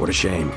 What a shame.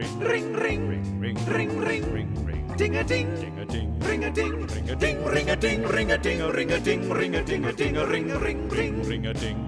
Ring, ring, ring, ring, ring, ding a ding, ring a ding, ring a ding, ring a ding, ring a ding, ring a ding, ring a ding, a ding, a ring, ring, ring, ring a ding.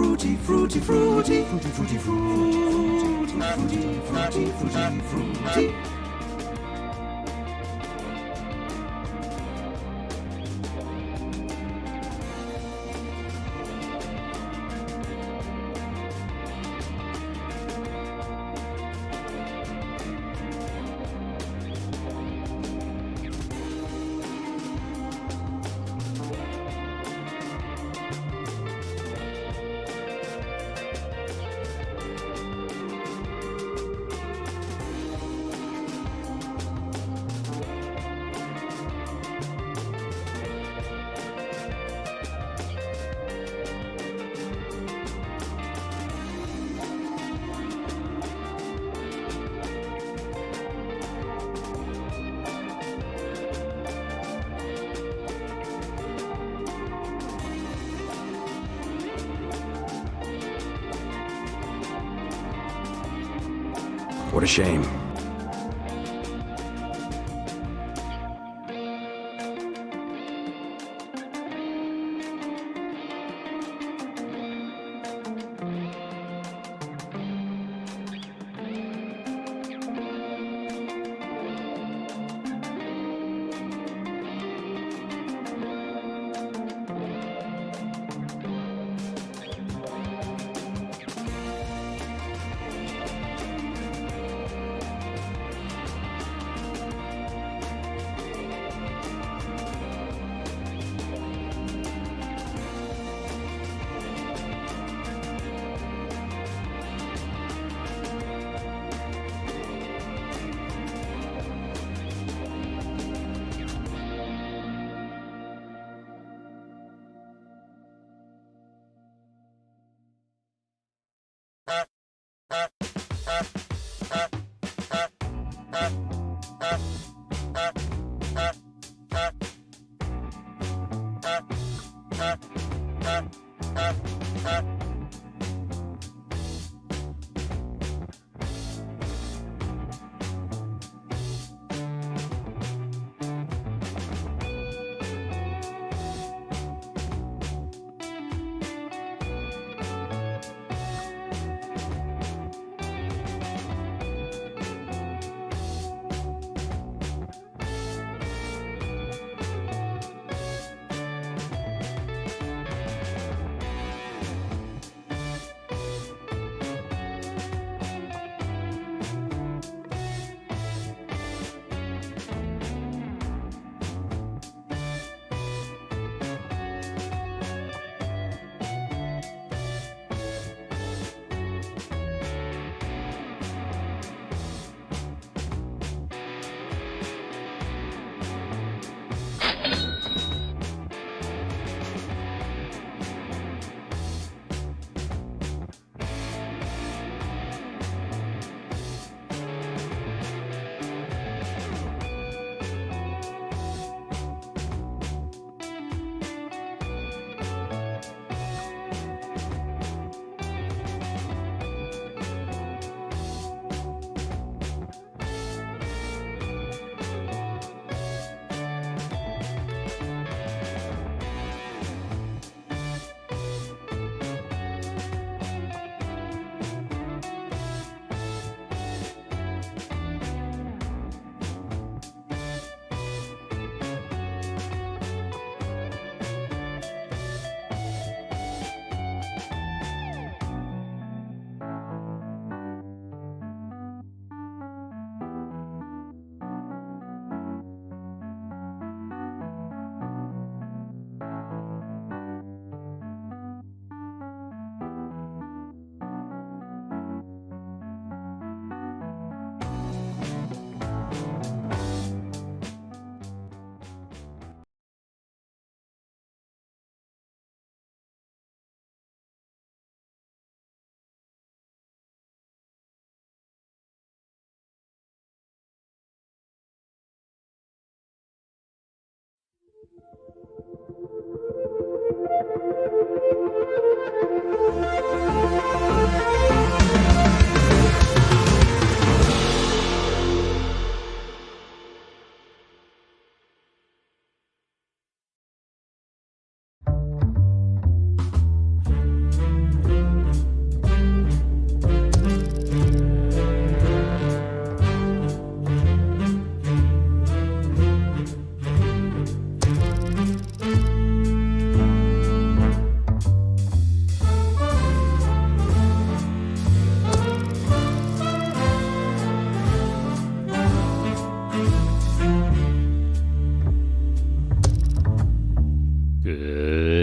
Fruity, fruity, fruity, fruity, fruity, fruity, fruity, fruity, fruity, fruity. What a shame.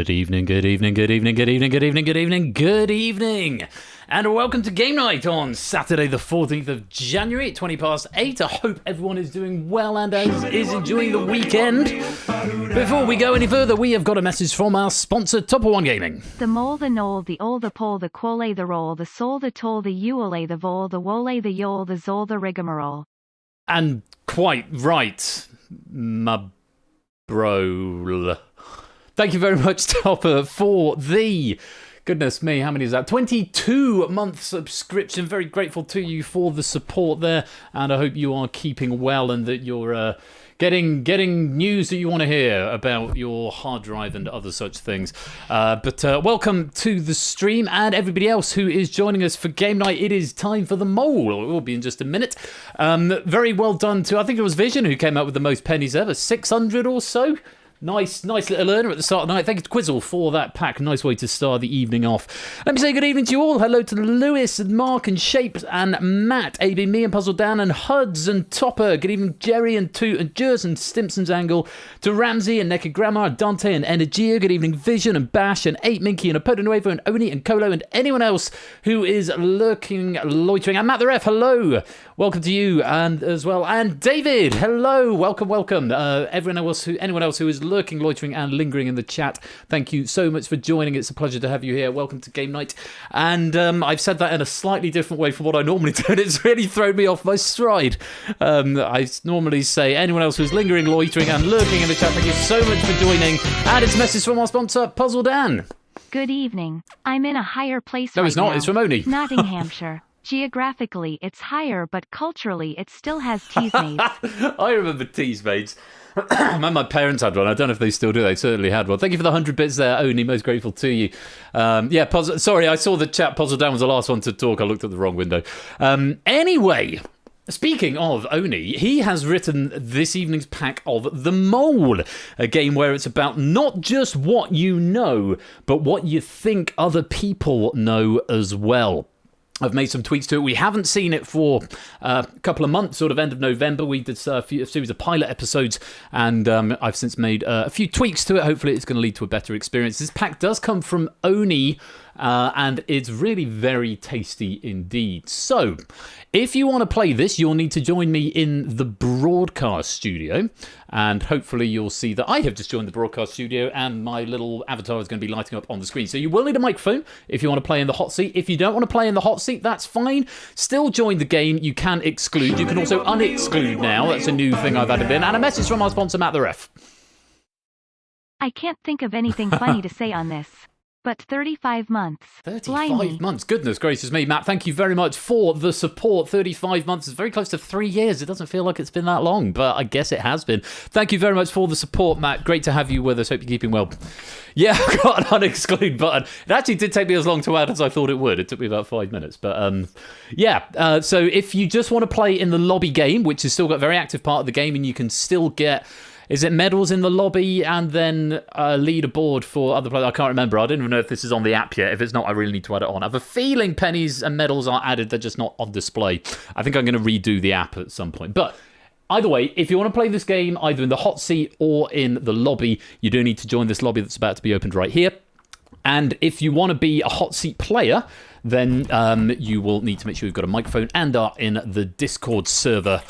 Good evening, good evening, good evening, good evening, good evening, good evening, good evening. And welcome to Game Night on Saturday the 14th of January at 20 past 8. I hope everyone is doing well and is enjoying the weekend. Before we go any further, we have got a message from our sponsor, Topper One Gaming. The mole, the knoll, the all, the pole, the quole, the roll, the soul, the toll, the uole, the vol, the wole, the yole, the zol, the rigmarole. And quite right, my bro. Thank you very much, Topper, for the, goodness me, how many is that? 22-month subscription. Very grateful to you for the support there, and I hope you are keeping well and that you're getting news that you want to hear about your hard drive and other such things. But welcome to the stream and everybody else who is joining us for Game Night. It is time for the mole. It will be in just a minute. Very well done to, I think it was Vision who came up with the most pennies ever, 600 or so. Nice little earner at the start of the night. Thank you to Quizzle for that pack. Nice way to start the evening off. Let me say good evening to you all. Hello to Lewis and Mark and Shapes and Matt, AB, me and Puzzle Dan and Huds and Topper. Good evening Jerry and Toot and Jers and Stimpson's Angle. To Ramsey and Naked Grandma and Dante and Energia. Good evening Vision and Bash and 8 Minky and Apodo Nuevo and Oni and Colo and anyone else who is lurking, loitering. And Matt the Ref, hello. Welcome to you and as well. And David, hello. Welcome. Anyone else who is lurking, loitering and lingering in the chat, thank you so much for joining. It's a pleasure to have you here. Welcome to Game Night. And I've said that in a slightly different way from what I normally do, and it's really thrown me off my stride. I normally say anyone else who's lingering, loitering and lurking in the chat, thank you so much for joining. And it's a message from our sponsor, Puzzle Dan. Good evening. I'm in a higher place No, right it's not. now. It's from Oni. Nottinghamshire. Geographically, it's higher, but culturally, it still has teasmaids. I remember teasmaids. My parents had one. I don't know if they still do. They certainly had one. Thank you for the 100 bits there, Oni. Most grateful to you. Sorry, I saw the chat. Puzzle Dan was the last one to talk. I looked at the wrong window. Anyway, speaking of Oni, he has written this evening's pack of The Mole, a game where it's about not just what you know, but what you think other people know as well. I've made some tweaks to it. We haven't seen it for a couple of months, sort of end of November. We did a series of pilot episodes, and I've since made a few tweaks to it. Hopefully it's going to lead to a better experience. This pack does come from Oni, and it's really very tasty indeed. So, if you want to play this, you'll need to join me in the broadcast studio, and hopefully you'll see that I have just joined the broadcast studio and my little avatar is going to be lighting up on the screen. So you will need a microphone if you want to play in the hot seat. If you don't want to play in the hot seat, that's fine. Still join the game. You can exclude. You can also unexclude now. That's a new thing I've added in. And a message from our sponsor, Matt the Ref. I can't think of anything funny to say on this. But 35 months. 35 months. Goodness gracious me. Matt, thank you very much for the support. 35 months is very close to 3 years. It doesn't feel like it's been that long, but I guess it has been. Thank you very much for the support, Matt. Great to have you with us. Hope you're keeping well. Yeah, I've got an unexclude button. It actually did take me as long to add as I thought it would. It took me about 5 minutes. But so if you just want to play in the lobby game, which has still got a very active part of the game, and you can still get... Is it medals in the lobby and then leaderboard for other players? I can't remember. I don't even know if this is on the app yet. If it's not, I really need to add it on. I have a feeling pennies and medals are added. They're just not on display. I think I'm going to redo the app at some point. But either way, if you want to play this game either in the hot seat or in the lobby, you do need to join this lobby that's about to be opened right here. And if you want to be a hot seat player, then you will need to make sure you've got a microphone and are in the Discord server.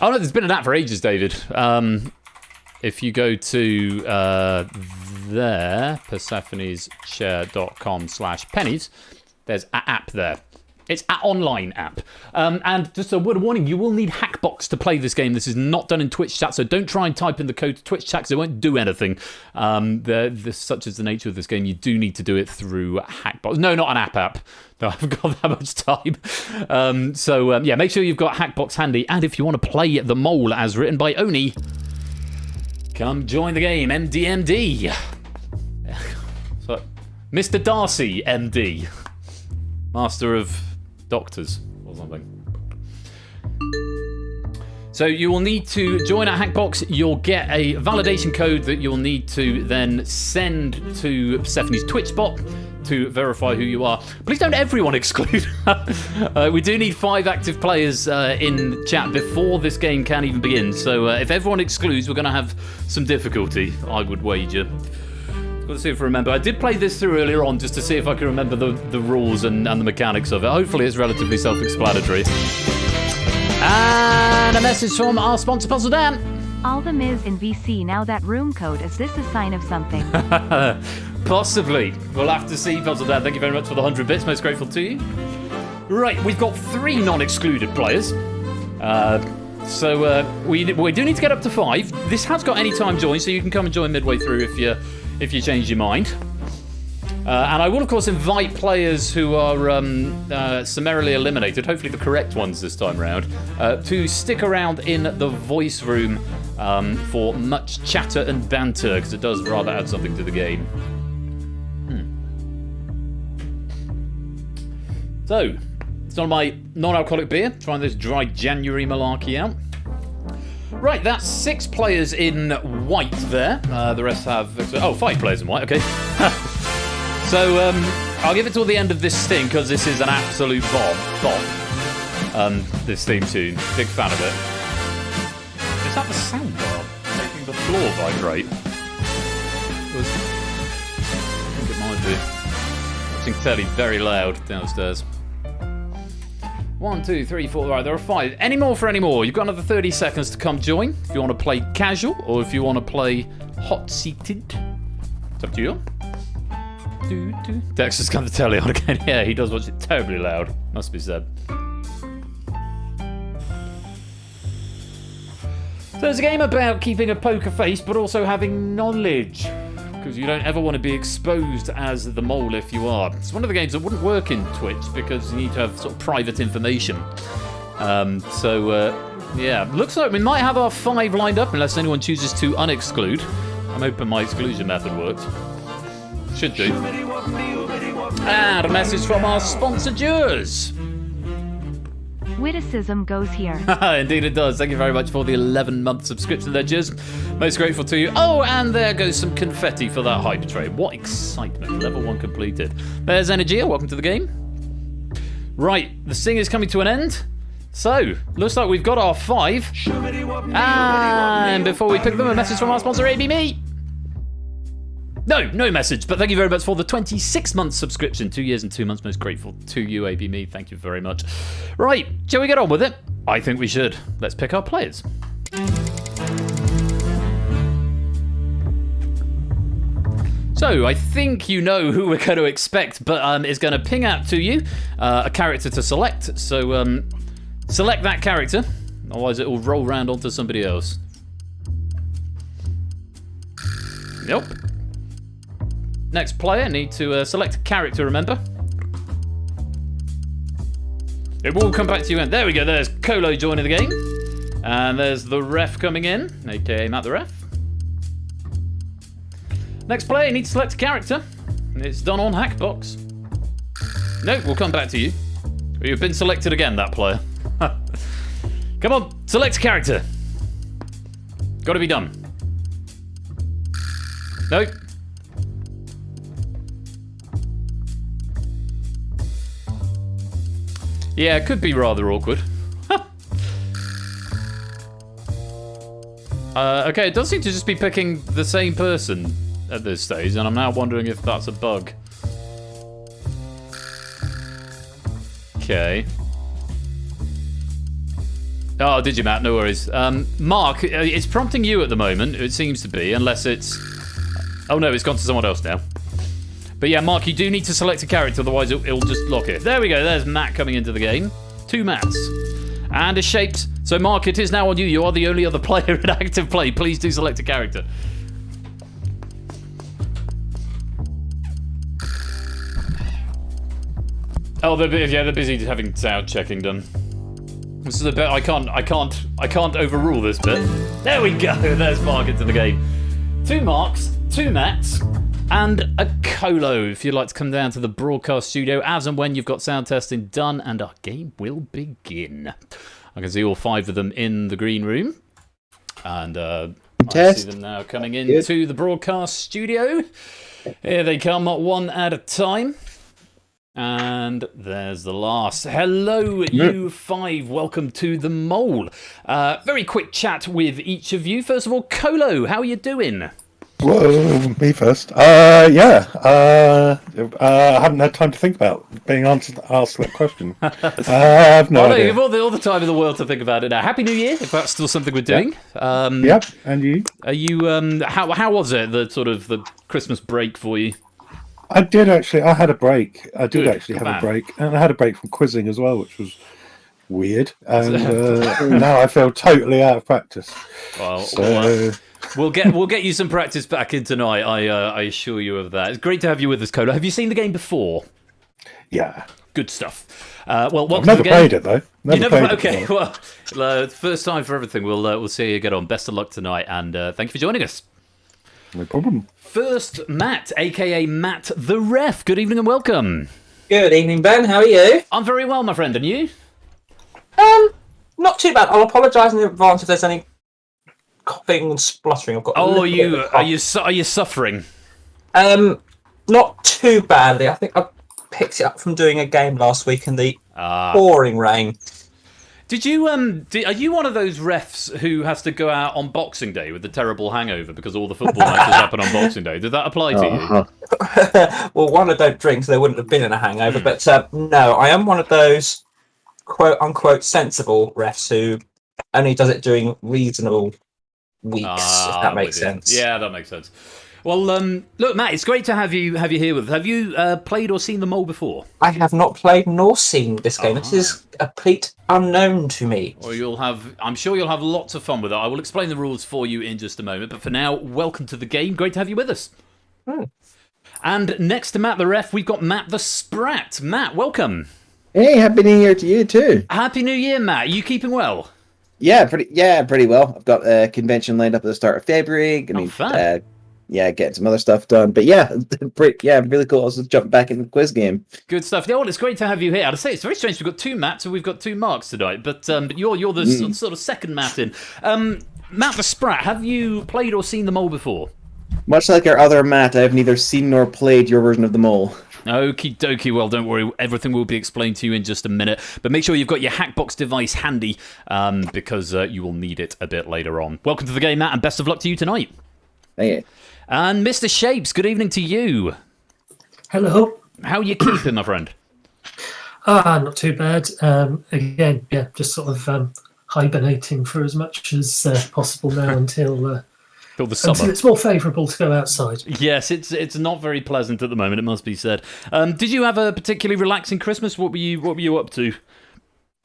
Oh no, there's been an app for ages, David. If you go to there, persephoneschair.com/pennies, there's an app there. It's an online app. And just a word of warning, you will need Hackbox to play this game. This is not done in Twitch chat, so don't try and type in the code to Twitch chat because it won't do anything. Such is the nature of this game. You do need to do it through Hackbox. No, not an app. No, I haven't got that much time. Yeah, make sure you've got Hackbox handy. And if you want to play The Mole as written by Oni, come join the game, MDMD. So, Mr. Darcy, MD. Master of Doctors or something. So you will need to join at Hackbox. You'll get a validation code that you'll need to then send to Stephanie's Twitch bot to verify who you are. Please don't everyone exclude. We do need 5 active players in chat before this game can even begin. So if everyone excludes, we're going to have some difficulty, I would wager. Got to see if I remember. I did play this through earlier on just to see if I can remember the rules and the mechanics of it. Hopefully it's relatively self-explanatory. And a message from our sponsor, Puzzle Dan. All the Miz in VC now that room code. Is this a sign of something? Possibly. We'll have to see, Puzzle Dan. Thank you very much for the 100 bits. Most grateful to you. Right, we've got 3 non-excluded players. So we do need to get up to 5. This has got anytime join, so you can come and join midway through if you change your mind. And I will, of course, invite players who are summarily eliminated, hopefully the correct ones this time round, to stick around in the voice room for much chatter and banter, because it does rather add something to the game. So, it's on my non-alcoholic beer, trying this dry January malarkey out. Right, that's 6 players in white there. The rest have... 5 players in white, okay. So, I'll give it till the end of this sting, because this is an absolute bomb. This theme tune. Big fan of it. Is that the soundbar making the floor vibrate? I think it might be. Watching telly very loud downstairs. 1, 2, 3, 4. Right, there are 5. Any more for any more? You've got another 30 seconds to come join. If you want to play casual or if you want to play hot-seated. It's up to you. Dexter's got the telly on again. Yeah, he does watch it terribly loud. Must be said. So it's a game about keeping a poker face but also having knowledge. Because you don't ever want to be exposed as the mole if you are. It's one of the games that wouldn't work in Twitch because you need to have sort of private information. Yeah, looks like we might have our 5 lined up unless anyone chooses to unexclude. I'm hoping my exclusion method works. Should do. And a message from our sponsor, Jurs. Witticism goes here. Indeed it does. Thank you very much for the 11-month subscription there, Jurs. Most grateful to you. Oh, and there goes some confetti for that hyper train. What excitement. Level 1 completed. There's Energia. Welcome to the game. Right, the sting is coming to an end. So, looks like we've got our 5. And before we pick them, a message from our sponsor, ABMe. No message, but thank you very much for the 26-month subscription. 2 years and 2 months. Most grateful to you, ABMe. Thank you very much. Right, shall we get on with it? I think we should. Let's pick our players. So, I think you know who we're going to expect, but it's going to ping out to you a character to select. So, select that character. Otherwise, it will roll round onto somebody else. Nope. Next player, need to select a character, remember? It will come back to you, and there we go, there's Colo joining the game. And there's the ref coming in, aka Matt the ref. Next player, you need to select a character. It's done on Hackbox. No, we'll come back to you. You've been selected again, that player. Come on, select a character. Gotta be done. Nope. Yeah, it could be rather awkward. Okay, it does seem to just be picking the same person at this stage, and I'm now wondering if that's a bug. Okay. Oh, did you, Matt? No worries. Mark, it's prompting you at the moment, it seems to be, unless it's... Oh no, it's gone to someone else now. But yeah, Mark, you do need to select a character, otherwise it'll just lock it. There we go. There's Matt coming into the game. 2 Matts. And a Shapes. So, Mark, it is now on you. You are the only other player in active play. Please do select a character. Oh, they're busy having sound checking done. This is a bit I can't overrule this bit. There we go. There's Mark into the game. 2 Marks, 2 Matts, and a Colo. If you'd like to come down to the broadcast studio as and when you've got sound testing done, and our game will begin. I can see all 5 of them in the green room, and I see them now coming into the broadcast studio. Here they come, 1 at a time. And there's the last. Hello, you 5. Welcome to the Mole. Very quick chat with each of you. First of all, Colo, how are you doing? Well, me first. I haven't had time to think about being asked that question. I have no idea. You've all the time in the world to think about it now. Happy New Year, if that's still something we're doing. Yep, and you? Are you? How was it? The Christmas break for you? I did actually. I had a break. I did actually have a break, and I had a break from quizzing as well, which was weird. And now I feel totally out of practice. Well, we'll get you some practice back in tonight. I assure you of that. It's great to have you with us, Colo. Have you seen the game before? Yeah. Good stuff. Well, I've never played it though. Okay. Well, first time for everything. We'll see you get on. Best of luck tonight, and thank you for joining us. No problem. First, Matt, a.k.a. Matt the Ref. Good evening and welcome. Good evening, Ben. How are you? I'm very well, my friend. And you? Not too bad. I'll apologise in advance if there's any coughing and spluttering. I've got. Are you suffering? Not too badly. I think I picked it up from doing a game last week in the pouring rain. Did you are you one of those refs who has to go out on Boxing Day with the terrible hangover because all the football matches happen on Boxing Day? Did that apply to you? Well, one, I don't drink, so there wouldn't have been in a hangover. But no, I am one of those quote unquote sensible refs who only does it during reasonable weeks. If that makes sense. Yeah, that makes sense. Well, look, Matt, it's great to have you here with us. Have you played or seen the Mole before? I have not played nor seen this game. This is a complete unknown to me. Well, I'm sure you'll have lots of fun with it. I will explain the rules for you in just a moment. But for now, welcome to the game. Great to have you with us. And next to Matt the Ref, we've got Matt the Sprat. Matt, welcome. Hey, Happy New Year to you too. Happy New Year, Matt. Are you keeping well? Yeah, pretty well. I've got a convention lined up at the start of February. Fun. Getting some other stuff done. But really cool. Also jumping back in the quiz game. Good stuff. Yeah, well, it's great to have you here. I'd say it's very strange. We've got 2 Matts and we've got 2 Marks tonight. But you're the sort of second Matt in. Matt the Sprat, have you played or seen the Mole before? Much like our other Matt, I have neither seen nor played your version of the Mole. Okie dokie. Well, don't worry. Everything will be explained to you in just a minute. But make sure you've got your Hackbox device handy because you will need it a bit later on. Welcome to the game, Matt, and best of luck to you tonight. Thank you. And Mr. Shapes, good evening to you. Hello. How are you keeping, my friend? Not too bad. Again, just sort of hibernating for as much as possible now until the summer. Until it's more favourable to go outside. Yes, it's not very pleasant at the moment, it must be said. Did you have a particularly relaxing Christmas? What were you up to?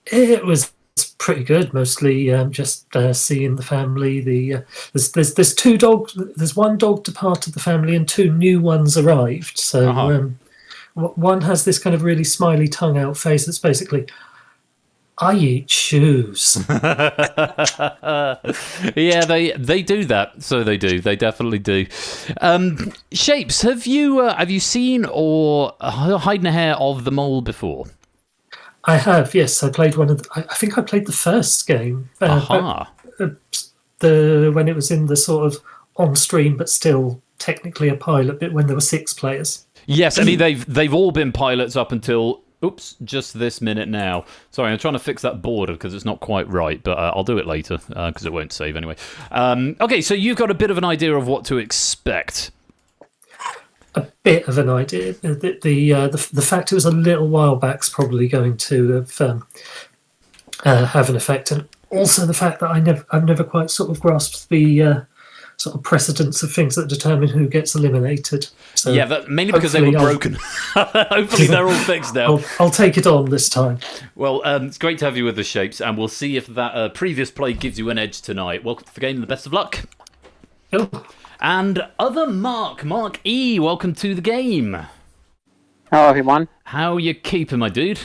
It was pretty good. Mostly just seeing the family. There's 2 dogs. There's 1 dog departed the family, and 2 new ones arrived. So one has this kind of really smiley tongue out face that's basically, I eat shoes. Yeah, they do that. So they do. They definitely do. Shapes, have you seen or hide a hair of the Mole before? I have, yes. I played I think I played the first game. When it was in the sort of on stream, but still technically a pilot bit when there were 6 players. Yes, I mean they've all been pilots up until just this minute now. Sorry, I'm trying to fix that border because it's not quite right, but I'll do it later because it won't save anyway. Okay, so you've got a bit of an idea of what to expect. A bit of an idea. The fact it was a little while back's probably going to have an effect, and also the fact that I've never quite sort of grasped the sort of precedents of things that determine who gets eliminated. So yeah, mainly because they were broken. Hopefully they're all fixed now. I'll take it on this time. Well, it's great to have you with us, Shapes, and we'll see if that previous play gives you an edge tonight. Welcome to the game and the best of luck. Oh. And other Mark E, welcome to the game. Hello, everyone. How you keeping, my dude?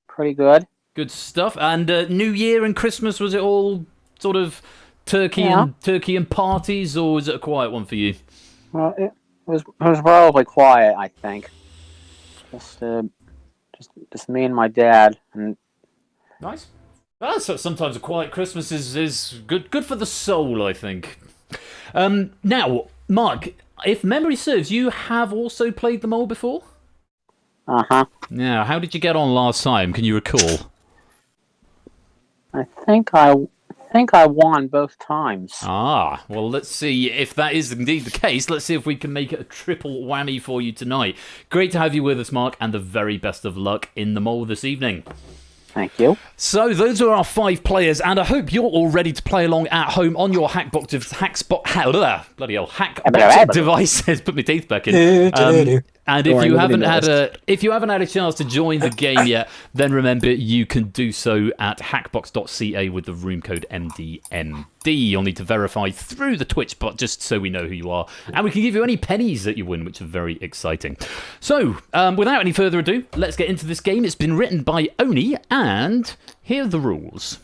Pretty good. Good stuff. And New Year and Christmas, was it all sort of turkey and parties, or was it a quiet one for you? Well, it was relatively quiet, I think. Just me and my dad. And nice. Well, so sometimes a quiet Christmas is good for the soul, I think. Now, Mark, if memory serves, you have also played the mole before? Uh-huh. Yeah, how did you get on last time? Can you recall? I think I won both times. Ah, well, let's see if that is indeed the case. Let's see if we can make it a triple whammy for you tonight. Great to have you with us, Mark, and the very best of luck in the mole this evening. Thank you. So those are our 5 players, and I hope you're all ready to play along at home on your Hackbox devices. Put my teeth back in. And if you haven't had a chance to join the game yet, then remember you can do so at hackbox.ca with the room code MDMD. You'll need to verify through the Twitch bot just so we know who you are, and we can give you any pennies that you win, which are very exciting. So, without any further ado, let's get into this game. It's been written by Oni, and here are the rules.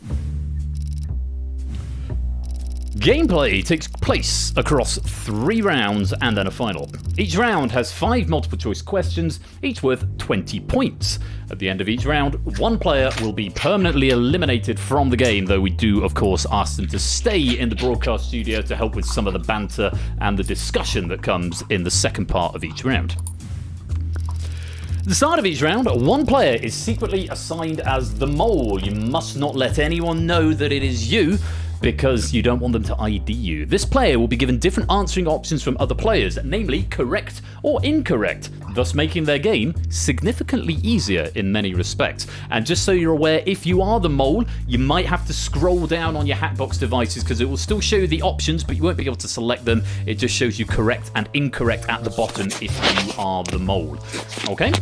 Gameplay takes place across 3 rounds and then a final. Each round has 5 multiple choice questions, each worth 20 points. At the end of each round, one player will be permanently eliminated from the game, though we do, of course, ask them to stay in the broadcast studio to help with some of the banter and the discussion that comes in the second part of each round. At the start of each round, one player is secretly assigned as the mole. You must not let anyone know that it is you, because you don't want them to ID you. This player will be given different answering options from other players, namely correct or incorrect, thus making their game significantly easier in many respects. And just so you're aware, if you are the mole, you might have to scroll down on your Hackbox devices because it will still show you the options, but you won't be able to select them. It just shows you correct and incorrect at the bottom if you are the mole. Okay?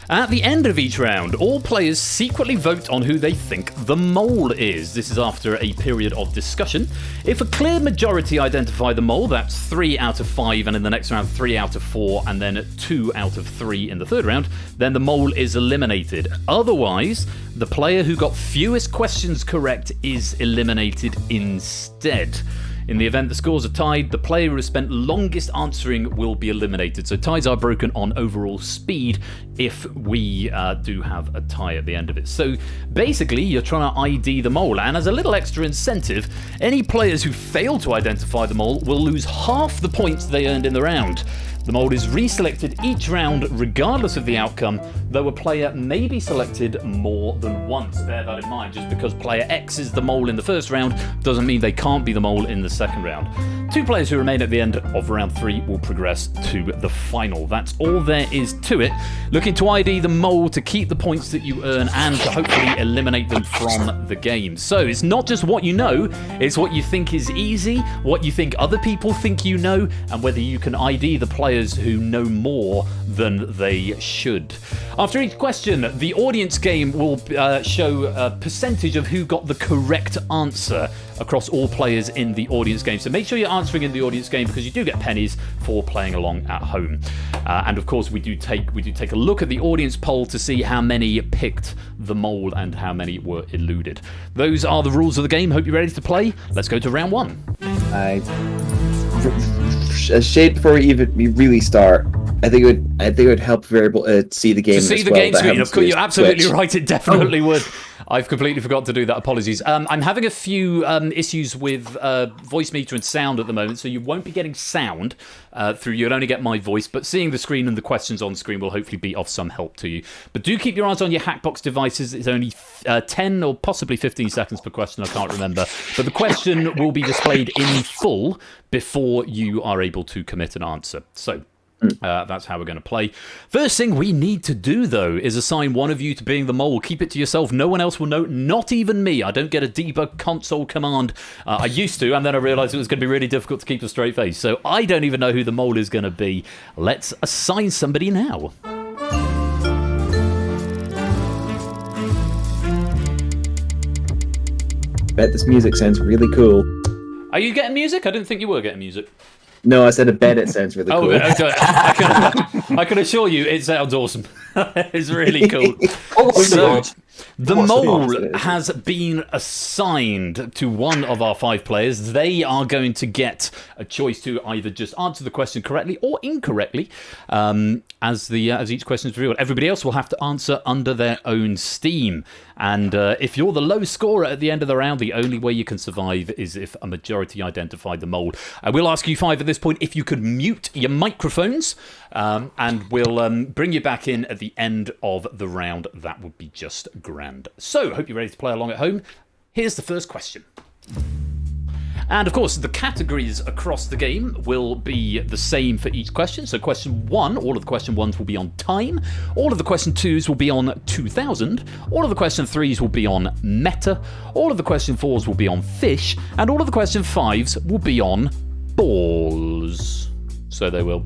At the end of each round, all players secretly vote on who they think the mole is. This is after a period of discussion. If a clear majority identify the mole, that's 3 out of 5, and in the next round 3 out of 4, and then 2 out of 3 in the third round, then the mole is eliminated. Otherwise, the player who got fewest questions correct is eliminated instead. In the event the scores are tied, the player who has spent longest answering will be eliminated. So ties are broken on overall speed if we do have a tie at the end of it. So basically, you're trying to ID the mole, and as a little extra incentive, any players who fail to identify the mole will lose half the points they earned in the round. The mole is reselected each round regardless of the outcome, though a player may be selected more than once. Bear that in mind. Just because player X is the mole in the first round doesn't mean they can't be the mole in the second round. 2 players who remain at the end of round 3 will progress to the final. That's all there is to it. Looking to ID the mole to keep the points that you earn and to hopefully eliminate them from the game. So it's not just what you know, it's what you think is easy, what you think other people think you know, and whether you can ID the players who know more than they should. After each question, the audience game will show a percentage of who got the correct answer across all players in the audience game. So make sure you're answering in the audience game because you do get pennies for playing along at home. And of course, we do take a look at the audience poll to see how many picked the mole and how many were eluded. Those are the rules of the game. Hope you're ready to play. Let's go to round 1. Shade before we really start. I think it would help variable see the game. To see the game screen, of course, you're absolutely right. It definitely would. I've completely forgot to do that. Apologies. I'm having a few issues with voice meter and sound at the moment, so you won't be getting sound through. You'll only get my voice, but seeing the screen and the questions on screen will hopefully be of some help to you. But do keep your eyes on your Hackbox devices. It's only 10 or possibly 15 seconds per question. I can't remember. But the question will be displayed in full before you are able to commit an answer. So That's how we're going to play. First thing we need to do, though, is assign one of you to being the mole. Keep it to yourself. No one else will know, not even me. I don't get a debug console command. I used to, and then I realised it was going to be really difficult to keep a straight face. So I don't even know who the mole is going to be. Let's assign somebody now. Bet this music sounds really cool. Are you getting music? I didn't think you were getting music. No, I said I bet it sounds really cool. Okay. I can assure you it sounds awesome. It's really cool. So, the mole has been assigned to one of our 5 players. They are going to get a choice to either just answer the question correctly or incorrectly as each question is revealed. Everybody else will have to answer under their own steam. And if you're the low scorer at the end of the round, the only way you can survive is if a majority identify the mole. I will ask you 5 at this point if you could mute your microphones, and we'll bring you back in at the end of the round. That would be just grand. So, hope you're ready to play along at home. Here's the first question. And of course, the categories across the game will be the same for each question. So question 1, all of the question 1s will be on time. All of the question 2s will be on 2000. All of the question 3s will be on meta. All of the question 4s will be on fish. And all of the question 5s will be on balls. So they will.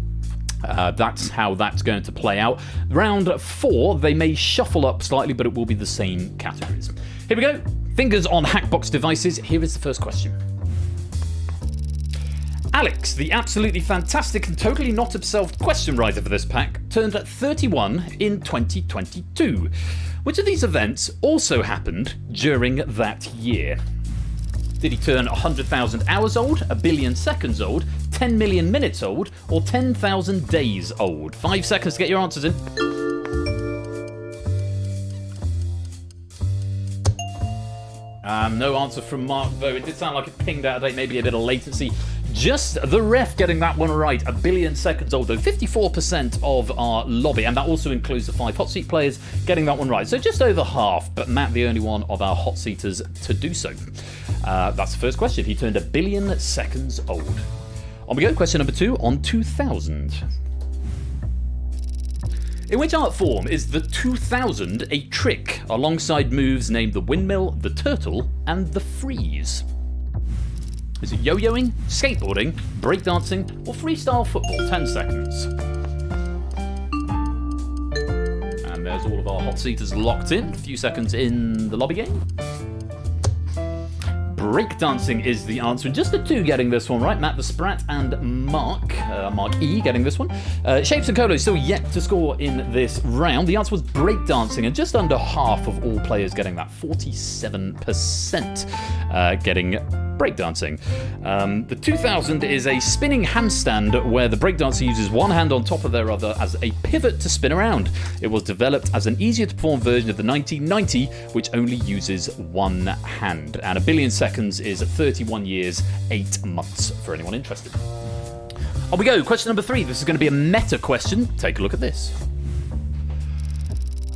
That's how that's going to play out. Round 4, they may shuffle up slightly, but it will be the same categories. Here we go. Fingers on Hackbox devices. Here is the first question. Alex, the absolutely fantastic and totally not himself question writer for this pack, turned 31 in 2022. Which of these events also happened during that year? Did he turn 100,000 hours old, 1 billion seconds old, 10 million minutes old, or 10,000 days old? 5 seconds to get your answers in. No answer from Mark, though. It did sound like it pinged out of date, maybe a bit of latency. Just the ref getting that one right. 1 billion seconds old, though. 54% of our lobby, and that also includes the 5 hot seat players getting that one right. So just over half, but Matt, the only one of our hot seaters to do so. That's the first question. He turned 1 billion seconds old. On we go. Question number 2 on 2000. In which art form is the 2000 a trick alongside moves named the windmill, the turtle, and the freeze? Is it yo-yoing, skateboarding, breakdancing, or freestyle football? 10 seconds. And there's all of our hot seaters locked in. A few seconds in the lobby game. Breakdancing is the answer. And just the 2 getting this one right. Matt the Sprat and Mark E getting this one. Shapes and Colo still yet to score in this round. The answer was breakdancing, and just under half of all players getting that. 47% getting breakdancing. The 2000 is a spinning handstand where the breakdancer uses one hand on top of their other as a pivot to spin around. It was developed as an easier to perform version of the 1990, which only uses one hand. And 1 billion seconds is 31 years, 8 months for anyone interested. On we go. Question number 3. This is going to be a meta question. Take a look at this.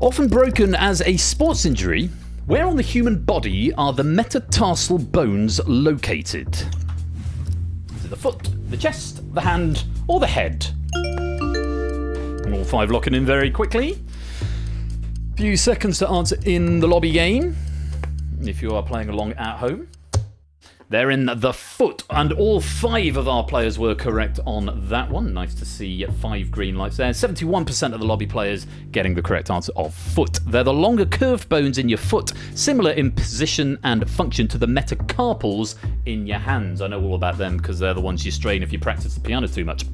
Often broken as a sports injury, where on the human body are the metatarsal bones located? Is it the foot, the chest, the hand, or the head? All 5 locking in very quickly. Few seconds to answer in the lobby game, if you are playing along at home. They're in the foot, and all 5 of our players were correct on that one. Nice to see 5 green lights there. 71% of the lobby players getting the correct answer of foot. They're the longer curved bones in your foot, similar in position and function to the metacarpals in your hands. I know all about them because they're the ones you strain if you practice the piano too much.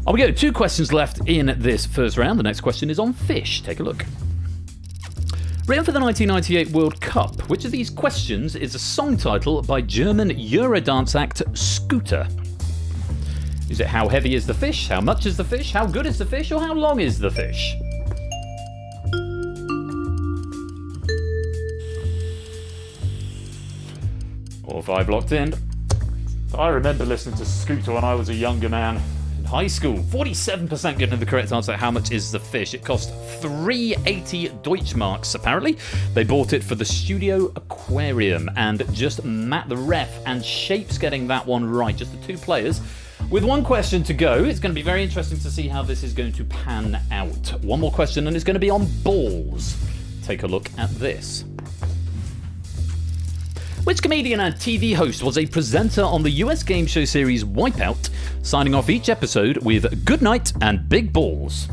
On we go. 2 questions left in this first round. The next question is on fish. Take a look. Written for the 1998 World Cup, which of these questions is a song title by German Eurodance act Scooter? Is it how heavy is the fish, how much is the fish, how good is the fish, or how long is the fish? All 5 locked in. I remember listening to Scooter when I was a younger man. High school. 47% getting the correct answer. How much is the fish? It cost 380 Deutschmarks, apparently. They bought it for the studio aquarium. And just Matt the ref and Shapes getting that one right. Just the 2 players With one question to go, it's going to be very interesting to see how this is going to pan out. One more question, and it's going to be on balls. Take a look at this. Which comedian and TV host was a presenter on the US game show series Wipeout, signing off each episode with good night and big balls?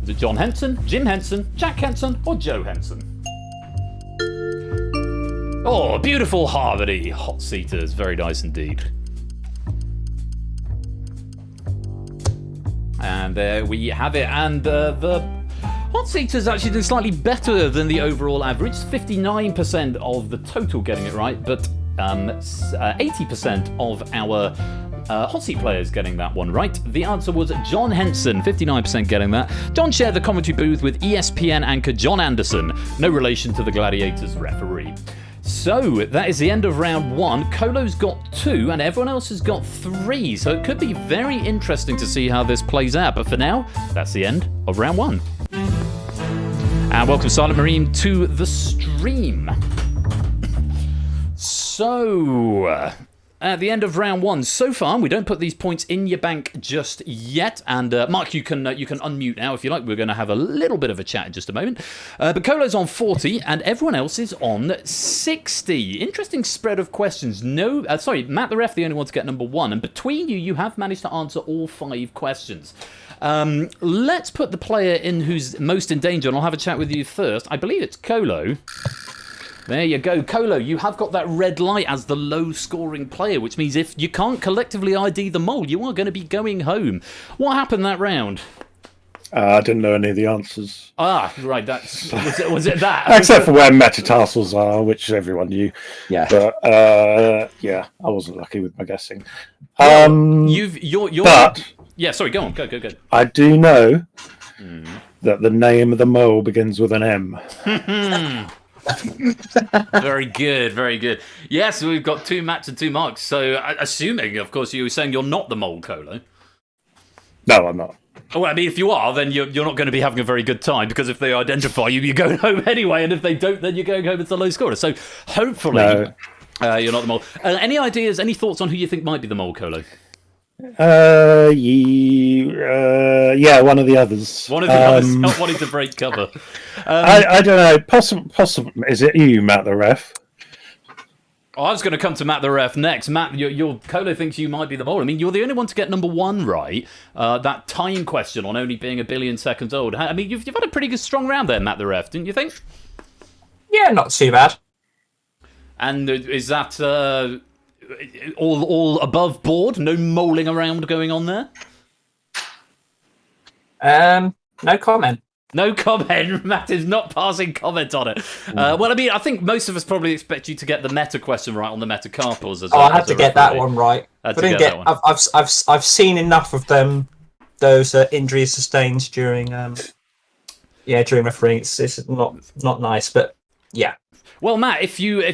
Was it John Henson, Jim Henson, Jack Henson, or Joe Henson? Oh, beautiful harmony. Hot seaters, very nice indeed. And there we have it. And the hot seaters actually did slightly better than the overall average. 59% of the total getting it right, but 80% of our hot seat players getting that one right. The answer was John Henson, 59% getting that. John shared the commentary booth with ESPN anchor John Anderson, no relation to the Gladiators referee. So, that is the end of round 1. Colo's got 2, and everyone else has got 3. So it could be very interesting to see how this plays out. But for now, that's the end of round 1. And welcome, Silent Marine, to the stream. So, at the end of round 1, so far, we don't put these points in your bank just yet. And Mark, you can unmute now if you like. We're going to have a little bit of a chat in just a moment. But Colo's on 40, and everyone else is on 60. Interesting spread of questions. Matt the Ref, the only one to get number 1. And between you, you have managed to answer all 5 questions. Let's put the player in who's most in danger, and I'll have a chat with you first. I believe it's Colo. There you go. Colo, you have got that red light as the low-scoring player, which means if you can't collectively ID the mole, you are going to be going home. What happened that round? I didn't know any of the answers. Ah, right. Was it that? Except for where metatarsals are, which everyone knew. Yeah. But, I wasn't lucky with my guessing. Yeah, sorry, go on. Go. I do know that the name of the mole begins with an M. Very good, very good. Yes, we've got 2 Matts and 2 Marks. So, assuming, of course, you were saying you're not the mole, Colo. No, I'm not. Well, I mean, if you are, then you're not going to be having a very good time, because if they identify you, you're going home anyway, and if they don't, then you're going home as the low scorer. So, hopefully, you're not the mole. Any ideas, any thoughts on who you think might be the mole, Colo? One of the others. One of the others, not wanting to break cover. I don't know. Possible. Is it you, Matt the Ref? I was going to come to Matt the Ref next. Matt, your Colo thinks you might be the mole. I mean, you're the only one to get number 1 right. That time question on only being 1 billion seconds old. I mean, you've had a pretty good strong round there, Matt the Ref, didn't you think? Yeah, not too bad. And is that all above board? No moling around going on there? No comment. No comment. Matt is not passing comment on it. Well, I mean, I think most of us probably expect you to get the meta question right on the metacarpals. I had to get that one right. I've seen enough of those injuries sustained during refereeing. It's not nice, but yeah. Well, Matt, if you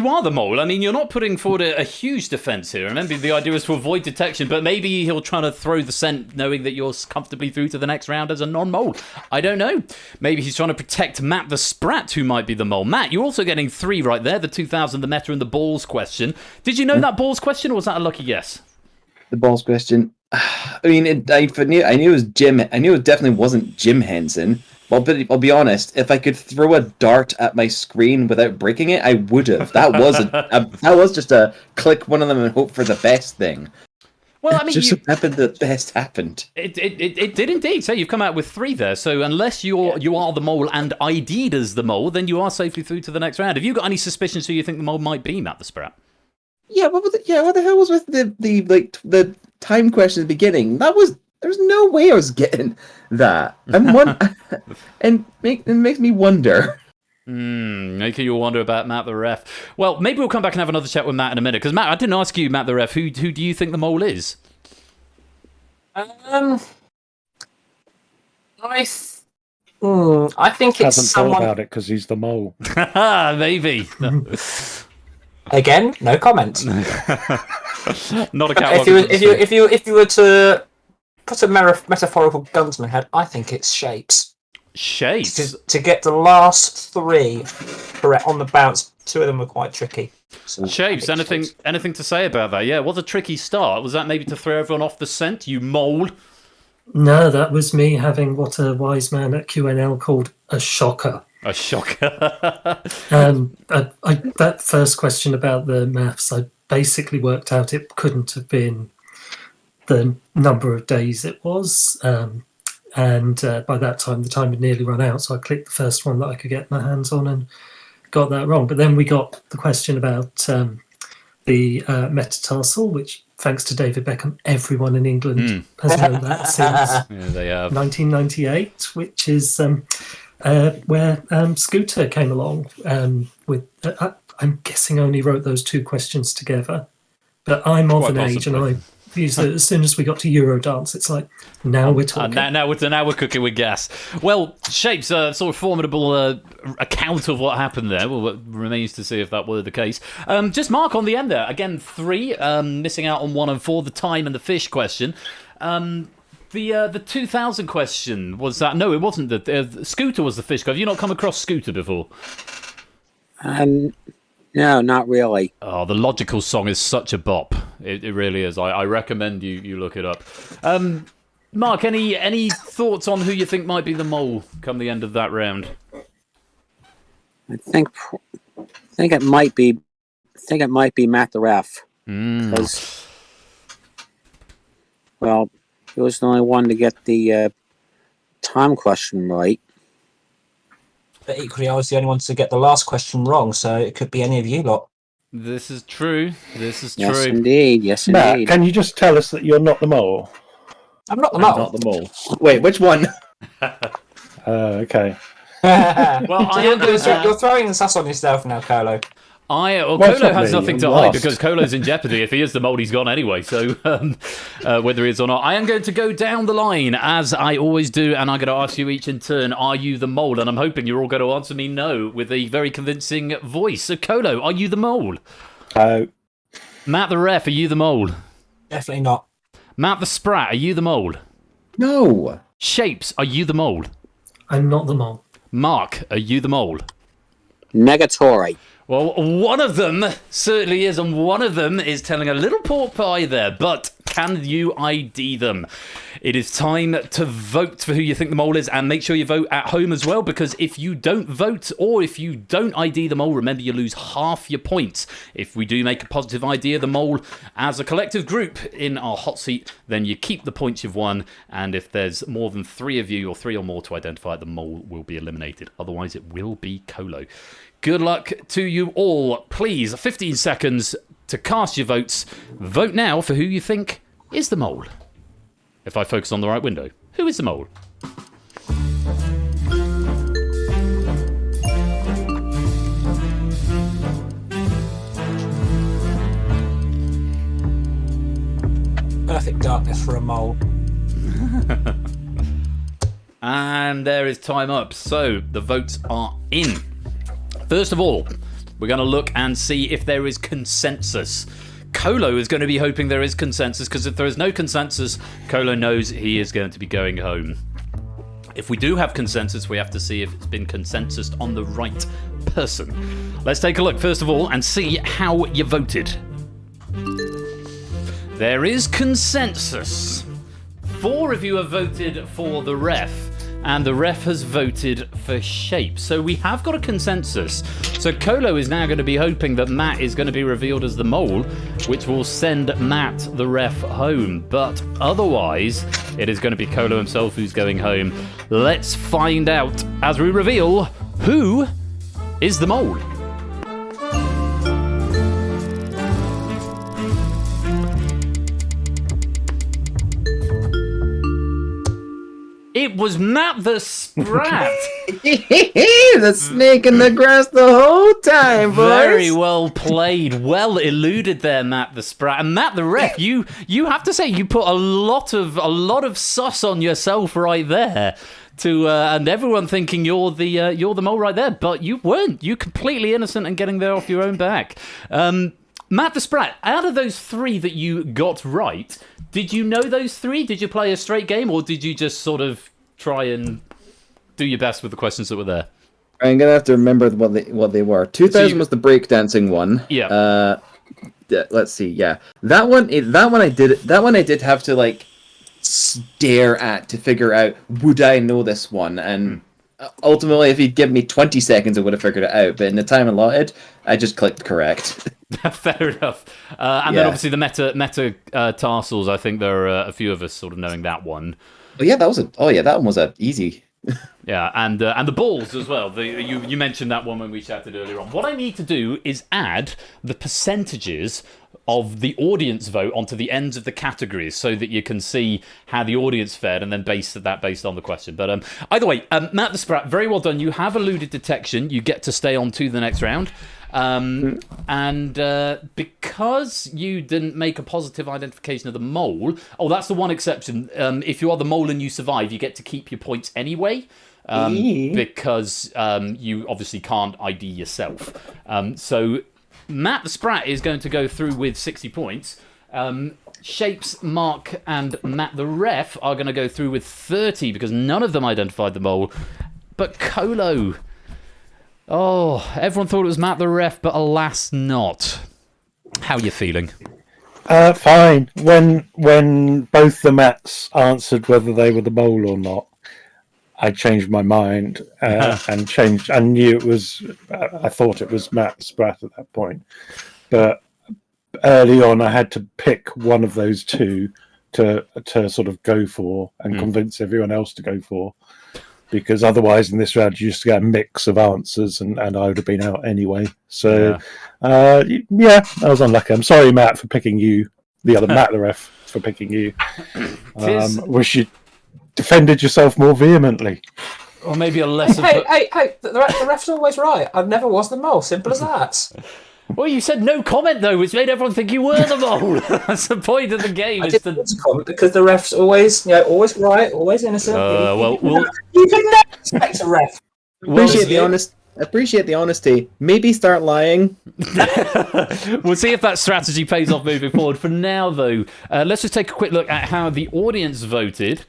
are the mole, I mean, you're not putting forward a huge defence here. Remember, the idea is to avoid detection, but maybe he'll try to throw the scent knowing that you're comfortably through to the next round as a non-mole. I don't know. Maybe he's trying to protect Matt the Sprat, who might be the mole. Matt, you're also getting 3 right there, the 2000, the meta, and the balls question. Did you know that balls question, or was that a lucky guess? The balls question. I mean, I knew it was Jim. I knew it definitely wasn't Jim Henson. Well, but I'll be honest. If I could throw a dart at my screen without breaking it, I would have. That was just a click one of them and hope for the best thing. Well, I mean, just so happened the best happened. It did indeed. So you've come out with 3 there. So unless you are the mole and ID'd as the mole, then you are safely through to the next round. Have you got any suspicions who you think the mole might be, Matt the Sprat? Yeah, what the hell was with the time question at the beginning? There's no way I was getting that. And it makes me wonder. Making you wonder about Matt the Ref. Well, maybe we'll come back and have another chat with Matt in a minute. Because Matt, I didn't ask you, Matt the Ref, who do you think the mole is? I think it's someone. Thought about it because he's the mole. Maybe. Again, no comment. Not a catwalk. If you were to put a metaphorical gun to my head, I think it's Shapes. Shapes. To get the last 3 correct on the bounce, 2 of them were quite tricky. So Shapes, anything to say about that? Yeah, it was a tricky start. Was that maybe to throw everyone off the scent, you mole? No, that was me having what a wise man at QNL called a shocker. A shocker. That first question about the maths, I basically worked out it couldn't have been the number of days it was. And by that time, the time had nearly run out. So I clicked the first one that I could get my hands on and got that wrong. But then we got the question about the metatarsal, which, thanks to David Beckham, everyone in England has known that since They have. 1998, which is where Scooter came along with. I'm guessing only wrote those 2 questions together, but I'm of an age and I used it as soon as we got to Eurodance. It's like, now we're talking. Now we're cooking with gas. Well, Shapes, a sort of formidable account of what happened there. Well, it remains to see if that were the case. Just Mark on the end there. Again, 3, missing out on 1 and 4, the time and the fish question. The 2000 question was that? No, it wasn't. Scooter was the fish. Have you not come across Scooter before? No, not really. Oh, the Logical song is such a bop. It really is. I recommend you look it up. Mark, any thoughts on who you think might be the mole come the end of that round? I think it might be. Matt the ref. Because, well, he was the only one to get the time question right. But equally, I was the only one to get the last question wrong, so it could be any of you lot. This is true. Yes, indeed. Yes, Matt, indeed. can you just tell us that you're not the mole? I'm not the mole. Not the mole. Wait, which one? Okay. Well, you're throwing the sass on yourself now, Carlo. Kolo it's not has me, nothing I'm to hide lost. because Kolo's in jeopardy. If he is the mole, he's gone anyway. So whether he is or not, I am going to go down the line as I always do, and I'm going to ask you each in turn, are you the mole? And I'm hoping you're all going to answer me no with a very convincing voice. So Kolo, are you the mole? Matt the ref, are you the mole? Definitely not. Matt the sprat, are you the mole? No. Shapes, are you the mole? I'm not the mole. Mark, are you the mole? Negatory. Well, one of them certainly is, and one of them is telling a little pork pie there, but can you ID them? It is time to vote for who you think the mole is, and make sure you vote at home as well, because if you don't vote, or if you don't ID the mole, remember you lose half your points. If we do make a positive ID of the mole as a collective group in our hot seat, then you keep the points you've won, and if there's more than 3 of you, or 3 or more to identify it, the mole will be eliminated. Otherwise, it will be Kolo. Good luck to you all. Please, 15 seconds to cast your votes. Vote now for who you think is the mole. If I focus on the right window, who is the mole? Perfect darkness for a mole. And there is time up. So the votes are in. First of all, we're going to look and see if there is consensus. Kolo is going to be hoping there is consensus, because if there is no consensus, Kolo knows he is going to be going home. If we do have consensus, we have to see if it's been consensus on the right person. Let's take a look, first of all, and see how you voted. There is consensus. 4 of you have voted for the ref, and the ref has voted for Shape. So we have got a consensus. So Kolo is now going to be hoping that Matt is going to be revealed as the mole, which will send Matt, the ref, home. But otherwise, it is going to be Kolo himself who's going home. Let's find out as we reveal who is the mole. It was Matt the Sprat. The snake in the grass the whole time, boys. Very well played. Well eluded there, Matt the Sprat. And Matt the Ref, you have to say you put a lot of sauce on yourself right there. And everyone thinking you're the mole right there, but you weren't. You completely innocent and getting there off your own back. Matt the Sprat, out of those 3 that you got right, did you know those 3? Did you play a straight game, or did you just sort of try and do your best with the questions that were there. I'm gonna have to remember what they were. 2000 was the breakdancing one. Yeah. Let's see. Yeah, that one I did have to like stare at to figure out would I know this one, and ultimately, if he'd given me 20 seconds, I would have figured it out. But in the time allotted, I just clicked correct. Fair enough. And then obviously the meta tarsals. I think there are a few of us sort of knowing that one. Oh yeah, that one was a easy. Yeah, and the balls as well. You mentioned that one when we chatted earlier on. What I need to do is add the percentages of the audience vote onto the ends of the categories so that you can see how the audience fared and then base that based on the question. But either way, Matt the Sprat, very well done. You have eluded detection. You get to stay on to the next round. And because you didn't make a positive identification of the mole, that's the one exception. If you are the mole and you survive, you get to keep your points anyway. Because you obviously can't ID yourself. So Matt the Sprat is going to go through with 60 points. Shapes, Mark, and Matt the Ref are going to go through with 30 because none of them identified the mole. But Colo... Oh, everyone thought it was Matt the Ref, but alas not. How are you feeling? Fine. When both the Matts answered whether they were the mole or not, I changed my mind and knew it was. I thought it was Matt Sprat at that point, but early on I had to pick one of those two to sort of go for and convince everyone else to go for. Because otherwise, in this round, you just get a mix of answers, and I would have been out anyway. So, I was unlucky. I'm sorry, Matt, for picking you. The other Matt, the Ref, for picking you. Wish you defended yourself more vehemently. Or maybe a less... Hey, the ref's always right. I never was the mole. Simple as that. Well, you said no comment, though, which made everyone think you were the mole. That's the point of the game. I didn't want to comment because the ref's always right, always innocent. You can never expect a ref. Appreciate the honesty. Maybe start lying. We'll see if that strategy pays off moving forward. For now, though, let's just take a quick look at how the audience voted.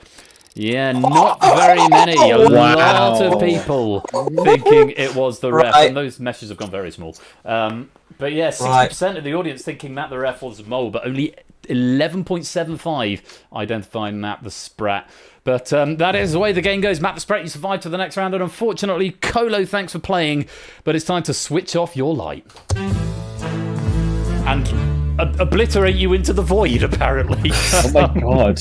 Yeah, not very many. A lot of people thinking it was the ref. And those meshes have gone very small. But yeah, 60% of the audience thinking Matt the Ref was the mole, but only 11.75 identifying Matt the Sprat. But that is the way the game goes. Matt the Sprat, you survived to the next round. And unfortunately, Colo, thanks for playing. But it's time to switch off your light. And obliterate you into the void, apparently. Oh my god.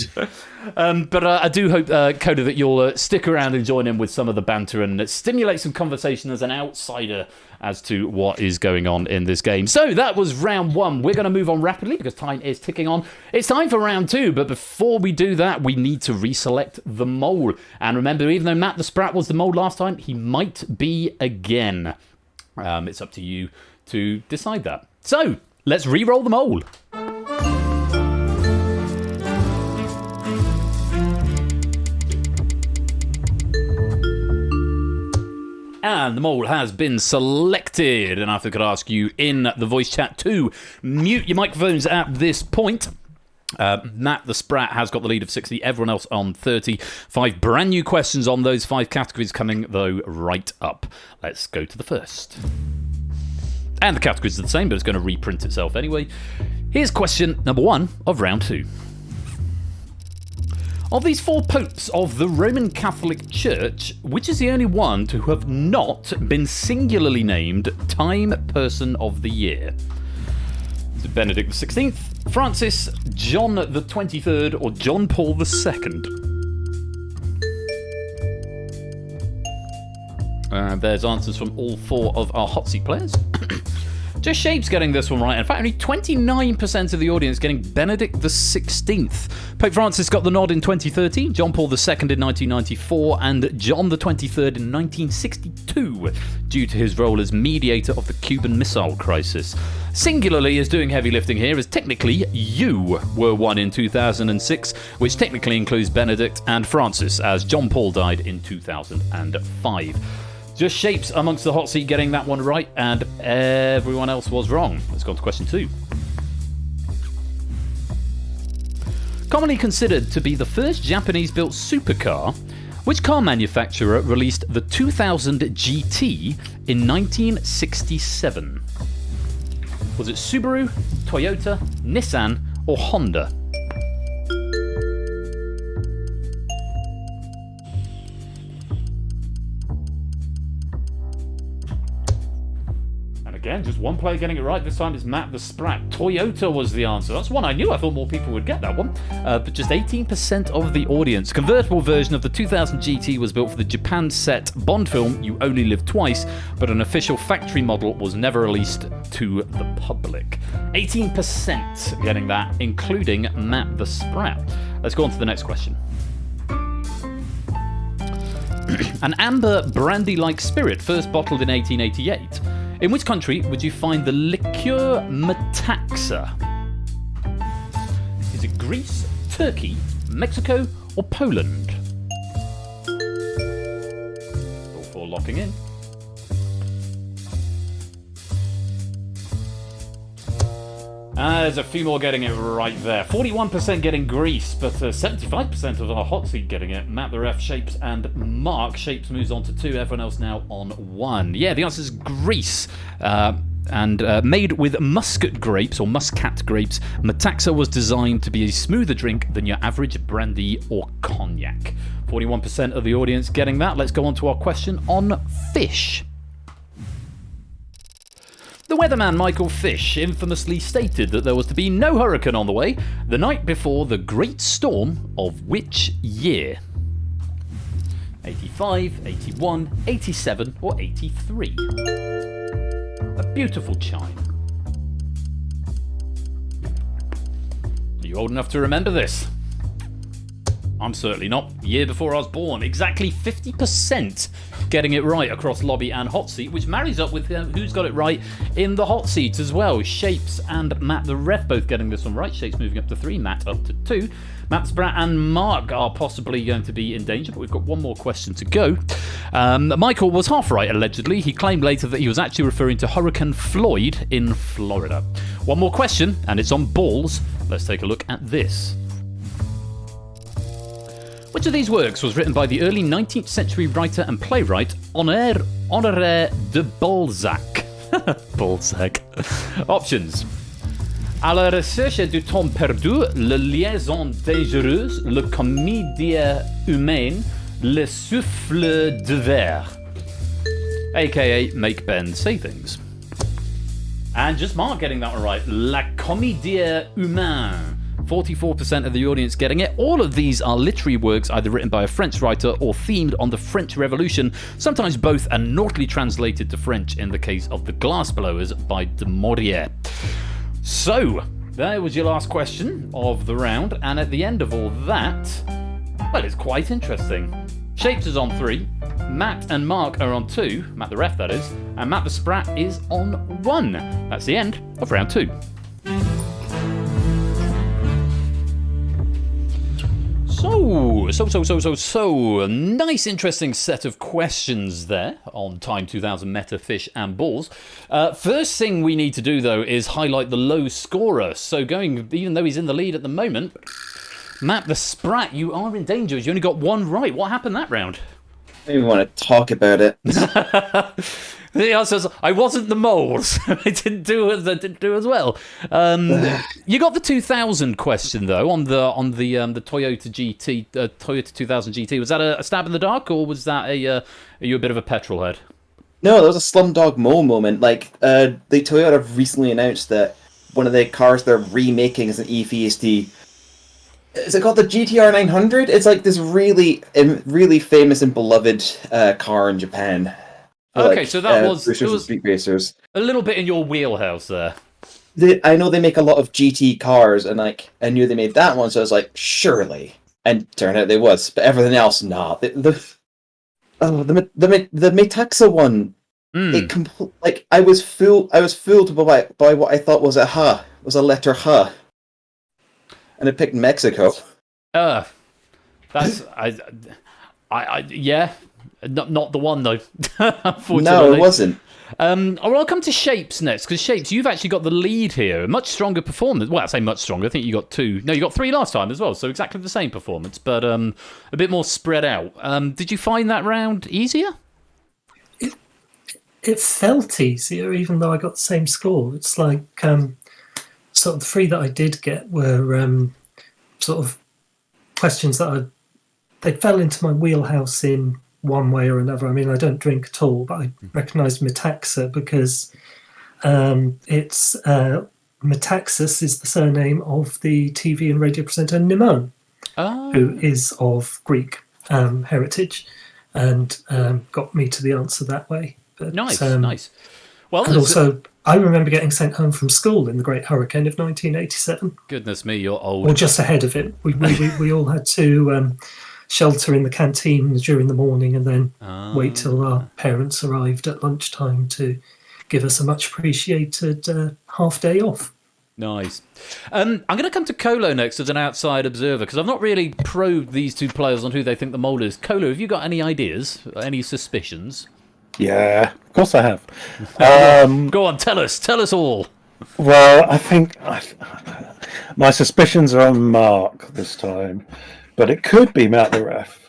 But I do hope, Coda, that you'll stick around and join in with some of the banter and stimulate some conversation as an outsider as to what is going on in this game. So that was round one. We're going to move on rapidly because time is ticking on. It's time for round two, but before we do that, we need to reselect the mole. And remember, even though Matt the Sprat was the mole last time, he might be again. It's up to you to decide that. So let's re-roll the mole. And the mole has been selected. And if I could ask you in the voice chat to mute your microphones at this point. Matt the Sprat has got the lead of 60. Everyone else on 30. 5 brand new questions on those 5 categories coming, though, right up. Let's go to the first. And the categories are the same, but it's going to reprint itself anyway. Here's question number 1 of round 2. Of these 4 popes of the Roman Catholic Church, which is the only one to have not been singularly named Time Person of the Year? Is it Benedict XVI, Francis, John the 23rd, or John Paul II? There's answers from all 4 of our hot seat players. Just Shapes getting this one right. In fact, only 29% of the audience getting Benedict XVI. Pope Francis got the nod in 2013, John Paul II in 1994, and John the 23rd in 1962, due to his role as mediator of the Cuban Missile Crisis. Singularly is doing heavy lifting here, as technically you were one in 2006, which technically includes Benedict and Francis, as John Paul died in 2005. Just Shapes amongst the hot seat getting that one right, and everyone else was wrong. Let's go on to question 2. Commonly considered to be the first Japanese-built supercar, Which car manufacturer released the 2000 GT in 1967? Was it Subaru, Toyota, Nissan, or Honda? Again, just one player getting it right. This time it's Matt the Sprat. Toyota was the answer. That's one I knew. I thought more people would get that one. But just 18% of the audience. Convertible version of the 2000 GT was built for the Japan set Bond film You Only Live Twice, but an official factory model was never released to the public. 18% getting that, including Matt the Sprat. Let's go on to the next question. An amber brandy-like spirit first bottled in 1888. In which country would you find the liqueur Metaxa? Is it Greece, Turkey, Mexico, or Poland? All four locking in. There's a few more getting it right there. 41% getting Greece, but 75% of our hot seat getting it. Matt the Ref, Shapes, and Mark. Shapes moves on to 2. Everyone else now on 1. Yeah, the answer is Greece. And made with muscat grapes, or muscat grapes, Metaxa was designed to be a smoother drink than your average brandy or cognac. 41% of the audience getting that. Let's go on to our question on fish. The weatherman Michael Fish infamously stated that there was to be no hurricane on the way the night before the Great Storm of which year? 85, 81, 87, or 83? A beautiful chime. Are you old enough to remember this? I'm certainly not. Year before I was born. Exactly 50% getting it right across lobby and hot seat, which marries up with who's got it right in the hot seat as well. Shapes and Matt the Ref both getting this one right. Shapes moving up to 3, Matt up to 2. Matt Sprat and Mark are possibly going to be in danger, but we've got one more question to go. Michael was half right, allegedly. He claimed later that he was actually referring to Hurricane Floyd in Florida. One more question, and it's on balls. Let's take a look at this. Which of these works was written by the early 19th century writer and playwright Honoré de Balzac? Balzac. Options. À la recherche du temps perdu, la liaison dangereuse, le comédie humaine, le souffle de verre. AKA Make Ben Say Things. And just Mark getting that one right. La comédie humaine. 44% of the audience getting it. All of these are literary works either written by a French writer or themed on the French Revolution, sometimes both, and naughtily translated to French in the case of The Glassblowers by de Maurier. So, there was your last question of the round, and at the end of all that, well, it's quite interesting. Shapes is on 3, Matt and Mark are on 2, Matt the Ref that is, and Matt the Sprat is on 1. That's the end of round 2. So, nice interesting set of questions there on Time 2000 Meta, Fish and Balls. First thing we need to do though is highlight the low scorer. So even though he's in the lead at the moment, Matt the Sprat, you are in danger. You only got one right. What happened that round? I don't even want to talk about it. The answer is, I wasn't the moles. I didn't do as well. You got the 2000 question though on the Toyota GT, Toyota 2000 GT. Was that a stab in the dark, or was that are you a bit of a petrol head? No, that was a Slumdog Mo moment. Like the Toyota have recently announced that one of the cars they're remaking is an E-VST. Is it called the GTR 900? It's like this really famous and beloved car in Japan. Okay, so that was Street Racers. A little bit in your wheelhouse there. I know they make a lot of GT cars, and like I knew they made that one, so I was like, surely. And turned out they was, but everything else, nah. The Metaxa one, I was fooled by what I thought was a letter H, and I picked Mexico. That's yeah. Not the one, though, unfortunately. No, it wasn't. I'll come to Shapes next, because Shapes, you've actually got the lead here. A much stronger performance. Well, I say much stronger. I think you got 2. No, you got 3 last time as well, so exactly the same performance, but a bit more spread out. Did you find that round easier? It felt easier, even though I got the same score. It's like sort of the 3 that I did get were sort of questions that they fell into my wheelhouse in one way or another. I mean, I don't drink at all, but I recognised Metaxa because it's Metaxas is the surname of the TV and radio presenter Nimon, who is of Greek heritage, and got me to the answer that way. But, nice. Well, and also, I remember getting sent home from school in the Great Hurricane of 1987. Goodness me, you're old. Or just ahead of it. We all had to shelter in the canteen during the morning and then wait till our parents arrived at lunchtime to give us a much appreciated half day off. Nice. I'm going to come to Colo next as an outside observer, because I've not really probed these 2 players on who they think the mole is. Colo, have you got any ideas, any suspicions? Yeah, of course I have. Go on, tell us all. Well, I think my suspicions are on Mark this time, but it could be Matt the ref.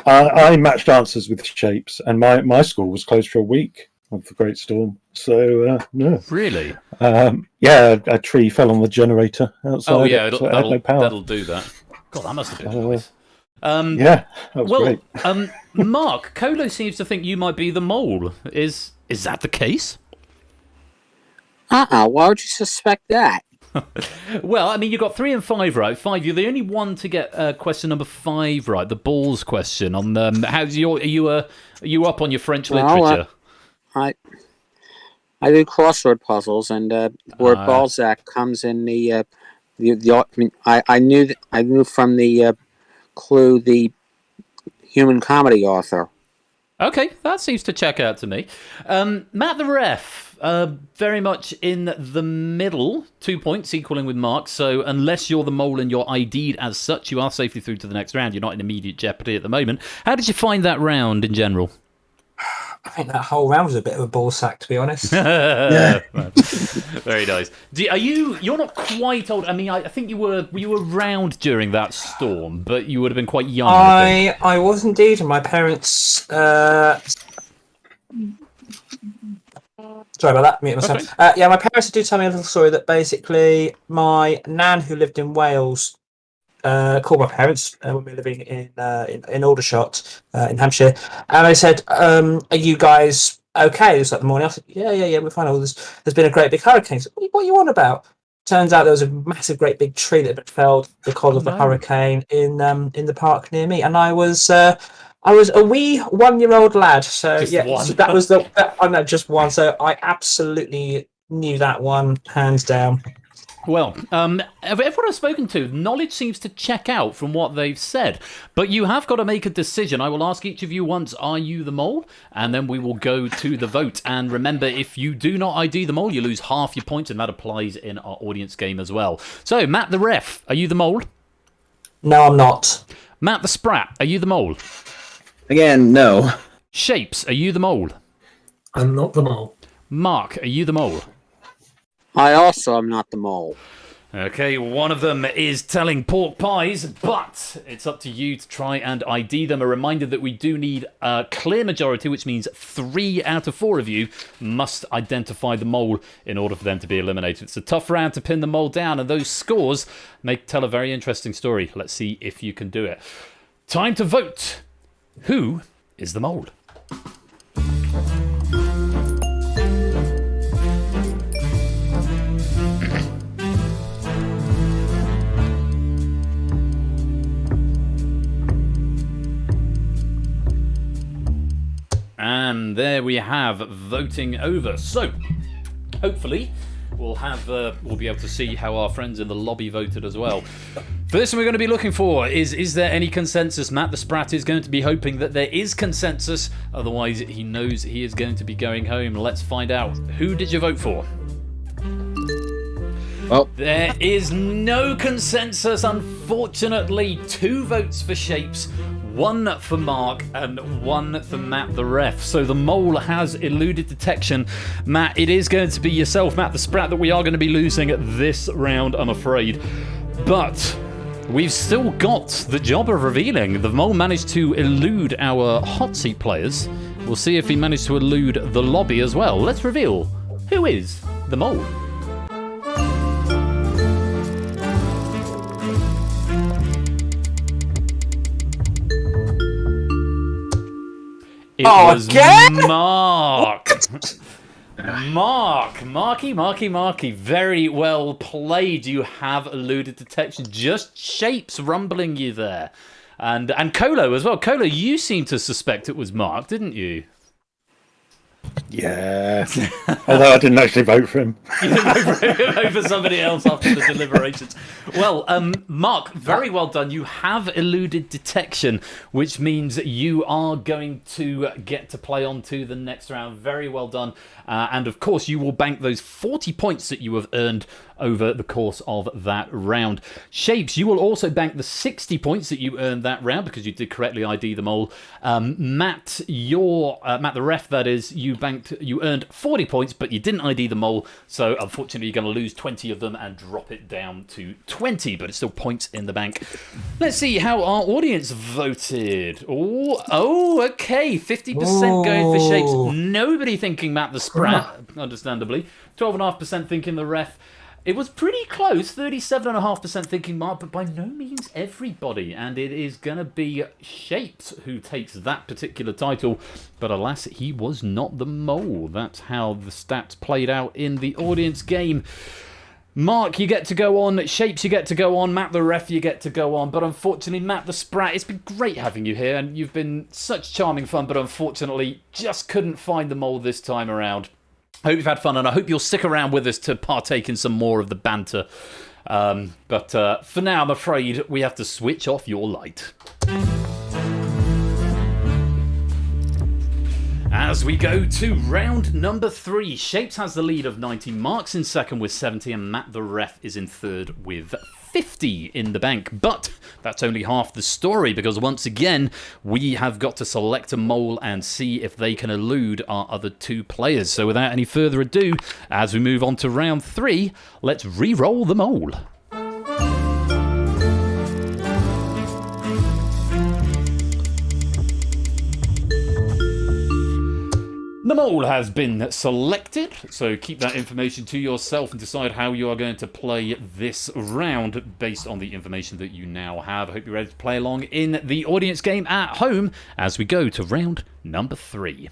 I matched answers with Shapes, and my school was closed for a week of the Great Storm. So, no. Really? Yeah, a tree fell on the generator outside. Oh, yeah, that'll do that. God, that must have been nice. Yeah, that was great. Mark, Colo seems to think you might be the mole. Is that the case? Why would you suspect that? Well, I mean, you got 3 and 5 right. 5, you're the only one to get question number 5 right, the balls question. On how's are you up on your French literature? I do crossword puzzles, and where Balzac comes in I mean, I knew from the clue the human comedy author. Okay, that seems to check out to me. Matt the ref, very much in the middle, 2 points, equaling with Mark. So unless you're the mole and you're ID'd as such, you are safely through to the next round. You're not in immediate jeopardy at the moment. How did you find that round in general? I think that whole round was a bit of a ball sack, to be honest. Very nice. You're not quite old. I mean, I think you were around during that storm, but you would have been quite young. I was indeed, and my parents. Sorry about that. Mute myself. Yeah, my parents did tell me a little story that basically my nan, who lived in Wales, called my parents when we were living in Aldershot in Hampshire, and I said, "Are you guys okay?" It was like the morning. I said, "Yeah, we're fine. There's been a great big hurricane." So, what are you on about? Turns out there was a massive, great big tree that had been felled because of the hurricane in the park near me, and I was a wee 1-year-old lad. So just yeah, one. so that was I know, just one. So I absolutely knew that one hands down. Well, everyone I've spoken to, knowledge seems to check out from what they've said. But you have got to make a decision. I will ask each of you once, are you the mole? And then we will go to the vote. And remember, if you do not ID the mole, you lose half your points, and that applies in our audience game as well. So, Matt the ref, are you the mole? No, I'm not. Matt the sprat, are you the mole? Again, no. Shapes, are you the mole? I'm not the mole. Mark, are you the mole? I also am not the mole. Okay, one of them is telling pork pies, but it's up to you to try and ID them. A reminder that we do need a clear majority, which means 3 out of 4 of you must identify the mole in order for them to be eliminated. It's a tough round to pin the mole down, and those scores may tell a very interesting story. Let's see if you can do it. Time to vote. Who is the mole? And there we have voting over. So, hopefully, we'll be able to see how our friends in the lobby voted as well. For this one, we're going to be looking for is there any consensus? Matt the Sprat is going to be hoping that there is consensus. Otherwise, he knows he is going to be going home. Let's find out. Who did you vote for? Well, There is no consensus, unfortunately. 2 votes for Shapes, 1 for Mark, and 1 for Matt the ref. So the mole has eluded detection. Matt, it is going to be yourself, Matt the Sprat, that we are going to be losing this round, I'm afraid. But we've still got the job of revealing. The mole managed to elude our hot seat players. We'll see if he managed to elude the lobby as well. Let's reveal who is the mole. It was again? Mark. Marky. Very well played. You have eluded detection. Just Shapes rumbling you there. And Colo as well. Colo, you seem to suspect it was Mark, didn't you? Yeah. Although I didn't actually vote for him. You didn't vote for somebody else after the deliberations. Well, Mark, very well done. You have eluded detection, which means you are going to get to play on to the next round. Very well done. And of course, you will bank those 40 points that you have earned over the course of that round. Shapes, you will also bank the 60 points that you earned that round because you did correctly ID them all. Matt, Matt the ref, that is, you earned 40 points, but you didn't ID them all. So unfortunately, you're going to lose 20 of them and drop it down to 20, but it's still points in the bank. Let's see how our audience voted. Oh, okay, 50% going for Shapes. Nobody thinking Matt the Sprat, understandably. 12.5% thinking the ref. It was pretty close, 37.5% thinking Mark, but by no means everybody. And it is going to be Shapes who takes that particular title. But alas, he was not the mole. That's how the stats played out in the audience game. Mark, you get to go on. Shapes, you get to go on. Matt the ref, you get to go on. But unfortunately, Matt the Sprat, it's been great having you here. And you've been such charming fun, but unfortunately, just couldn't find the mole this time around. I hope you've had fun, and I hope you'll stick around with us to partake in some more of the banter. But for now, I'm afraid we have to switch off your light. As we go to round number 3, Shapes has the lead of 90, Mark's in second with 70, and Matt the ref is in third with 50 in the bank. But that's only half the story, because once again, we have got to select a mole and see if they can elude our other 2 players. So without any further ado, as we move on to round 3, let's re-roll the mole. The mole has been selected, so keep that information to yourself and decide how you are going to play this round based on the information that you now have. I hope you're ready to play along in the audience game at home as we go to round number 3.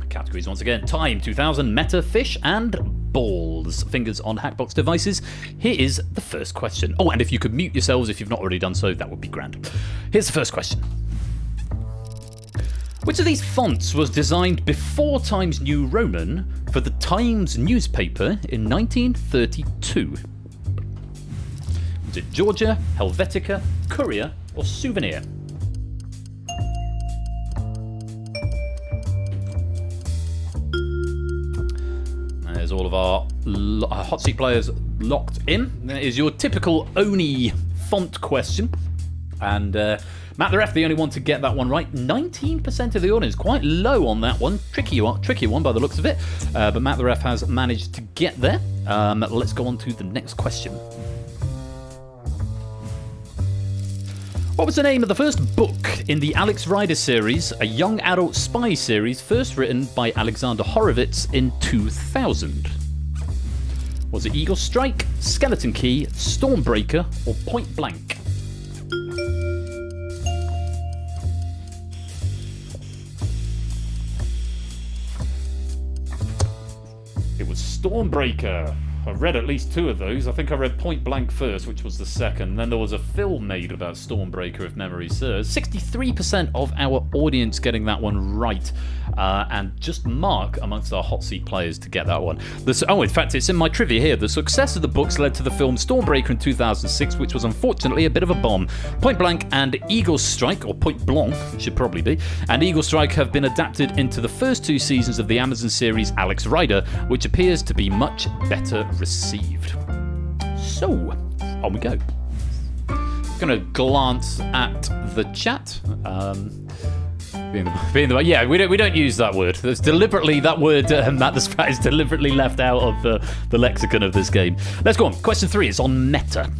Categories once again: time, 2000, meta, fish, and balls. Fingers on Hackbox devices. Here is the first question. Oh, and if you could mute yourselves if you've not already done so, that would be grand. Here's the first question. Which of these fonts was designed before Times New Roman for the Times newspaper in 1932? Was it Georgia, Helvetica, Courier, or Souvenir? There's all of our hot seat players locked in. That is your typical Oni font question. And Matt the ref, the only one to get that one right. 19% of the audience, quite low on that one. Tricky one by the looks of it. But Matt the ref has managed to get there. Let's go on to the next question. What was the name of the first book in the Alex Rider series, a young adult spy series first written by Alexander Horowitz in 2000? Was it Eagle Strike, Skeleton Key, Stormbreaker, or Point Blank? It was Stormbreaker. I read at least 2 of those. I think I read Point Blank first, which was the second. Then there was a film made about Stormbreaker, if memory serves. 63% of our audience getting that one right. And just Mark amongst our hot seat players to get that one. In fact, it's in my trivia here. The success of the books led to the film Stormbreaker in 2006, which was unfortunately a bit of a bomb. Point Blank and Eagle Strike, or Point Blanc, should probably be, and Eagle Strike have been adapted into the first 2 seasons of the Amazon series Alex Rider, which appears to be much better received. So, on we go. Going to glance at the chat. Yeah, we don't use that word. That's deliberately that word. Matt the Sprat is deliberately left out of the lexicon of this game. Let's go on. Question 3 is on meta.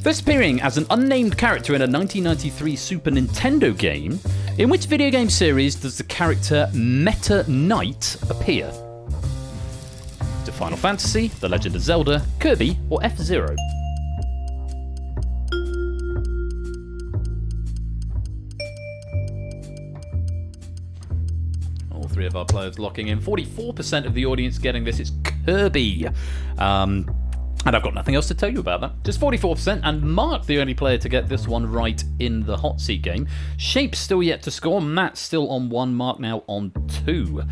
First appearing as an unnamed character in a 1993 Super Nintendo game, in which video game series does the character Meta Knight appear? To Final Fantasy, The Legend of Zelda, Kirby, or F-Zero? All three of our players locking in. 44% of the audience getting this. It's Kirby. And I've got nothing else to tell you about that. Just 44%, and Mark, the only player to get this one right in the hot seat game. Shape's still yet to score. Matt's still on 1. Mark now on 2.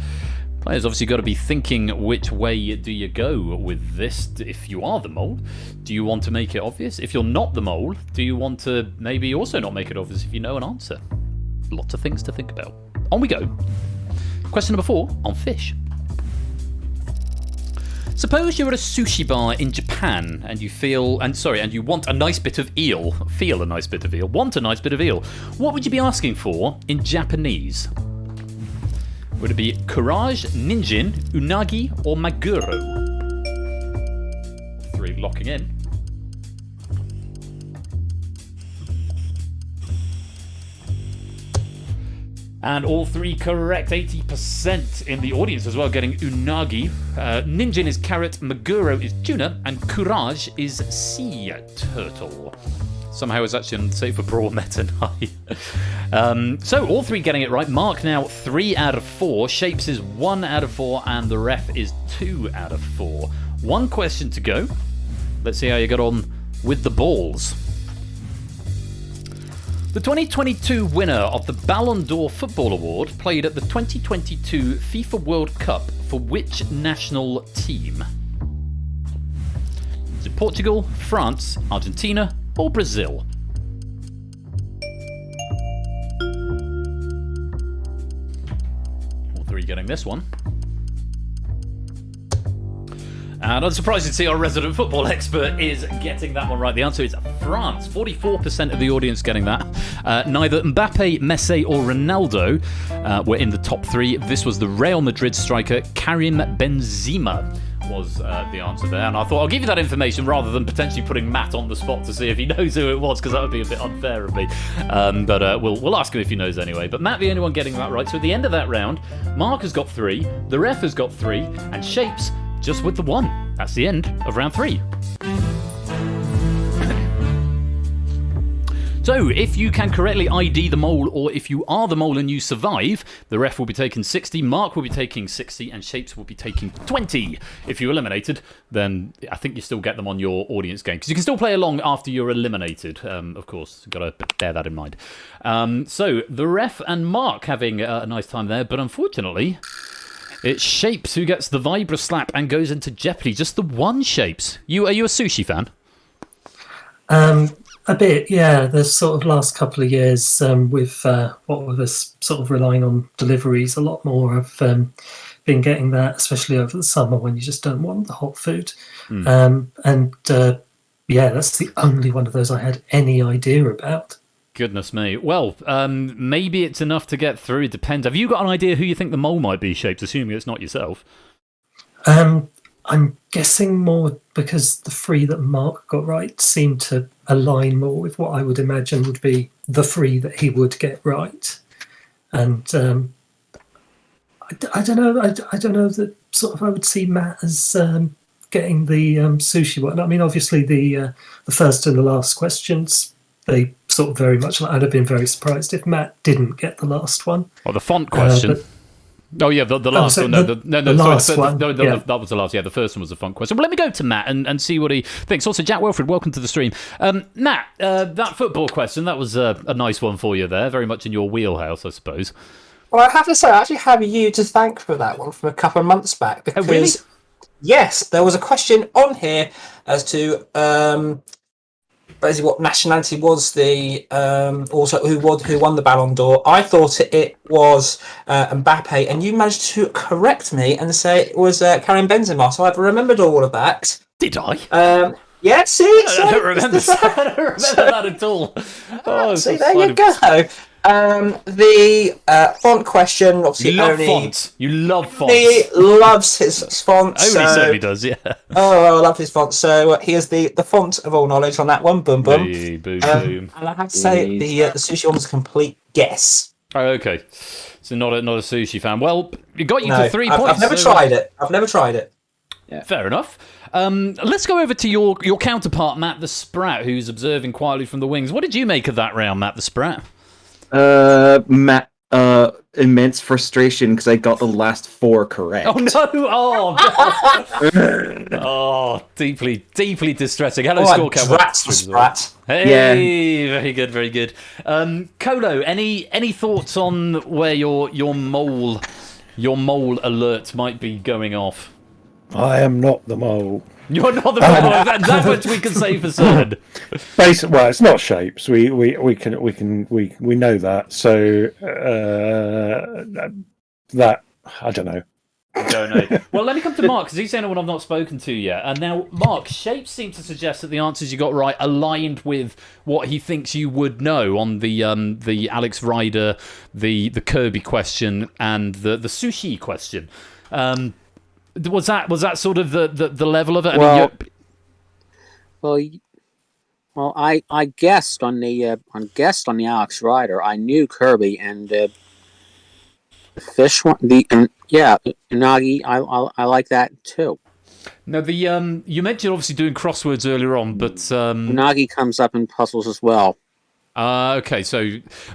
Players obviously got to be thinking, which way do you go with this if you are the mole? Do you want to make it obvious? If you're not the mole, do you want to maybe also not make it obvious if you know an answer? Lots of things to think about. On we go. Question number 4 on fish. Suppose you're at a sushi bar in Japan and you want a nice bit of eel. Feel a nice bit of eel. Want a nice bit of eel. What would you be asking for in Japanese? Would it be courage, ninjin, unagi, or maguro? 3 locking in. And all 3 correct, 80% in the audience as well, getting unagi. Ninjin is carrot, maguro is tuna, and courage is sea turtle. Somehow it's actually unsafe for Brawl Meta Knight. So all 3 getting it right. Mark now 3 out of 4. Shapes is 1 out of 4, and the ref is 2 out of 4. 1 question to go. Let's see how you got on with the balls. The 2022 winner of the Ballon d'Or Football Award played at the 2022 FIFA World Cup for which national team? Is it Portugal, France, Argentina, or Brazil? All 3 getting this one. And unsurprised to see our resident football expert is getting that one right. The answer is France. 44% of the audience getting that. Neither Mbappe, Messi or Ronaldo were in the top 3. This was the Real Madrid striker Karim Benzema was the answer there. And I thought I'll give you that information rather than potentially putting Matt on the spot to see if he knows who it was, because that would be a bit unfair of me. But we'll ask him if he knows anyway. But Matt, the only one getting that right. So at the end of that round, Mark has got 3, the ref has got 3, and Shapes just with the 1. That's the end of round 3. So, if you can correctly ID the mole, or if you are the mole and you survive, the ref will be taking 60, Mark will be taking 60, and Shapes will be taking 20. If you're eliminated, then I think you still get them on your audience game, because you can still play along after you're eliminated, of course. Got to bear that in mind. So, the ref and Mark having a nice time there, but unfortunately, it's Shapes who gets the Vibra slap and goes into jeopardy. Just the 1, Shapes. Are you a sushi fan? A bit, yeah. The sort of last couple of years, with us sort of relying on deliveries, a lot more. I've been getting that, especially over the summer when you just don't want the hot food. Yeah, that's the only one of those I had any idea about. Goodness me. Well, maybe it's enough to get through. It depends. Have you got an idea who you think the mole might be, Shapes, assuming it's not yourself? I'm guessing more because the 3 that Mark got right seem to align more with what I would imagine would be the 3 that he would get right. And I don't know. I don't know that sort of I would see Matt as getting the sushi one. I mean, obviously the first and the last questions, they sort of very much. I'd have been very surprised if Matt didn't get the last one. Or the font question. The last one. That was the last. Yeah, the first one was a fun question. Well, let me go to Matt and see what he thinks. Also, Jack Wilfred, welcome to the stream. Matt, that football question, that was a nice one for you there. Very much in your wheelhouse, I suppose. Well, I have to say, I actually have you to thank for that one from a couple of months back. Because, yes, there was a question on here as to basically what nationality was the also who won the Ballon d'Or. I thought it was Mbappe, and you managed to correct me and say it was Karim Benzema. So I've remembered all of that. Did I? Yeah, see, I don't remember that at all. Oh, see, there you go. The font question, obviously, You love Oni, fonts. You love fonts. He loves his fonts. Oni certainly does, yeah. Oh, I love his font. So he is the font of all knowledge on that one. Boom, boom. Hey, boom, boom. And I have to say, the sushi one was a complete guess. Oh, okay. So not a sushi fan. Well, it got you to 3 points. I've never tried it. I've never tried it. Yeah. Fair enough. Let's go over to your counterpart, Matt the Sprat, who's observing quietly from the wings. What did you make of that round, Matt the Sprat? Matt, immense frustration because I got the last 4 correct. Oh no! Oh, God. Oh, deeply distressing. Hello, Scorecard. Drats the Sprat. Hey, yeah. Very good, very good. Colo, any thoughts on where your mole alert might be going off? I am not the mole. You're not the mole. That's what we can say for certain. Basically, well, it's not shapes. We know that. So that I don't know. Don't know. Well, let me come to Mark, because he's the only one I've not spoken to yet. And now, Mark, shapes seem to suggest that the answers you got right aligned with what he thinks you would know on the Alex Ryder, the Kirby question, and the sushi question. Was that sort of the level of it? Well, I guessed on the Alex Rider. I knew Kirby and the fish one. Unagi. I like that too. Now you mentioned obviously doing crosswords earlier on, but Unagi comes up in puzzles as well. Okay, so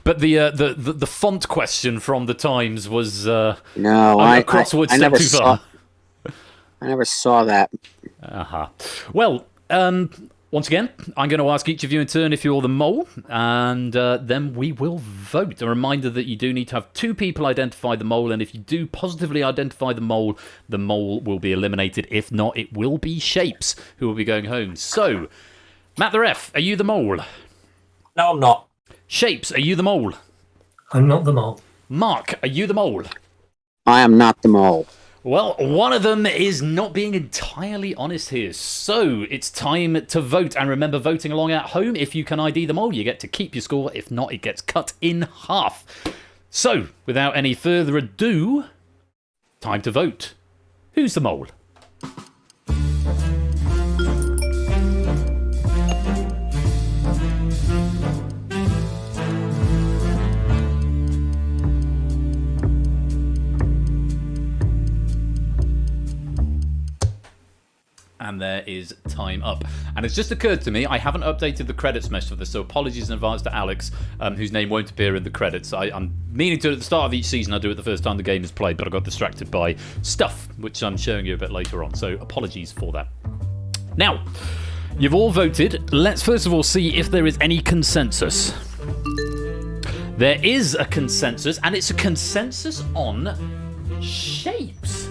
but the font question from the Times was no, crossword I step never too saw. far. I never saw that. Well, once again, I'm going to ask each of you in turn if you're the mole, and then we will vote. A reminder that you do need to have 2 people identify the mole, and if you do positively identify the mole will be eliminated. If not, it will be Shapes who will be going home. So, Matt the Ref, are you the mole? No, I'm not. Shapes, are you the mole? I'm not the mole. Mark, are you the mole? I am not the mole. Well, one of them is not being entirely honest here. So it's time to vote. And remember, voting along at home, if you can ID them all, you get to keep your score. If not, it gets cut in half. So, without any further ado, time to vote. Who's the mole? And there is time up. And it's just occurred to me, I haven't updated the credits mesh for this, so apologies in advance to Alex, whose name won't appear in the credits. I'm meaning to at the start of each season. I do it the first time the game is played, but I got distracted by stuff, which I'm showing you a bit later on. So apologies for that. Now, you've all voted. Let's first of all see if there is any consensus. There is a consensus, and it's a consensus on shapes.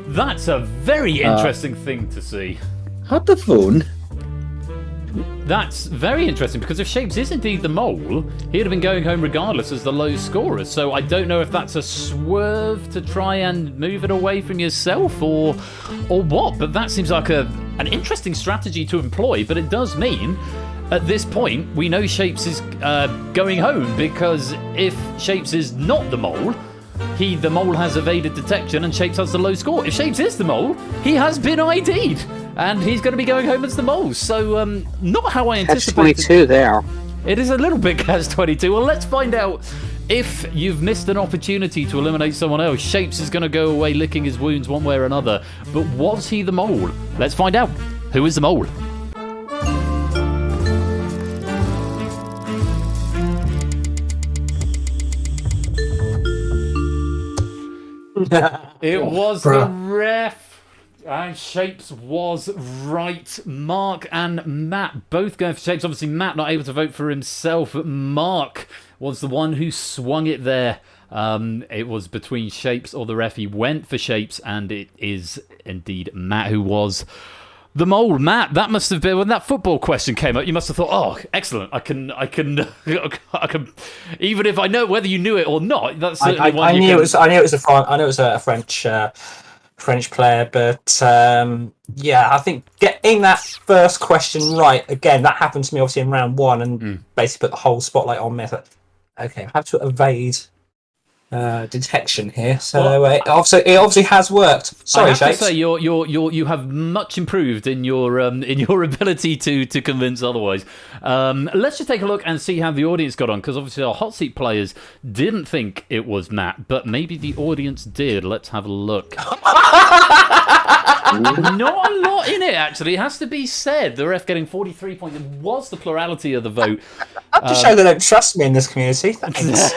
That's a very interesting thing to see. Had the phone. That's very interesting, because if Shapes is indeed the mole, he'd have been going home regardless as the low scorer. So I don't know if that's a swerve to try and move it away from yourself or what, but that seems like an interesting strategy to employ. But it does mean at this point we know Shapes is going home, because if Shapes is not the mole, the mole has evaded detection and Shapes has the low score. If Shapes is the mole, he has been ID'd and he's going to be going home as the mole. So, not how I anticipated. Catch 22 there. It is a little bit catch 22. Well, let's find out if you've missed an opportunity to eliminate someone else. Shapes is going to go away licking his wounds one way or another. But was he the mole? Let's find out. Who is the mole? It was the ref, and Shapes was right. Mark and Matt both going for Shapes. Obviously, Matt not able to vote for himself. Mark was the one who swung it there. It was between Shapes or the ref. He went for Shapes, and it is indeed Matt who was The mole, Matt. That must have been when that football question came up. You must have thought, "Oh, excellent! I can." Even if I know whether you knew it or not, that's certainly one. I knew it was a French player, but I think getting that first question right again. That happened to me obviously in round 1, and basically put the whole spotlight on me. I thought, okay, I have to evade detection here. So it obviously has worked. Sorry, Shakes. I have to say you have much improved in your ability to convince otherwise. Let's just take a look and see how the audience got on, because obviously our hot seat players didn't think it was Matt, but maybe the audience did. Let's have a look. Not a lot in it, actually. It has to be said. The ref getting 43 points. It was the plurality of the vote. I have to show they don't trust me in this community. Thanks.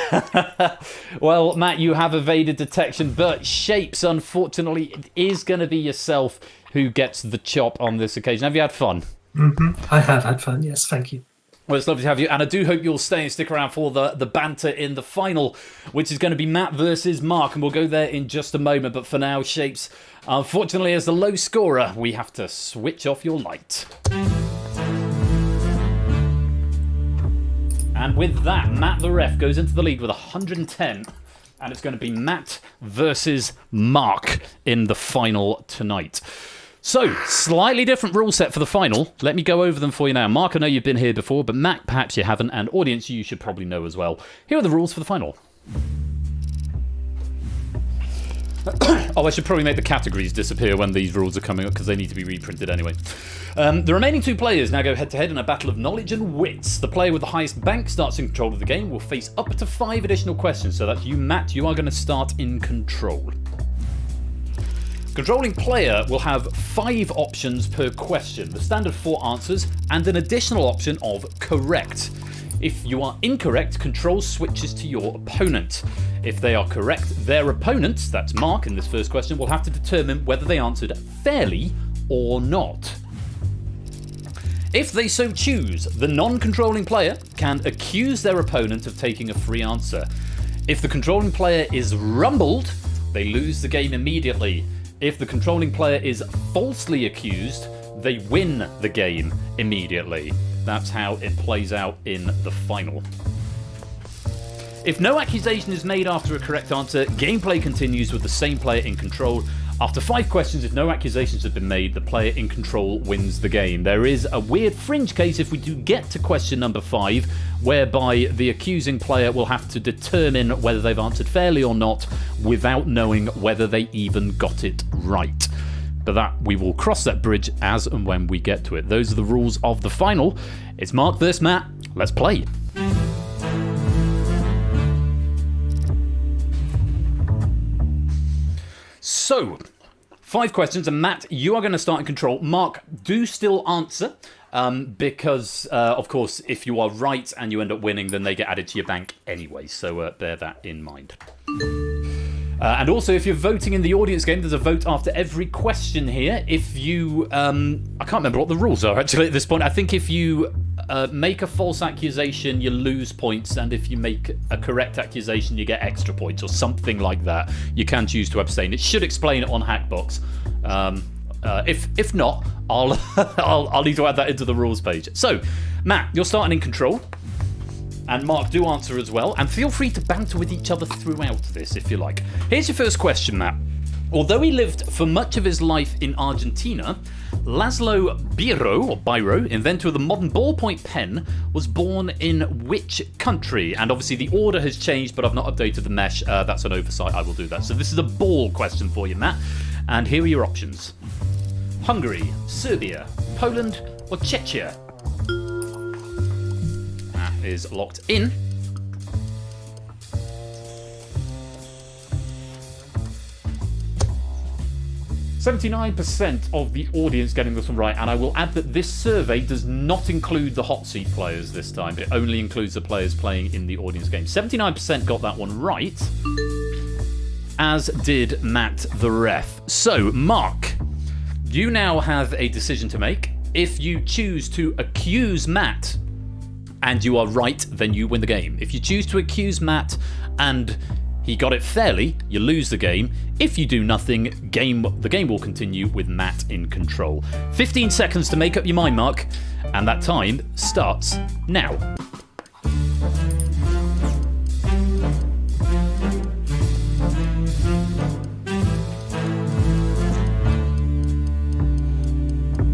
Well, Matt, you have evaded detection, but Shapes, unfortunately, it is going to be yourself who gets the chop on this occasion. Have you had fun? Mm-hmm. I have had fun, yes, thank you. Well, it's lovely to have you, and I do hope you'll stay and stick around for the banter in the final, which is going to be Matt versus Mark, and we'll go there in just a moment. But for now, Shapes, unfortunately, as the low scorer, we have to switch off your light. And with that, Matt the ref goes into the lead with 110, and it's going to be Matt versus Mark in the final tonight. So, slightly different rule set for the final. Let me go over them for you now. Mark, I know you've been here before, but Matt, perhaps you haven't, and audience, you should probably know as well. Here are the rules for the final. I should probably make the categories disappear when these rules are coming up, because they need to be reprinted anyway. The remaining 2 players now go head-to-head in a battle of knowledge and wits. The player with the highest bank starts in control of the game, will face up to 5 additional questions. So that's you, Matt. You are going to start in control. Controlling player will have 5 options per question, the standard 4 answers, and an additional option of correct. If you are incorrect, control switches to your opponent. If they are correct, their opponent, that's Mark in this first question, will have to determine whether they answered fairly or not. If they so choose, the non-controlling player can accuse their opponent of taking a free answer. If the controlling player is rumbled, they lose the game immediately. If the controlling player is falsely accused, they win the game immediately. That's how it plays out in the final. If no accusation is made after a correct answer, gameplay continues with the same player in control. After 5 questions, if no accusations have been made, the player in control wins the game. There is a weird fringe case if we do get to question number 5, whereby the accusing player will have to determine whether they've answered fairly or not without knowing whether they even got it right. But that we will cross that bridge as and when we get to it. Those are the rules of the final. It's Mark versus Matt. Let's play. So, 5 questions, and Matt, you are going to start in control. Mark, do still answer, because, of course, if you are right and you end up winning, then they get added to your bank anyway, so bear that in mind. And also, if you're voting in the audience game, there's a vote after every question here. If you... I can't remember what the rules are, actually, at this point. I think if you make a false accusation, you lose points, and if you make a correct accusation, you get extra points, or something like that. You can choose to abstain. It should explain it on Hackbox. If not, I'll need to add that into the rules page. So, Matt, you're starting in control. And Mark, do answer as well. And feel free to banter with each other throughout this, if you like. Here's your first question, Matt. Although he lived for much of his life in Argentina, Laszlo Biro, inventor of the modern ballpoint pen, was born in which country? And obviously the order has changed, but I've not updated the mesh. That's an oversight. I will do that. So this is a ball question for you, Matt. And here are your options. Hungary, Serbia, Poland, or Czechia? Is locked in. %79% of the audience getting this one right, and I will add that this survey does not include the hot seat players this time. It only includes the players playing in the audience game. 79% got that one right, as did Matt the ref. So, Mark, you now have a decision to make. If you choose to accuse Matt and you are right, then you win the game. If you choose to accuse Matt and he got it fairly, you lose the game. If you do nothing, the game will continue with Matt in control. 15 seconds to make up your mind, Mark, and that time starts now.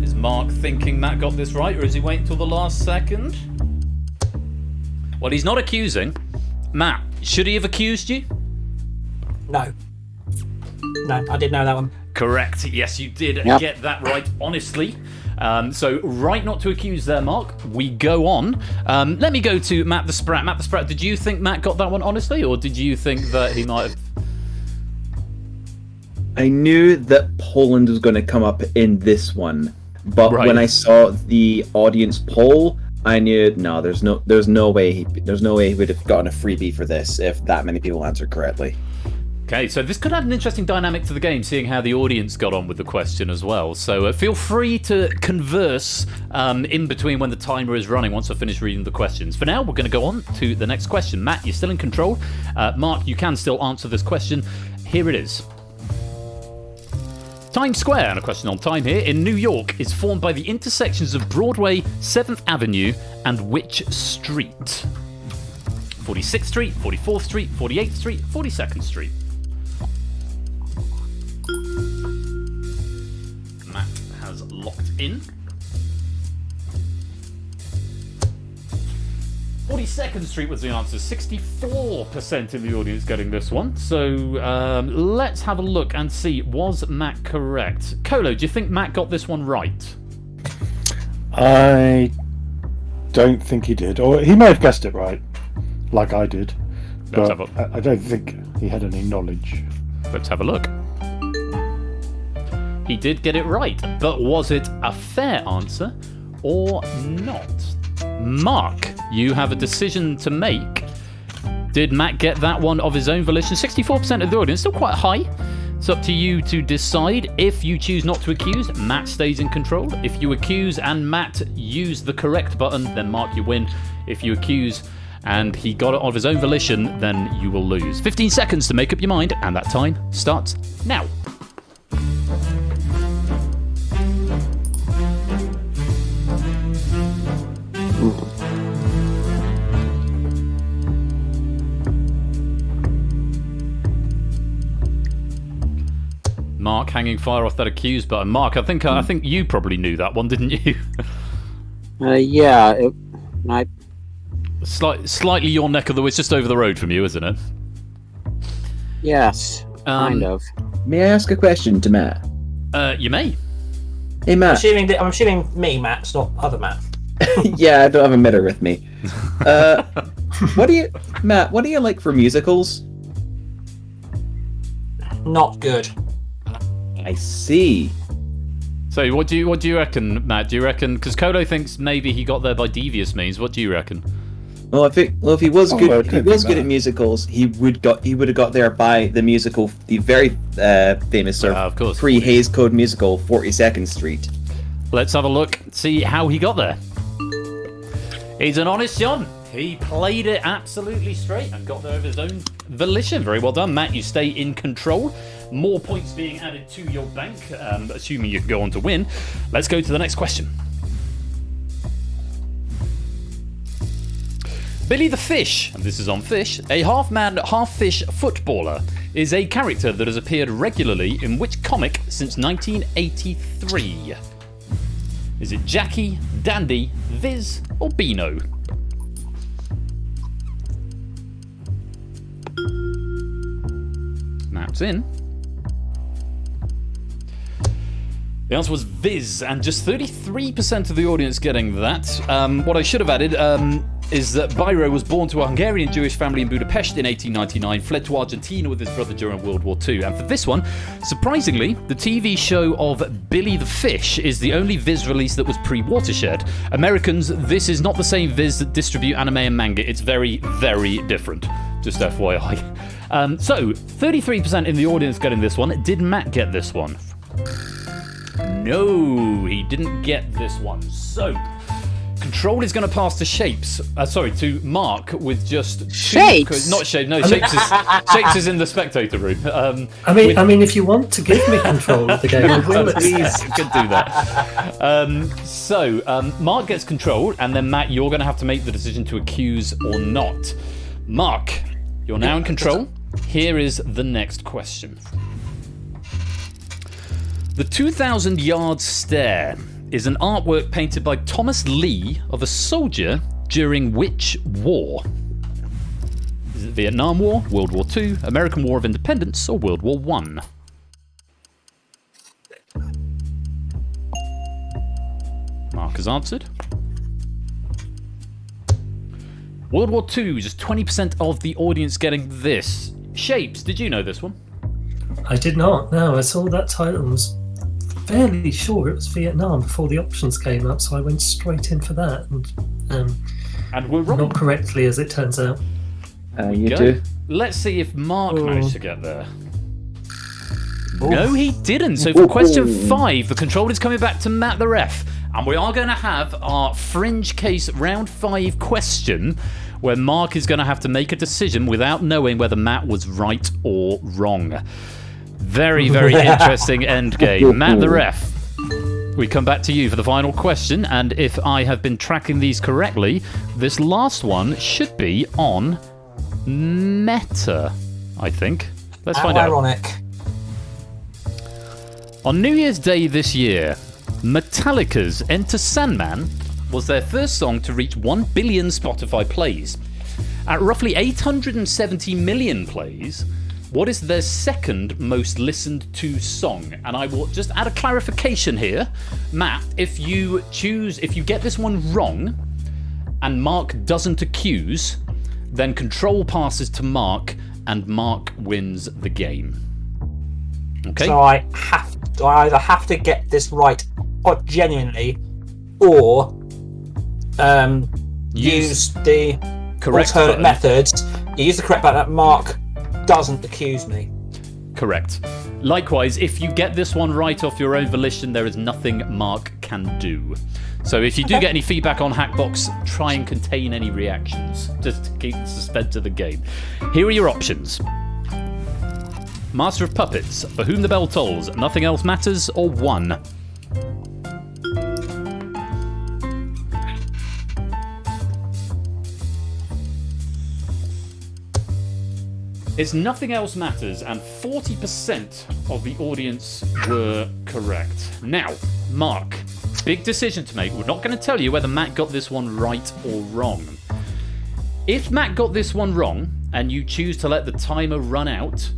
Is Mark thinking Matt got this right, or is he waiting till the last second? Well, he's not accusing. Matt, should he have accused you? No. No, I did know that one. Correct. Yes, you did get that right, honestly. So, right not to accuse there, Mark. We go on. Let me go to Matt the Sprat. Matt the Sprat, did you think Matt got that one honestly, or did you think that he might have... I knew that Poland was going to come up in this one, but when I saw the audience poll, I knew there's no way he would have gotten a freebie for this if that many people answered correctly. Okay, so this could add an interesting dynamic to the game, seeing how the audience got on with the question as well. So feel free to converse in between when the timer is running once I finish reading the questions. For now, we're going to go on to the next question. Matt, you're still in control. Mark, you can still answer this question. Here it is. Times Square, and a question on time here, in New York is formed by the intersections of Broadway, 7th Avenue, and which street? 46th Street, 44th Street, 48th Street, 42nd Street. Matt has locked in. 42nd Street was the answer. 64% of the audience getting this one. So let's have a look and see, was Matt correct? Kolo, do you think Matt got this one right? I don't think he did. Or he may have guessed it right, like I did. But I don't think he had any knowledge. Let's have a look. He did get it right, but was it a fair answer or not? Mark, you have a decision to make. Did Matt get that one of his own volition? 64% of the audience, still quite high. It's up to you to decide. If you choose not to accuse, Matt stays in control. If you accuse and Matt used the correct button, then Mark, you win. If you accuse and he got it of his own volition, then you will lose. 15 seconds to make up your mind, and that time starts now. Mark hanging fire off that accused button. Mark, I think you probably knew that one, didn't you? Yeah. Slightly your neck of the woods, just over the road from you, isn't it? Yes, kind of. May I ask a question to Matt? You may. Hey, Matt. I'm assuming me, Matt, not other Matt. Yeah, I don't have a mirror with me. What do you like for musicals? Not good. I see. So what do you reckon, Matt? Do you reckon, because Kolo thinks maybe he got there by devious means, what do you reckon? Well, if he was good at musicals, he would have got there by the very famous of course, pre-Hays Code musical, 42nd Street. Let's have a look, see how he got there. He's an honest John. He played it absolutely straight and got there of his own volition. Very well done, Matt. You stay in control. More points being added to your bank, assuming you can go on to win. Let's go to the next question. Billy the Fish, and this is on Fish, a half-man, half-fish footballer, is a character that has appeared regularly in which comic since 1983? Is it Jackie, Dandy, Viz, or Beano? Maps in. The answer was Viz, and just 33% of the audience getting that. What I should have added is that Byro was born to a Hungarian Jewish family in Budapest in 1899, fled to Argentina with his brother during World War II. And for this one, surprisingly, the TV show of Billy the Fish is the only Viz release that was pre-Watershed. Americans, this is not the same Viz that distribute anime and manga. It's very, very different. Just FYI. So, 33% in the audience getting this one. Did Matt get this one? No, he didn't get this one. So, Control is going to pass to Shapes. To Mark with just Shapes? Not Shapes. No, Shapes is in the spectator room. I mean, if you want to give me control of the game, I will. Please, could do that. Mark gets control, and then Matt, you're going to have to make the decision to accuse or not. Mark, you're now in control. Here is the next question. The 2,000-yard stare is an artwork painted by Thomas Lee of a soldier during which war? Is it Vietnam War, World War II, American War of Independence, or World War I? Mark has answered. World War II, just 20% of the audience getting this. Shapes, did you know this one? I did not. No, I saw that title and was fairly sure it was Vietnam before the options came up, so I went straight in for that. And we're wrong. Not correctly, as it turns out. You do. Let's see if Mark managed to get there. No, he didn't. So for question 5, the control is coming back to Matt the ref. And we are going to have our fringe case round 5 question where Mark is going to have to make a decision without knowing whether Matt was right or wrong. Very, very interesting end game. Matt the ref, we come back to you for the final question, and if I have been tracking these correctly, this last one should be on meta, I think. Let's find out. Ironic. On New Year's Day this year, Metallica's Enter Sandman was their first song to reach 1 billion Spotify plays. At roughly 870 million plays, what is their second most listened to song? And I will just add a clarification here. Matt, if you get this one wrong and Mark doesn't accuse, then control passes to Mark and Mark wins the game. Okay? So I either have to get this right or genuinely, or use the correct alternate button. methods. You use the correct button that Mark doesn't accuse me. Correct. Likewise, if you get this one right off your own volition, there is nothing Mark can do. So if you do get any feedback on Hackbox, try and contain any reactions, just to keep the suspense of the game. Here are your options. Master of Puppets, For Whom the Bell Tolls, Nothing Else Matters, or One. It's Nothing Else Matters, and 40% of the audience were correct. Now, Mark, big decision to make. We're not going to tell you whether Matt got this one right or wrong. If Matt got this one wrong, and you choose to let the timer run out,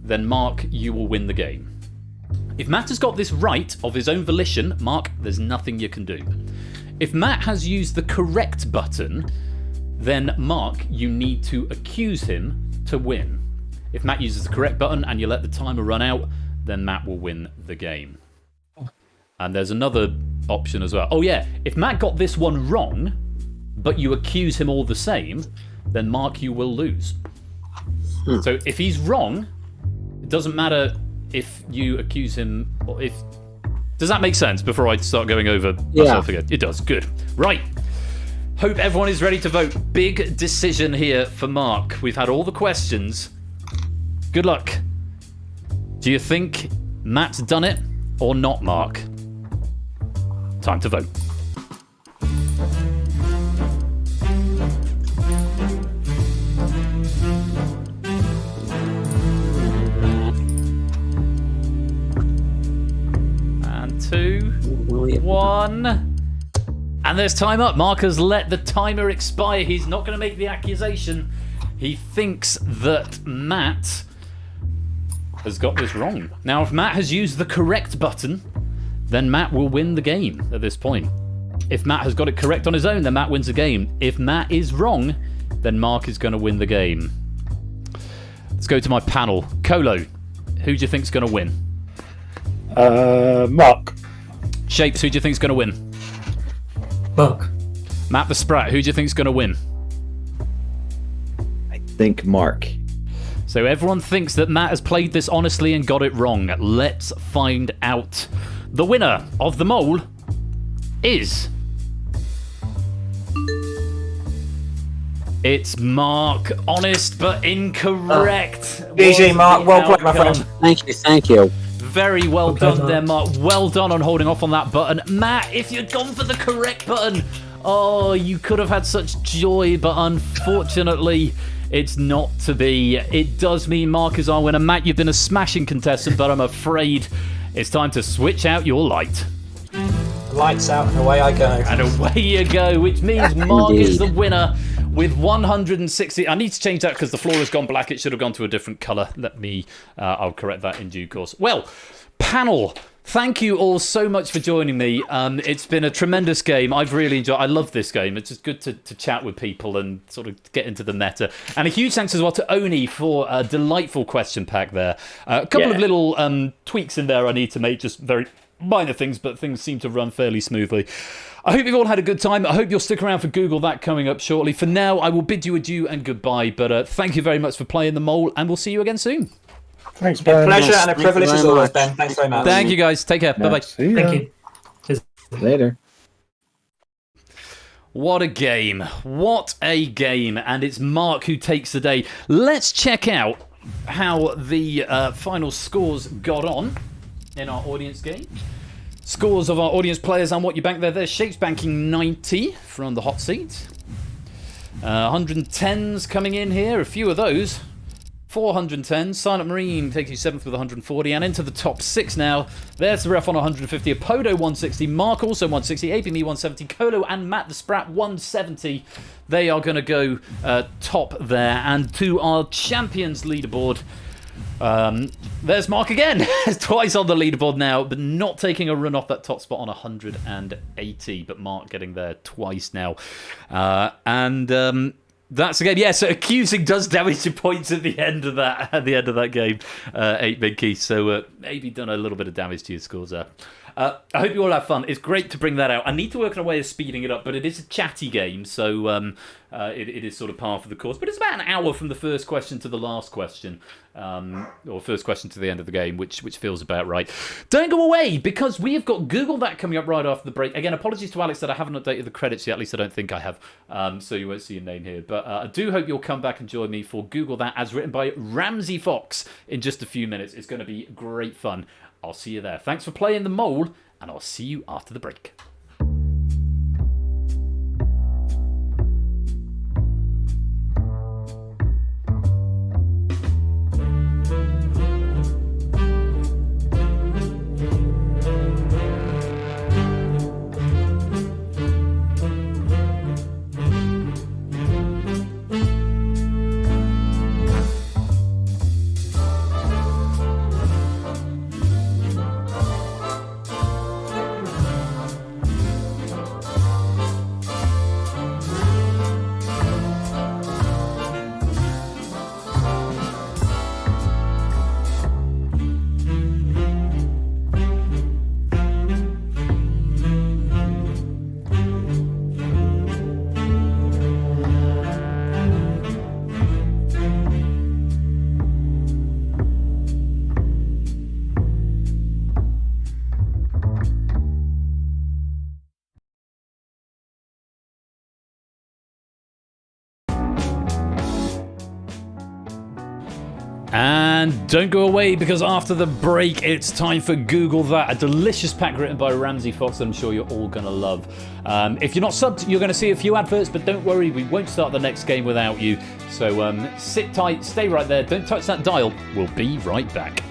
then Mark, you will win the game. If Matt has got this right of his own volition, Mark, there's nothing you can do. If Matt has used the correct button, then Mark, you need to accuse him to win. If Matt uses the correct button and you let the timer run out, then Matt will win the game. And there's another option as well. Oh yeah, if Matt got this one wrong, but you accuse him all the same, then Mark, you will lose. So if he's wrong, it doesn't matter if you accuse him or if... Does that make sense before I start going over myself again? It does, good. Right. Hope everyone is ready to vote. Big decision here for Mark. We've had all the questions. Good luck. Do you think Matt's done it or not, Mark? Time to vote. And 2, 1. And there's time up. Mark has let the timer expire. He's not going to make the accusation. He thinks that Matt has got this wrong. Now, if Matt has used the correct button, then Matt will win the game at this point. If Matt has got it correct on his own, then Matt wins the game. If Matt is wrong, then Mark is going to win the game. Let's go to my panel. Colo, who do you think's going to win? Mark. Shapes, who do you think's going to win? Mark. Matt the Sprat, who do you think's going to win? I think Mark. So everyone thinks that Matt has played this honestly and got it wrong. Let's find out. The winner of the mole is It's Mark. Honest but incorrect. GG, Mark. Well played, my friend. Thank you. Very well Okay, done there, Mark. Well done on holding off on that button. Matt, if you'd gone for the correct button, oh, you could have had such joy, but unfortunately, it's not to be. It does mean Mark is our winner. Matt, you've been a smashing contestant, but I'm afraid it's time to switch out your light. Lights out and away I go. And away you go, which means Mark is the winner with 160. I need to change that because the floor has gone black. It should have gone to a different colour. I'll correct that in due course. Well, panel, thank you all so much for joining me. It's been a tremendous game. I've really enjoyed. I love this game. It's just good to chat with people and sort of get into the meta. And a huge thanks as well to Oni for a delightful question pack there. A couple of little tweaks in there I need to make, just very minor things, but things seem to run fairly smoothly. I hope you've all had a good time. I hope you'll stick around for Google That coming up shortly. For now, I will bid you adieu and goodbye. But thank you very much for playing the mole, and we'll see you again soon. Thanks, Ben. Pleasure and a privilege as always, Ben. Thanks very much. Thank you, guys. Take care. Bye-bye. See ya. Thank you. Later. What a game. What a game. And it's Mark who takes the day. Let's check out how the final scores got on in our audience game. Scores of our audience players and what you bank there. There's Shapes banking 90 from the hot seat. 110s coming in here. A few of those. 410. Silent Marine takes you 7th with 140. And into the top 6 now. There's the ref on 150. Apodo 160. Mark also 160. APME 170. Colo and Matt the Sprat 170. They are going to go top there. And to our champions leaderboard. There's Mark again. Twice on the leaderboard now, but not taking a run off that top spot on 180. But Mark getting there twice now. That's again, yeah. So accusing does damage your points at the end of that game. 8 big keys. So maybe done a little bit of damage to your scores there. I hope you all have fun. It's great to bring that out. I need to work on a way of speeding it up, but it is a chatty game, so it is sort of par for the course. But it's about an hour from the first question to the last question, or first question to the end of the game, which feels about right. Don't go away, because we have got Google That coming up right after the break. Again, apologies to Alex that I haven't updated the credits yet, at least I don't think I have, so you won't see your name here. But I do hope you'll come back and join me for Google That, as written by Ramsey Fox, in just a few minutes. It's going to be great fun. I'll see you there. Thanks for playing the mole, and I'll see you after the break. And don't go away, because after the break, it's time for Google That, a delicious pack written by Ramsey Fox that I'm sure you're all going to love. If you're not subbed, you're going to see a few adverts, but don't worry, we won't start the next game without you. So sit tight, stay right there, don't touch that dial. We'll be right back.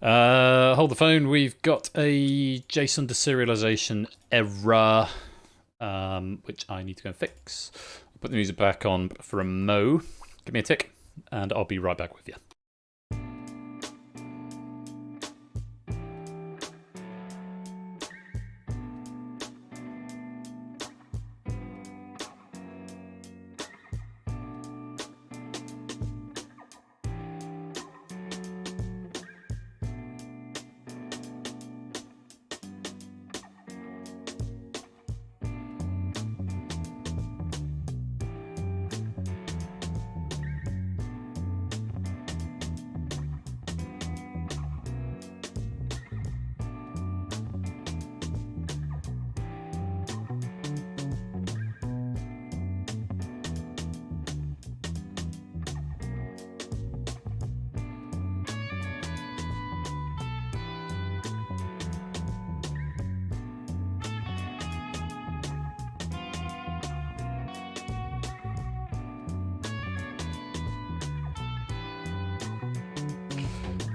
Hold the phone. We've got a JSON deserialization error, which I need to go and fix. I'll put the music back on for a mo. Give me a tick, and I'll be right back with you.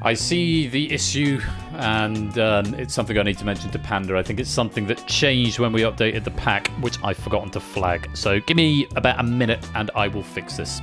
I see the issue, and it's something I need to mention to Panda. I think it's something that changed when we updated the pack, which I've forgotten to flag. So give me about a minute, and I will fix this.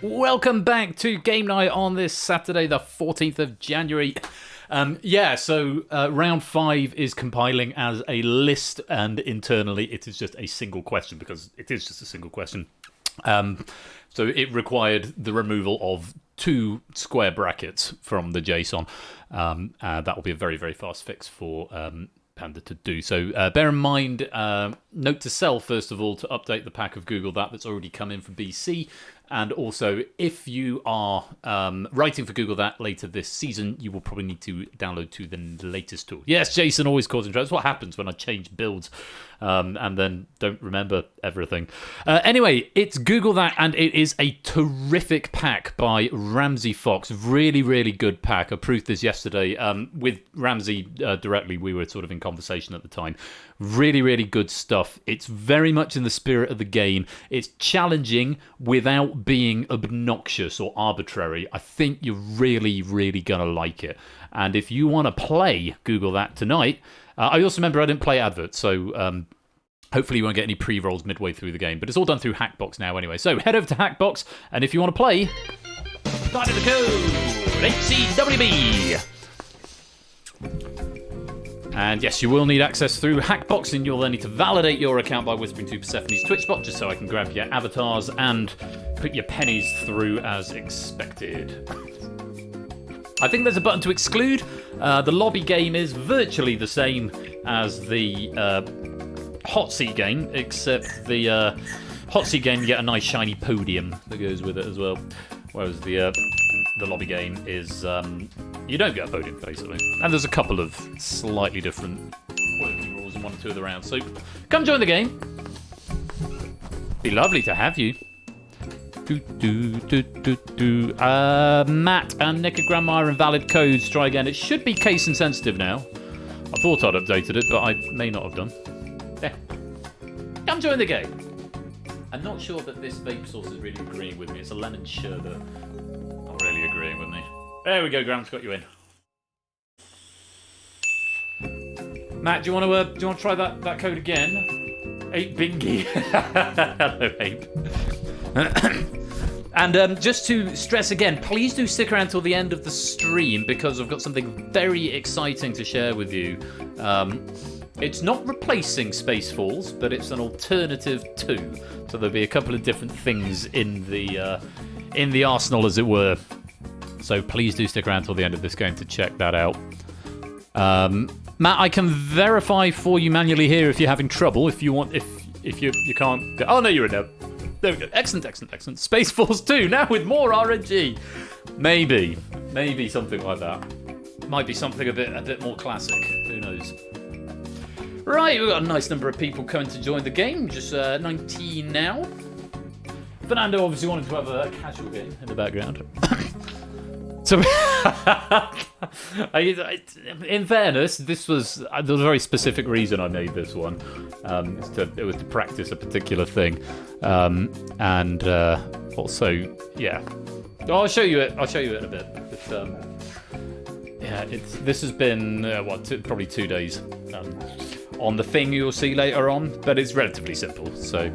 Welcome back to Game Night on this Saturday, the 14th of January. So round 5 is compiling as a list, and internally it is just a single question, because it is just a single question. So it required the removal of 2 square brackets from the JSON. That will be a very, very fast fix for Panda to do. So bear in mind, note to self, first of all, to update the pack of Google that's already come in from BC. And also, if you are writing for Google that later this season, you will probably need to download to the latest tool. Yes, Jason, always causing trouble. That's what happens when I change builds and then don't remember everything. Anyway, it's Google That, and it is a terrific pack by Ramsey Fox. Really, really good pack. I proved this yesterday with Ramsey directly. We were sort of in conversation at the time. Really, really good stuff. It's very much in the spirit of the game. It's challenging without being obnoxious or arbitrary. I think you're really, really going to like it. And if you want to play Google That tonight, I also remember I didn't play adverts, so hopefully you won't get any pre-rolls midway through the game. But it's all done through Hackbox now anyway. So head over to Hackbox, and if you want to play, start in the code HCWB. And yes, you will need access through Hackbox, and you'll then need to validate your account by whispering to Persephone's Twitch bot, just so I can grab your avatars and put your pennies through as expected. I think there's a button to exclude. The lobby game is virtually the same as the hot seat game, except the hot seat game you get a nice shiny podium that goes with it as well, whereas the lobby game is you don't get a podium, basically. And there's a couple of slightly different working rules in 1 or 2 of the rounds. So come join the game. Be lovely to have you. Matt and Nicogram are invalid codes. Try again. It should be case insensitive now. I thought I'd updated it, but I may not have done. Yeah. Come join the game. I'm not sure that this vape source is really agreeing with me. It's a lemon sherbet. Not really agreeing with me. There we go, Graham's got you in. Matt, do you want to try that code again? Ape Bingy. Hello, Ape. And just to stress again, please do stick around till the end of the stream because I've got something very exciting to share with you. It's not replacing Spacefalls, but it's an alternative too. So there'll be a couple of different things in the arsenal, as it were. So please do stick around till the end of this game to check that out. Matt, I can verify for you manually here if you're having trouble. If you want, if you can't. Oh no, you're in there. There we go. Excellent. Spaceforce 2 now with more RNG. Maybe something like that. Might be something a bit more classic. Who knows? Right, we've got a nice number of people coming to join the game. Just 19 now. Fernando obviously wanted to have a casual game in the background. So, in fairness, there was a very specific reason I made this one. It was to practice a particular thing, and also, yeah. I'll show you it. I'll show you it in a bit. This has been probably 2 days on the thing you'll see later on, but it's relatively simple, so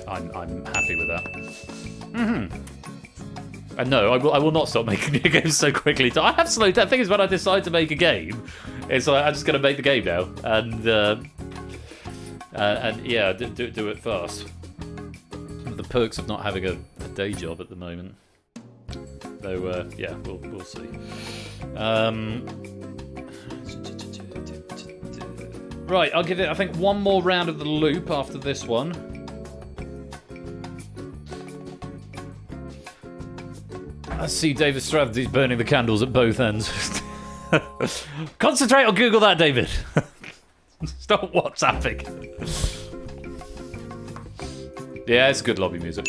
I'm happy with that. And no, I will not stop making new games so quickly. I have slowed down. The thing is, when I decide to make a game, it's like I'm just going to make the game now, and yeah, do it fast. The perks of not having a day job at the moment. Though, yeah, we'll see. Right, I'll give it, I think, one more round of the loop after this one. I see David Strathy's burning the candles at both ends. Concentrate on Google that, David. Stop WhatsApping. Yeah, it's good lobby music.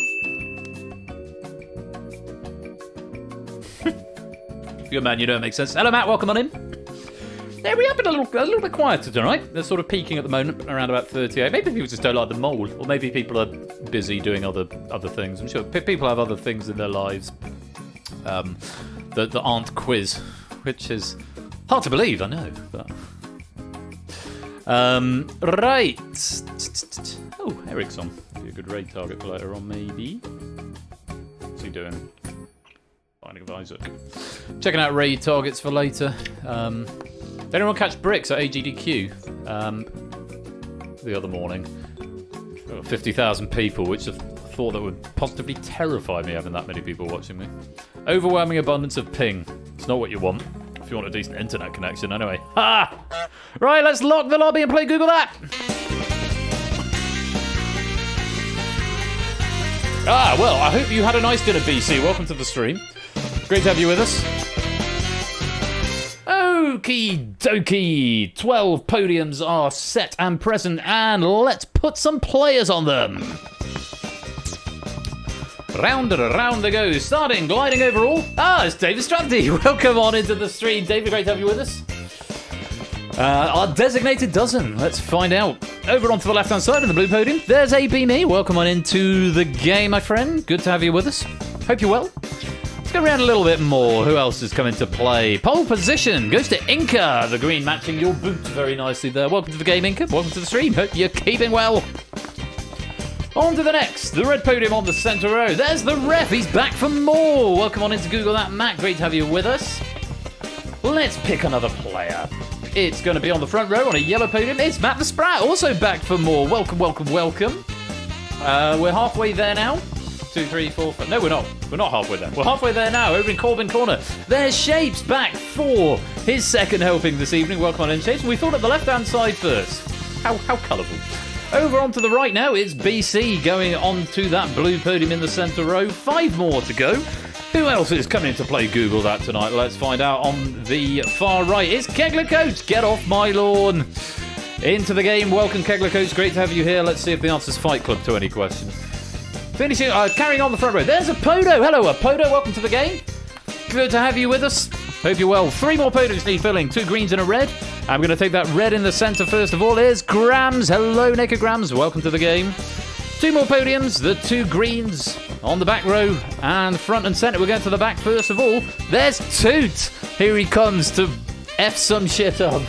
Good man, you know it makes sense. Hello, Matt. Welcome on in. Yeah, we have been a little bit quieter tonight. They're sort of peaking at the moment, around about 38. Maybe people just don't like the mole, or maybe people are busy doing other things. I'm sure people have other things in their lives that aren't quiz, which is hard to believe, I know. But right. Oh, Eric's on. Be a good raid target for later on, maybe. What's he doing? Finding of Isaac. Checking out raid targets for later. Did anyone catch Bricks at AGDQ the other morning? 50,000 people, which I thought that would positively terrify me having that many people watching me. Overwhelming abundance of ping. It's not what you want if you want a decent internet connection, anyway. Ha! Right, let's lock the lobby and play Google that. Well, I hope you had a nice dinner, BC. Welcome to the stream. Great to have you with us. Okie dokie. 12 podiums are set and present, and let's put some players on them. Round and around they go, starting, gliding over all. It's David Strathdy. Welcome on into the stream. David, great to have you with us. Our designated dozen. Let's find out. Over onto the left-hand side of the blue podium, there's AB Me. Welcome on into the game, my friend. Good to have you with us. Hope you're well. Let's go around a little bit more. Who else is coming to play? Pole position goes to Inca. The green matching your boots very nicely there. Welcome to the game, Inca. Welcome to the stream. Hope you're keeping well. On to the next. The red podium on the centre row. There's the ref. He's back for more. Welcome on into Google that, Matt. Great to have you with us. Let's pick another player. It's going to be on the front row on a yellow podium. It's Matt the Sprat, also back for more. Welcome, welcome, welcome. We're halfway there now. 2, 3, 4, 5. No, we're not. We're not halfway there. We're halfway there now, over in Corbin Corner. There's Shapes back for his second helping this evening. Welcome on in, Shapes. We thought at the left-hand side first. How colourful. Over onto the right now is BC going on to that blue podium in the centre row. 5 more to go. Who else is coming to play Google that tonight? Let's find out. On the far right is Kegler Coach. Get off my lawn. Into the game. Welcome, Kegler Coach. Great to have you here. Let's see if the answer's Fight Club to any questions. Finishing, carrying on the front row. There's a Podo. Hello, a Podo. Welcome to the game. Good to have you with us. Hope you're well. 3 more Podos need filling. 2 greens and a red. I'm going to take that red in the centre first of all. Here's Grams. Hello, Naked Grams. Welcome to the game. Two more podiums, the two greens on the back row and front and centre. We're going to the back first of all. There's Toot. Here he comes to F some shit up.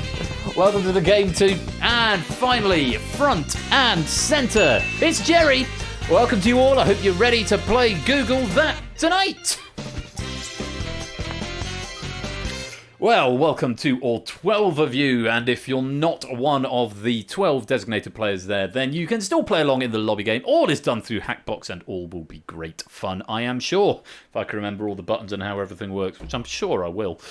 Welcome to the game, Toot. And finally, front and centre, it's Jerry. Welcome to you all. I hope you're ready to play Google That tonight. Well, welcome to all 12 of you, and if you're not one of the 12 designated players there, then you can still play along in the lobby game. All is done through Hackbox, and all will be great fun, I am sure, if I can remember all the buttons and how everything works, which I'm sure I will.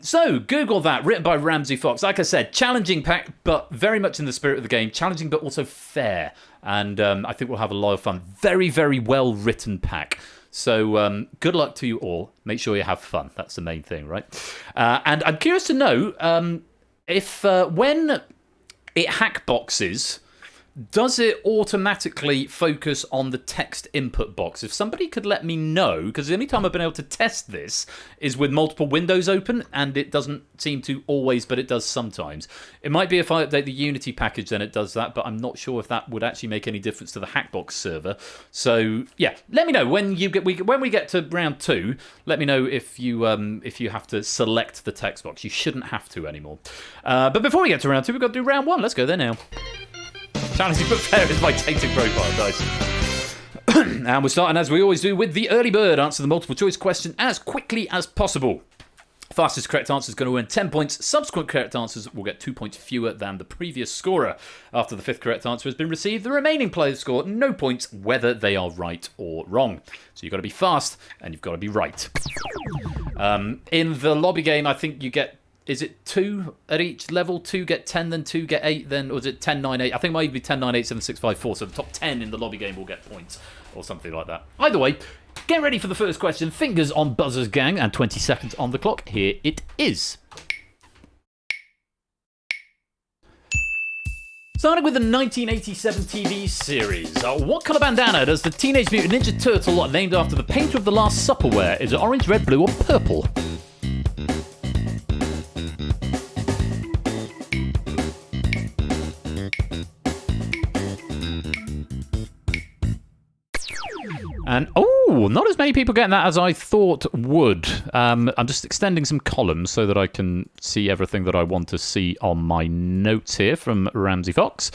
So, Google That, written by Ramsey Fox. Like I said, challenging pack, but very much in the spirit of the game. Challenging, but also fair, and I think we'll have a lot of fun. Very, very well-written pack. So good luck to you all. Make sure you have fun. That's the main thing, right? And I'm curious to know if when it hack boxes, does it automatically focus on the text input box? If somebody could let me know, because the only time I've been able to test this is with multiple windows open, and it doesn't seem to always, but it does sometimes. It might be if I update the Unity package, then it does that, but I'm not sure if that would actually make any difference to the Hackbox server. So yeah, let me know when when we get to round 2. Let me know if you have to select the text box. You shouldn't have to anymore. But before we get to round 2, we've got to do round 1. Let's go there now. Challenging but fair is my tainted profile, guys. And we're starting, as we always do, with the early bird. Answer the multiple choice question as quickly as possible. Fastest correct answer is going to win 10 points. Subsequent correct answers will get 2 points fewer than the previous scorer. After the 5th correct answer has been received, the remaining players score no points, whether they are right or wrong. So you've got to be fast, and you've got to be right. In the lobby game, I think you get... Is it 2 at each level? 2 get 10, then 2 get 8, then... Or is it 10, 9, 8? I think it might be 10, 9, 8, 7, 6, 5, 4. So the top 10 in the lobby game will get points. Or something like that. Either way, get ready for the first question. Fingers on buzzers, gang. And 20 seconds on the clock. Here it is. Starting with the 1987 TV series. What colour bandana does the Teenage Mutant Ninja Turtle named after the painter of The Last Supper wear? Is it orange, red, blue, or purple? And, not as many people getting that as I thought would. I'm just extending some columns so that I can see everything that I want to see on my notes here from Ramsey Fox.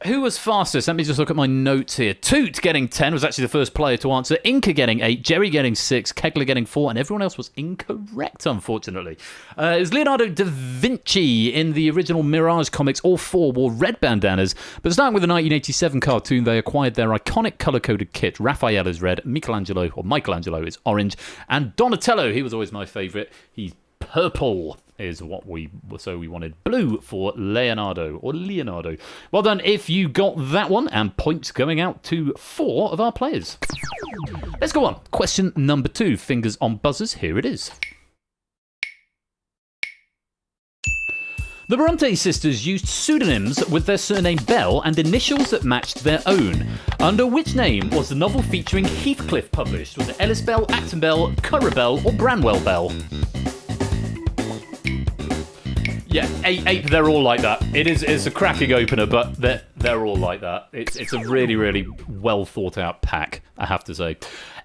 Who was fastest? Let me just look at my notes here. Toot getting 10 was actually the first player to answer. Inca getting 8, Jerry getting 6, Kegler getting 4, and everyone else was incorrect, unfortunately. It was Leonardo da Vinci in the original Mirage comics. All 4 wore red bandanas, but starting with the 1987 cartoon, they acquired their iconic colour-coded kit. Raphael is red, Michelangelo is orange, and Donatello, he was always my favourite, he's purple. Is what we wanted blue for Leonardo. Well done if you got that one, and points going out to 4 of our players. Let's go on. Question number 2. Fingers on buzzers. Here it is. The Bronte sisters used pseudonyms with their surname Bell and initials that matched their own. Under which name was the novel featuring Heathcliff published? Was it Ellis Bell, Acton Bell, Currer Bell, or Branwell Bell? Yeah, 8, they're all like that. It's a cracking opener, but they're all like that. It's a really, really well thought out pack, I have to say.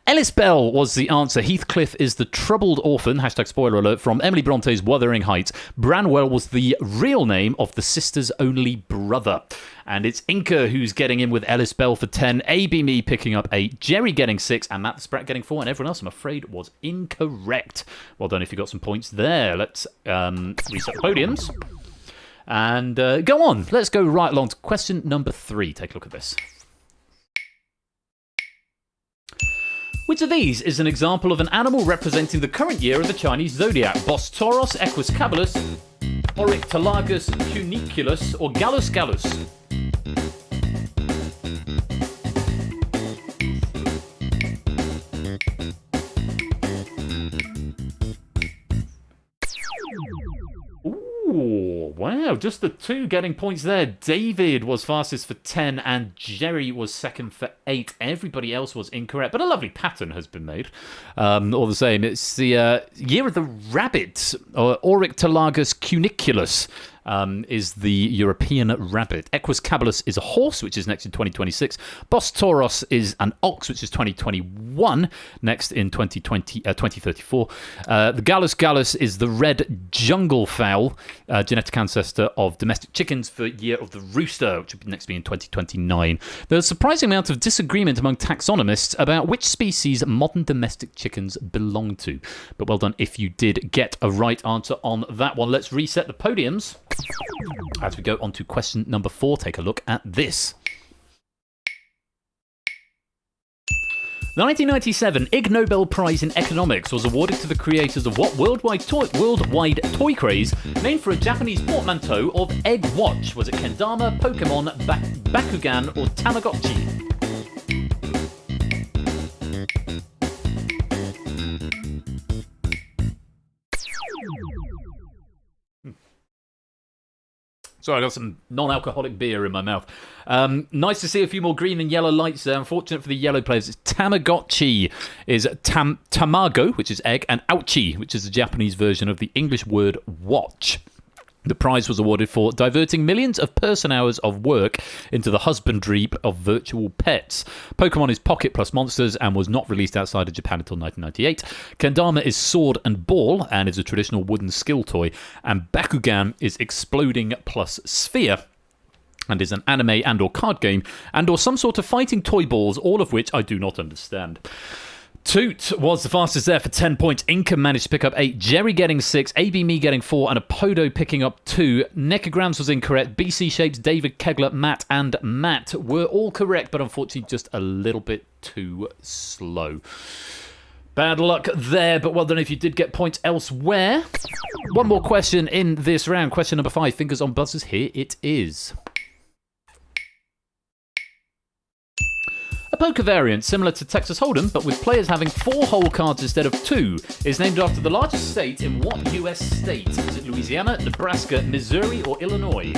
Ellis Bell was the answer. Heathcliff is the troubled orphan, hashtag spoiler alert, from Emily Bronte's Wuthering Heights. Branwell was the real name of the sister's only brother. And it's Inca who's getting in with Ellis Bell for 10, AB Me picking up 8, Jerry getting 6, and Matt the Sprat getting 4, and everyone else, I'm afraid, was incorrect. Well done if you got some points there. Let's reset the podiums. And go on. Let's go right along to question number 3. Take a look at this. Which of these is an example of an animal representing the current year of the Chinese zodiac? Bos Taurus, Equus Caballus, Oryctolagus Cuniculus, or Gallus Gallus? Ooh, wow, just the 2 getting points there. David was fastest for 10 and Jerry was second for 8. Everybody else was incorrect, but a lovely pattern has been made. All the same, it's the year of the rabbit, or Oryctolagus Cuniculus. is the European rabbit. Equus caballus is a horse, which is next in 2026. Bos tauros is an ox, which is 2021, next in 2034. The Gallus gallus is the red jungle fowl, genetic ancestor of domestic chickens for Year of the Rooster, which will next be in 2029. There's a surprising amount of disagreement among taxonomists about which species modern domestic chickens belong to. But well done if you did get a right answer on that one. Let's reset the podiums. As we go on to question number 4, take a look at this. The 1997 Ig Nobel Prize in Economics was awarded to the creators of what worldwide toy craze named for a Japanese portmanteau of Egg Watch? Was it Kendama, Pokemon, Bakugan, or Tamagotchi? Sorry, I got some non-alcoholic beer in my mouth. Nice to see a few more green and yellow lights there. Unfortunate for the yellow players, it's Tamagotchi is tamago, which is egg, and ouchi, which is the Japanese version of the English word watch. The prize was awarded for diverting millions of person-hours of work into the husbandry of virtual pets. Pokemon is Pocket plus Monsters and was not released outside of Japan until 1998. Kendama is Sword and Ball and is a traditional wooden skill toy. And Bakugan is Exploding plus Sphere and is an anime and or card game and or some sort of fighting toy balls, all of which I do not understand. Toot was the fastest there for 10 points. Inca managed to pick up 8. Jerry getting 6. AB Me getting 4. And Apodo picking up 2. Necograms was incorrect. BC Shapes, David, Kegler, Matt, and Matt were all correct, but unfortunately just a little bit too slow. Bad luck there, but well done if you did get points elsewhere. One more question in this round. Question number 5. Fingers on buzzers. Here it is. A poker variant similar to Texas Hold'em, but with players having 4 hole cards instead of 2, is named after the largest state in what US state? Is it Louisiana, Nebraska, Missouri, or Illinois?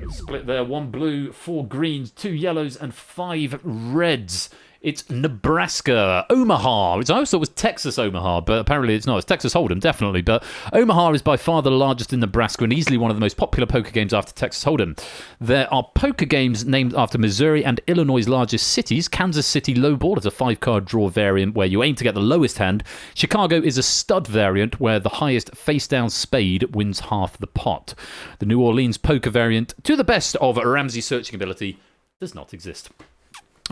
Split there, 1 blue, 4 greens, 2 yellows, and 5 reds. It's Nebraska. Omaha, which I always thought was Texas Omaha, but apparently it's not. It's Texas Hold'em, definitely. But Omaha is by far the largest in Nebraska and easily one of the most popular poker games after Texas Hold'em. There are poker games named after Missouri and Illinois' largest cities. Kansas City Lowball is a 5-card draw variant where you aim to get the lowest hand. Chicago is a stud variant where the highest face-down spade wins half the pot. The New Orleans poker variant, to the best of Ramsey's searching ability, does not exist.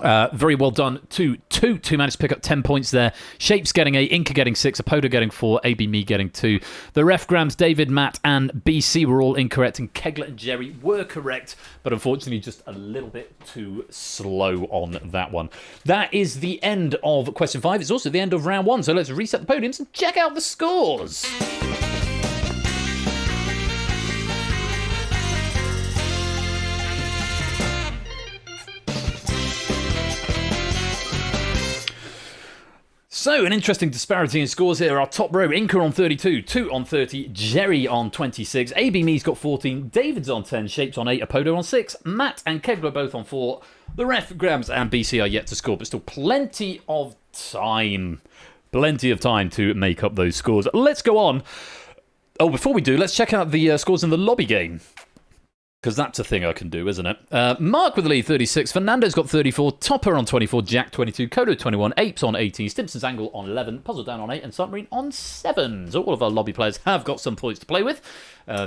Very well done to Toot, who managed to pick up 10 points there. Shapes getting 8, Inca getting 6, Apodo getting 4, AB Me getting 2. The refgrams, David, Matt, and BC were all incorrect, and Kegler and Jerry were correct, but unfortunately just a little bit too slow on that one. That is the end of question 5. It's also the end of round 1, so let's reset the podiums and check out the scores. So, an interesting disparity in scores here. Our top row, Inca on 32, Toot on 30, Jerry on 26, AB Me's got 14, David's on 10, Shapes on 8, Apodo on 6, Matt and Kegler both on 4. The ref, Grams and BC are yet to score, but still plenty of time. Plenty of time to make up those scores. Let's go on. Oh, before we do, let's check out the scores in the lobby game. Because that's a thing I can do, isn't it? Mark with the lead, 36. Fernando's got 34. Topper on 24. Jack, 22. Kodo, 21. Apes on 18. Stimson's Angle on 11. Puzzle Down on 8. And Submarine on 7. So all of our lobby players have got some points to play with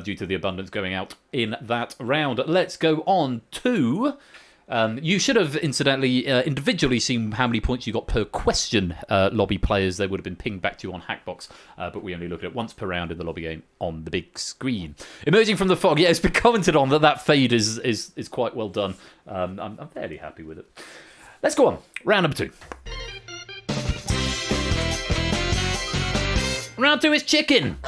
due to the abundance going out in that round. Let's go on to... you should have, incidentally, individually seen how many points you got per question, lobby players. They would have been pinged back to you on Hackbox, but we only look at it once per round in the lobby game on the big screen. Emerging from the fog, yeah, it's been commented on that fade is quite well done. I'm fairly happy with it. Let's go on. Round number 2. Round 2 is chicken.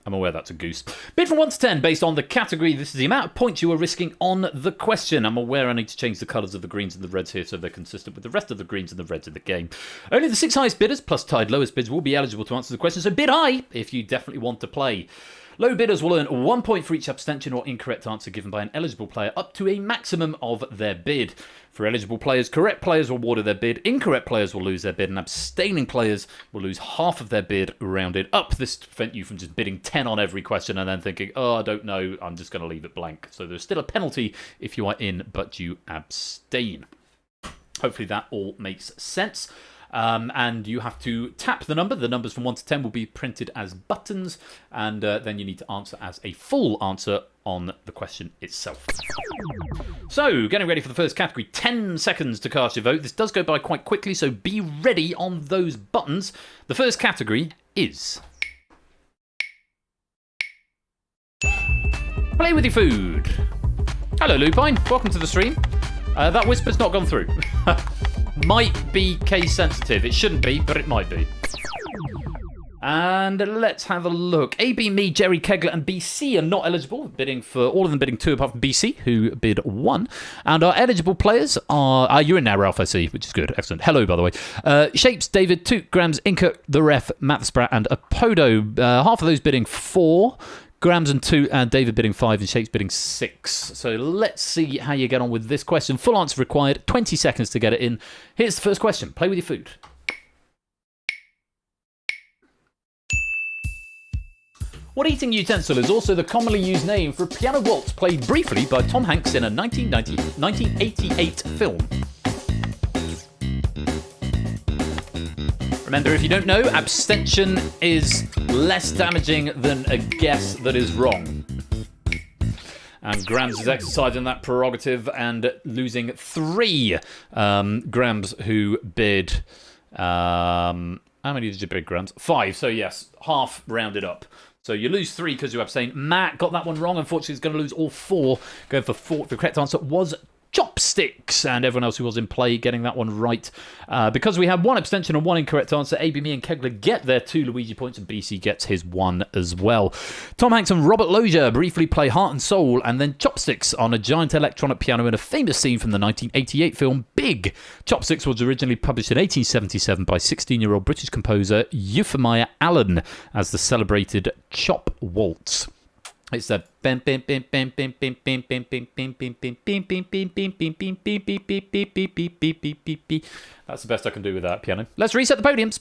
I'm aware that's a goose. Bid from 1 to 10 based on the category. This is the amount of points you are risking on the question. I'm aware I need to change the colours of the greens and the reds here so they're consistent with the rest of the greens and the reds in the game. Only the 6 highest bidders plus tied lowest bids will be eligible to answer the question, so bid high if you definitely want to play. Low bidders will earn 1 point for each abstention or incorrect answer given by an eligible player up to a maximum of their bid. For eligible players, correct players will award their bid, incorrect players will lose their bid, and abstaining players will lose half of their bid rounded up. This to prevent you from just bidding 10 on every question and then thinking, oh, I don't know, I'm just going to leave it blank. So there's still a penalty if you are in, but you abstain. Hopefully that all makes sense. And you have to tap the number. The numbers from 1 to 10 will be printed as buttons, and then you need to answer as a full answer on the question itself. So, getting ready for the first category. 10 seconds to cast your vote. This does go by quite quickly, so be ready on those buttons. The first category is... Play with your food. Hello, Lupine. Welcome to the stream. That whisper's not gone through. Might be case sensitive. It shouldn't be, but it might be. And let's have a look. AB, me, Jerry, Kegler, and BC are not eligible. Bidding for all of them, bidding 2 apart from BC, who bid 1. And our eligible players are you're in now, Ralph, I see, which is good. Excellent. Hello, by the way. Shapes, David, Toot, Grams, Inca, the Ref, Matt the Sprat, and Apodo. Half of those bidding 4. Grams and 2, and David bidding 5, and Shapes bidding 6. So let's see how you get on with this question. Full answer required, 20 seconds to get it in. Here's the first question. Play with your food. What eating utensil is also the commonly used name for a piano waltz played briefly by Tom Hanks in a 1988 film? Remember, if you don't know, abstention is less damaging than a guess that is wrong. And Grams is exercising that prerogative and losing 3. Grams who bid... how many did you bid, Grams? 5, so yes, half rounded up. So you lose 3 because you abstained. Matt got that one wrong. Unfortunately, he's going to lose all 4. Going for 4. The correct answer was chopsticks, and everyone else who was in play getting that one right. Because we had 1 abstention and 1 incorrect answer, AB, me, and Kegler get their 2 Luigi points, and BC gets his 1 as well. Tom Hanks and Robert Loggia briefly play Heart and Soul and then Chopsticks on a giant electronic piano in a famous scene from the 1988 film Big. Chopsticks was originally published in 1877 by 16-year-old British composer Euphemia Allen as the celebrated Chop Waltz. It's a that's the best I can do with that piano. Let's reset the podiums.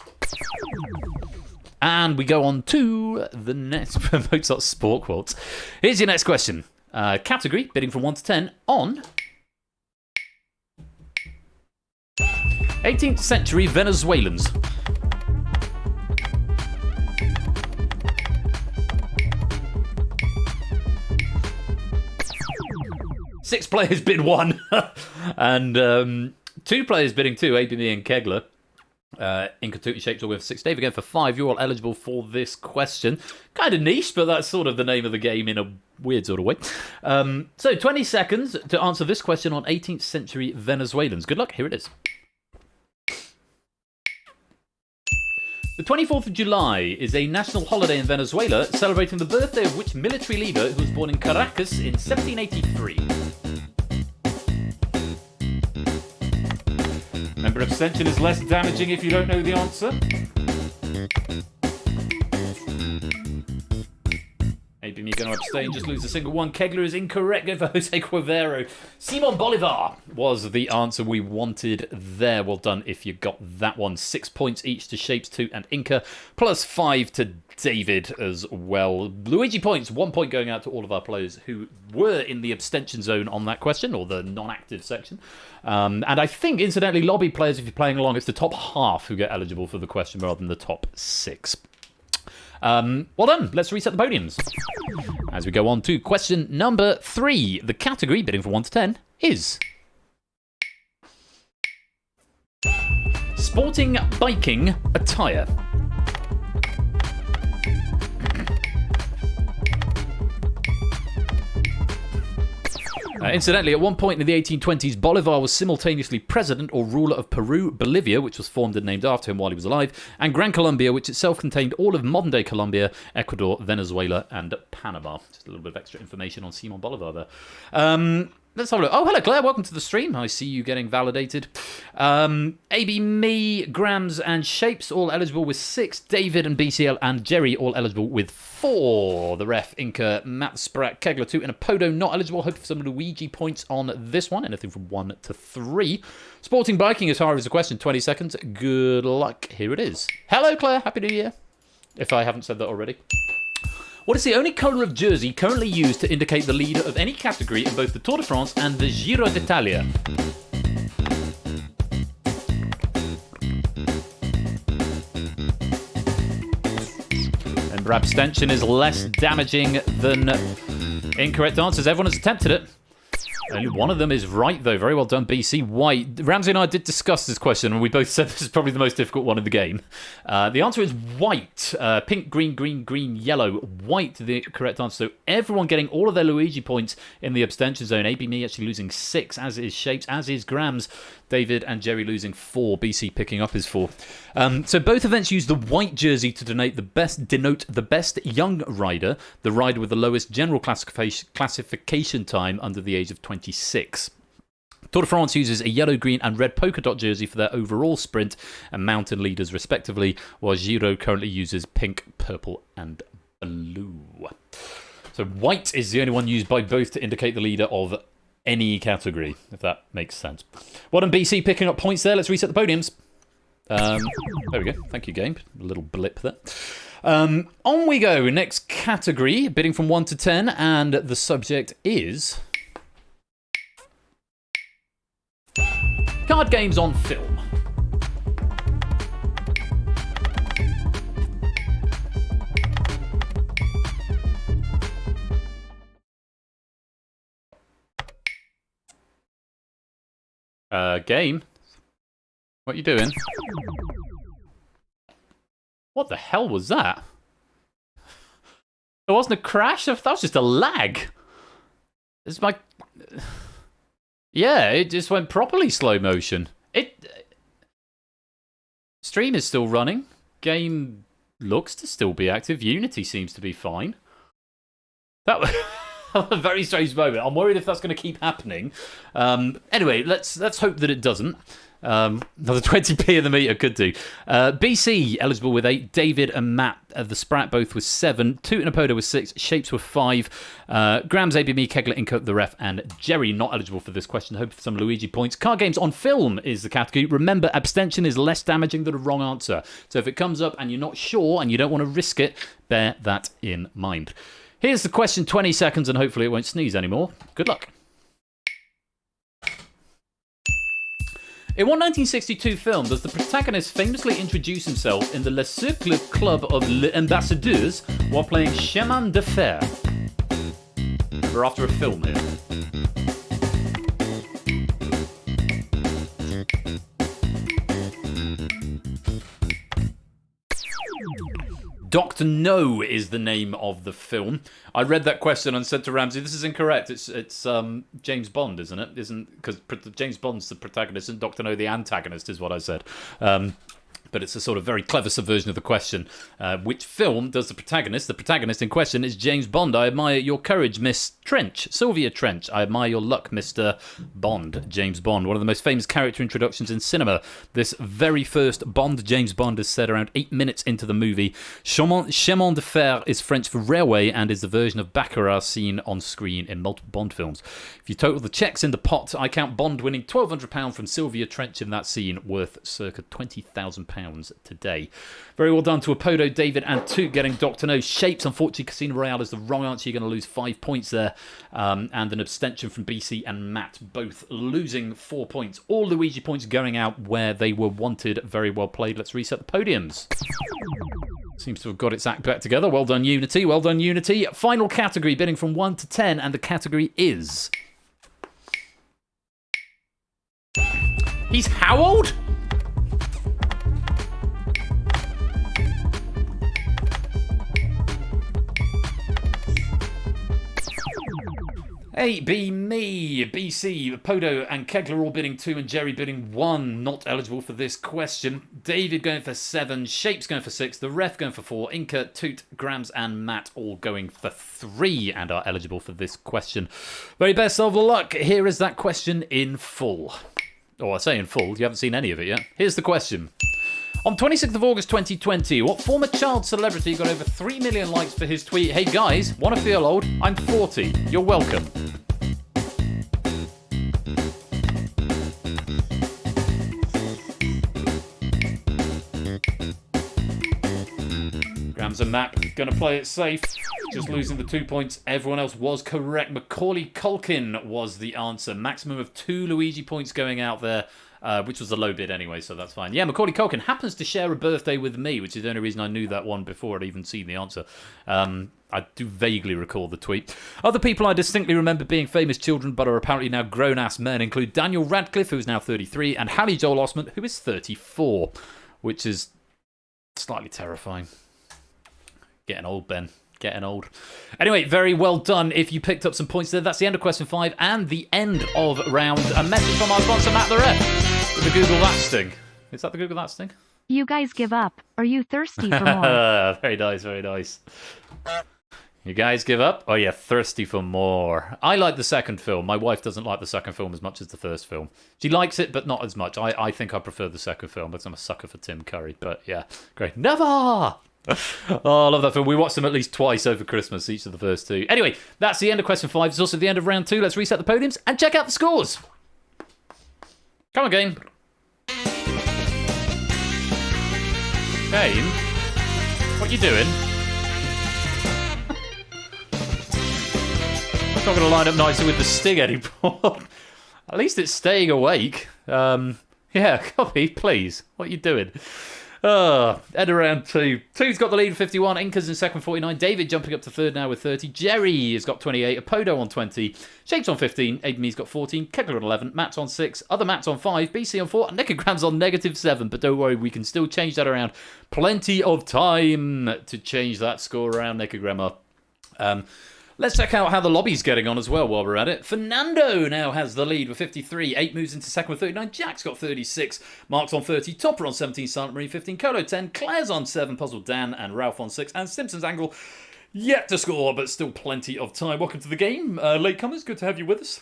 And we go on to the next Mozart Sport Waltz. Here's your next question. Category, bidding from 1 to 10 on 18th century Venezuelans. Six players bid 1, and 2 players bidding 2, AB and Kegler. Inca, Toot, and Shapes all with 6. Dave again for 5. You're all eligible for this question. Kind of niche, but that's sort of the name of the game in a weird sort of way. So 20 seconds to answer this question on 18th century Venezuelans. Good luck, here it is. The 24th of July is a national holiday in Venezuela, celebrating the birthday of which military leader who was born in Caracas in 1783. Remember, abstention is less damaging if you don't know the answer. Maybe you're going to abstain, just lose a single one. Kegler is incorrect. Go for Jose Cuevero. Simon Bolivar was the answer we wanted there. Well done if you got that one. 6 points each to Shapes, Toot, and Inca, plus 5 to David as well. Luigi points, 1 point going out to all of our players who were in the abstention zone on that question, or the non-active section. And I think, incidentally, lobby players, if you're playing along, it's the top half who get eligible for the question rather than the top 6. Well done. Let's reset the podiums. As we go on to question number 3. The category, bidding from 1 to 10, is... Sporting biking attire. Incidentally, at one point in the 1820s, Bolivar was simultaneously president or ruler of Peru, Bolivia, which was formed and named after him while he was alive, and Gran Colombia, which itself contained all of modern-day Colombia, Ecuador, Venezuela, and Panama. Just a little bit of extra information on Simon Bolivar there. Let's have a look. Oh, hello, Claire. Welcome to the stream. I see you getting validated. AB, me, Grams, and Shapes all eligible with 6. David and BCL and Jerry all eligible with 4. The ref, Inca, Matt Spratt, Kegler 2, and a Podo not eligible. Hoping for some Luigi points on this one. Anything from 1 to 3. Sporting biking as hard as a question. 20 seconds. Good luck. Here it is. Hello, Claire. Happy New Year. If I haven't said that already. What is the only colour of jersey currently used to indicate the leader of any category in both the Tour de France and the Giro d'Italia? Remember, abstention is less damaging than incorrect answers. Everyone has attempted it. Only one of them is right, though. Very well done, BC. White. Ramsey and I did discuss this question, and we both said this is probably the most difficult one in the game. The answer is white. Pink, green, green, green, yellow. White, the correct answer. So everyone getting all of their Luigi points in the abstention zone. AB me actually losing 6, as is Shapes, as is Grams. David and Jerry losing 4. BC picking up his 4. So both events use the white jersey to denote the best young rider, the rider with the lowest general classification time under the age of 26. Tour de France uses a yellow, green and red polka dot jersey for their overall sprint and mountain leaders respectively, while Giro currently uses pink, purple and blue. So white is the only one used by both to indicate the leader of any category, if that makes sense. Well done, BC, picking up points there. Let's reset the podiums. There we go. Thank you, game. A little blip there. On we go. Next category, bidding from 1 to 10, and the subject is card games on film. Game? What are you doing? What the hell was that? It wasn't a crash, that was just a lag. It's my... Yeah, it just went properly slow motion. Stream is still running. Game looks to still be active. Unity seems to be fine. That was a very strange moment. I'm worried if that's going to keep happening. Anyway, let's hope that it doesn't. Another 20p in the meter could do. BC eligible with 8. David and Matt of the Sprat both with 7. Toot and Apoda with 6. Shapes with 5. Grams, ABME, Kegler, Inco, the ref, and Jerry not eligible for this question. Hoping for some Luigi points. Card games on film is the category. Remember, abstention is less damaging than a wrong answer. So if it comes up and you're not sure and you don't want to risk it, bear that in mind. Here's the question, 20 seconds, and hopefully it won't sneeze anymore. Good luck. In what 1962 film does the protagonist famously introduce himself in the Le Cercle Club of Les Ambassadeurs while playing Chemin de Fer? We're after a film here. Dr. No is the name of the film. I read that question and said to Ramsey, this is incorrect. It's James Bond, isn't it? Because James Bond's the protagonist and Dr. No the antagonist is what I said. But it's a sort of very clever subversion of the question. Which film does the protagonist in question is James Bond. I admire your courage, Miss Trench. Sylvia Trench. I admire your luck, Mr. Bond. James Bond. One of the most famous character introductions in cinema. This very first Bond, James Bond, is said around 8 minutes into the movie. Chemin de Fer is French for railway and is the version of Baccarat seen on screen in multiple Bond films. If you total the checks in the pot, I count Bond winning £1,200 from Sylvia Trench in that scene, worth circa £20,000 today. Very well done to Apodo, David, and Toot getting Dr. No. Shapes, unfortunately, Casino Royale is the wrong answer. You're going to lose 5 points there. And an abstention from BC and Matt, both losing 4 points. All Luigi points going out where they were wanted. Very well played. Let's reset the podiums. Seems to have got its act back together. Well done, Unity. Well done, Unity. Final category, bidding from 1 to 10, and the category is... He's how old? A, B, me, BC, Podo and Kegler all bidding 2 and Jerry bidding 1. Not eligible for this question. David going for 7, Shapes going for 6, the ref going for 4, Inca, Toot, Grams and Matt all going for 3 and are eligible for this question. Very best of luck. Here is that question in full. Oh, I say in full, you haven't seen any of it yet. Here's the question. On 26th of August 2020, what former child celebrity got over 3 million likes for his tweet, "Hey guys, wanna feel old? I'm 40. You're welcome." Grams and Matt gonna play it safe, just losing the 2 points. Everyone else was correct. Macaulay Culkin was the answer. Maximum of 2 Luigi points going out there. Which was a low bid anyway, so that's fine. Yeah, Macaulay Culkin happens to share a birthday with me, which is the only reason I knew that one before I'd even seen the answer. I do vaguely recall the tweet. Other people I distinctly remember being famous children but are apparently now grown-ass men include Daniel Radcliffe, who is now 33, and Hallie Joel Osment, who is 34, which is slightly terrifying. Getting old, Ben. Getting old. Anyway, very well done if you picked up some points there. That's the end of question 5 and the end of round. A message from our sponsor, Matt the Ref, with the Google That Sting. Is that the Google That Sting? You guys give up. Are you thirsty for more? Very nice, very nice. You guys give up? Oh, yeah, thirsty for more. I like the second film. My wife doesn't like the second film as much as the first film. She likes it, but not as much. I think I prefer the second film because I'm a sucker for Tim Curry. But yeah, great. Never! Oh, I love that film. We watched them at least twice over Christmas, each of the first 2. Anyway, that's the end of question 5. It's also the end of round 2. Let's reset the podiums and check out the scores. Come on, game. Game? What you doing? It's not going to line up nicely with the Sting anymore. At least it's staying awake. Yeah, copy, please. What you doing? End of round 2. 2's got the lead with 51. Inca's in second, 49. David jumping up to third now with 30. Jerry has got 28. Apodo on 20. Shapes on 15. Abeme's got 14. Kegler on 11. Matt's on 6. Other Matt's on 5. BC on 4. And Nicogram's on -7. But don't worry, we can still change that around. Plenty of time to change that score around, Nicogram. Let's check out how the lobby's getting on as well while we're at it. Fernando now has the lead with 53. 8 moves into second with 39. Jack's got 36. Mark's on 30. Topper on 17. Silent Marine 15. Colo 10. Claire's on 7. Puzzle Dan and Ralph on 6. And Simpsons Angle yet to score, but still plenty of time. Welcome to the game. Latecomers, good to have you with us.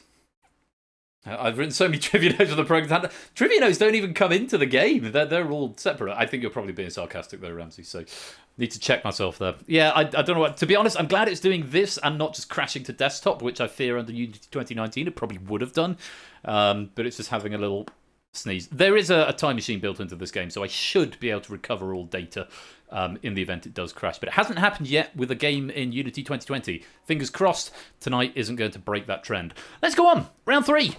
I've written so many trivia notes for the program. Trivia notes don't even come into the game. They're all separate. I think you're probably being sarcastic though, Ramsey, so need to check myself there. Yeah, I don't know what... To be honest, I'm glad it's doing this and not just crashing to desktop, which I fear under Unity 2019 it probably would have done. But it's just having a little sneeze. There is a time machine built into this game, so I should be able to recover all data in the event it does crash. But it hasn't happened yet with a game in Unity 2020. Fingers crossed, tonight isn't going to break that trend. Let's go on. Round 3.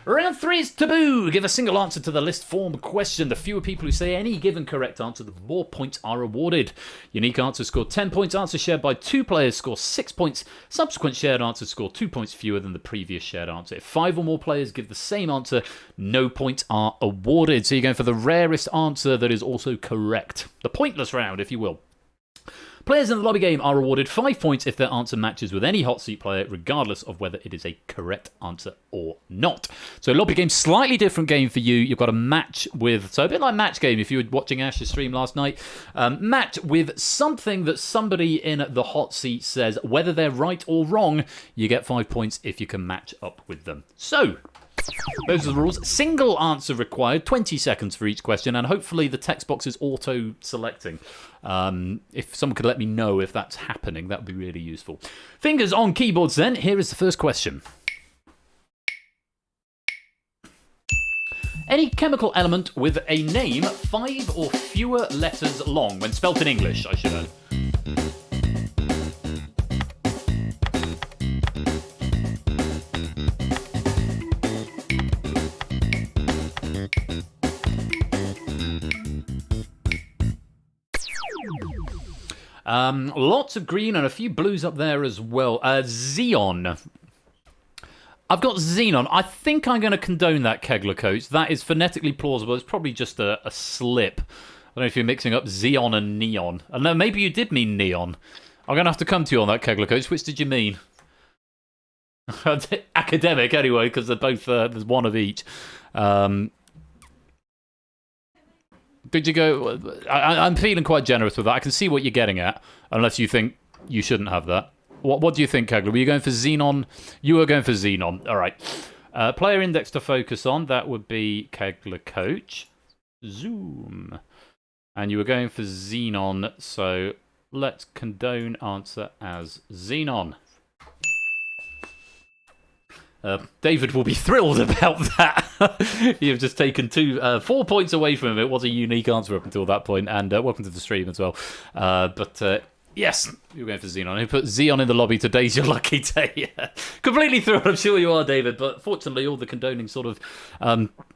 Round 3 is taboo. Give a single answer to the list form question. The fewer people who say any given correct answer, the more points are awarded. Unique answers score 10 points. Answers shared by 2 players score 6 points. Subsequent shared answers score 2 points fewer than the previous shared answer. If 5 or more players give the same answer, no points are awarded. So you're going for the rarest answer that is also correct. The pointless round, if you will. Players in the lobby game are awarded 5 points if their answer matches with any hot seat player, regardless of whether it is a correct answer or not. So lobby game, slightly different game for you. You've got a match with, so a bit like match game if you were watching Ash's stream last night. Match with something that somebody in the hot seat says. Whether they're right or wrong, you get 5 points if you can match up with them. So... those are the rules. Single answer required, 20 seconds for each question, and hopefully the text box is auto-selecting. If someone could let me know if that's happening, that would be really useful. Fingers on keyboards then. Here is the first question. Any chemical element with a name 5 or fewer letters long, when spelt in English, I should add. Lots of green and a few blues up there as well. Xeon. I've got Xenon. I think I'm going to condone that, Kegler Coach. That is phonetically plausible. It's probably just a slip. I don't know if you're mixing up Xeon and neon. No, maybe you did mean neon. I'm going to have to come to you on that, Kegler Coach. Which did you mean? Academic, anyway, because they're both, there's one of each. Did you go... I'm feeling quite generous with that. I can see what you're getting at, unless you think you shouldn't have that. What do you think, Kegler? Were you going for Xenon? You were going for Xenon. All right. Player index to focus on. That would be Kegler Coach. Zoom. And you were going for Xenon, so let's condone answer as Xenon. David will be thrilled about that. You've just taken 4 points away from him. It was a unique answer up until that point, and welcome to the stream as well. Yes, you're going for Xenon. Who put Xeon in the lobby? Today's your lucky day. Completely thrilled, I'm sure you are, David, but fortunately all the condoning sort of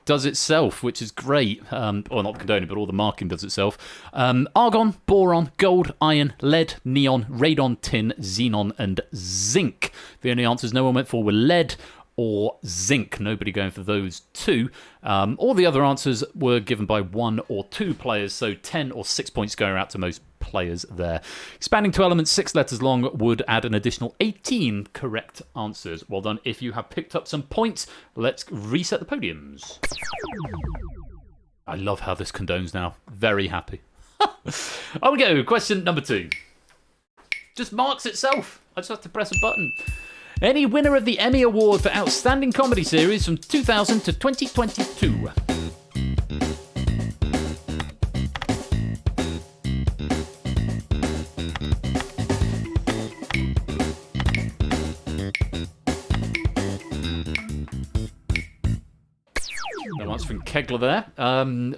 does itself, which is great. Or not condoning, but all the marking does itself. Argon, boron, gold, iron, lead, neon, radon, tin, xenon, and zinc. The only answers no one went for were lead or zinc. Nobody going for those two. All the other answers were given by 1 or 2 players, so 10 or 6 points going out to most players there. Expanding to elements 6 letters long would add an additional 18 correct answers. Well done if you have picked up some points. Let's reset the podiums. I love how this condones now. Very happy. On we go. Question number 2. Just marks itself. I just have to press a button. Any winner of the Emmy Award for Outstanding Comedy Series from 2000 to 2022? No answer from Kegler there.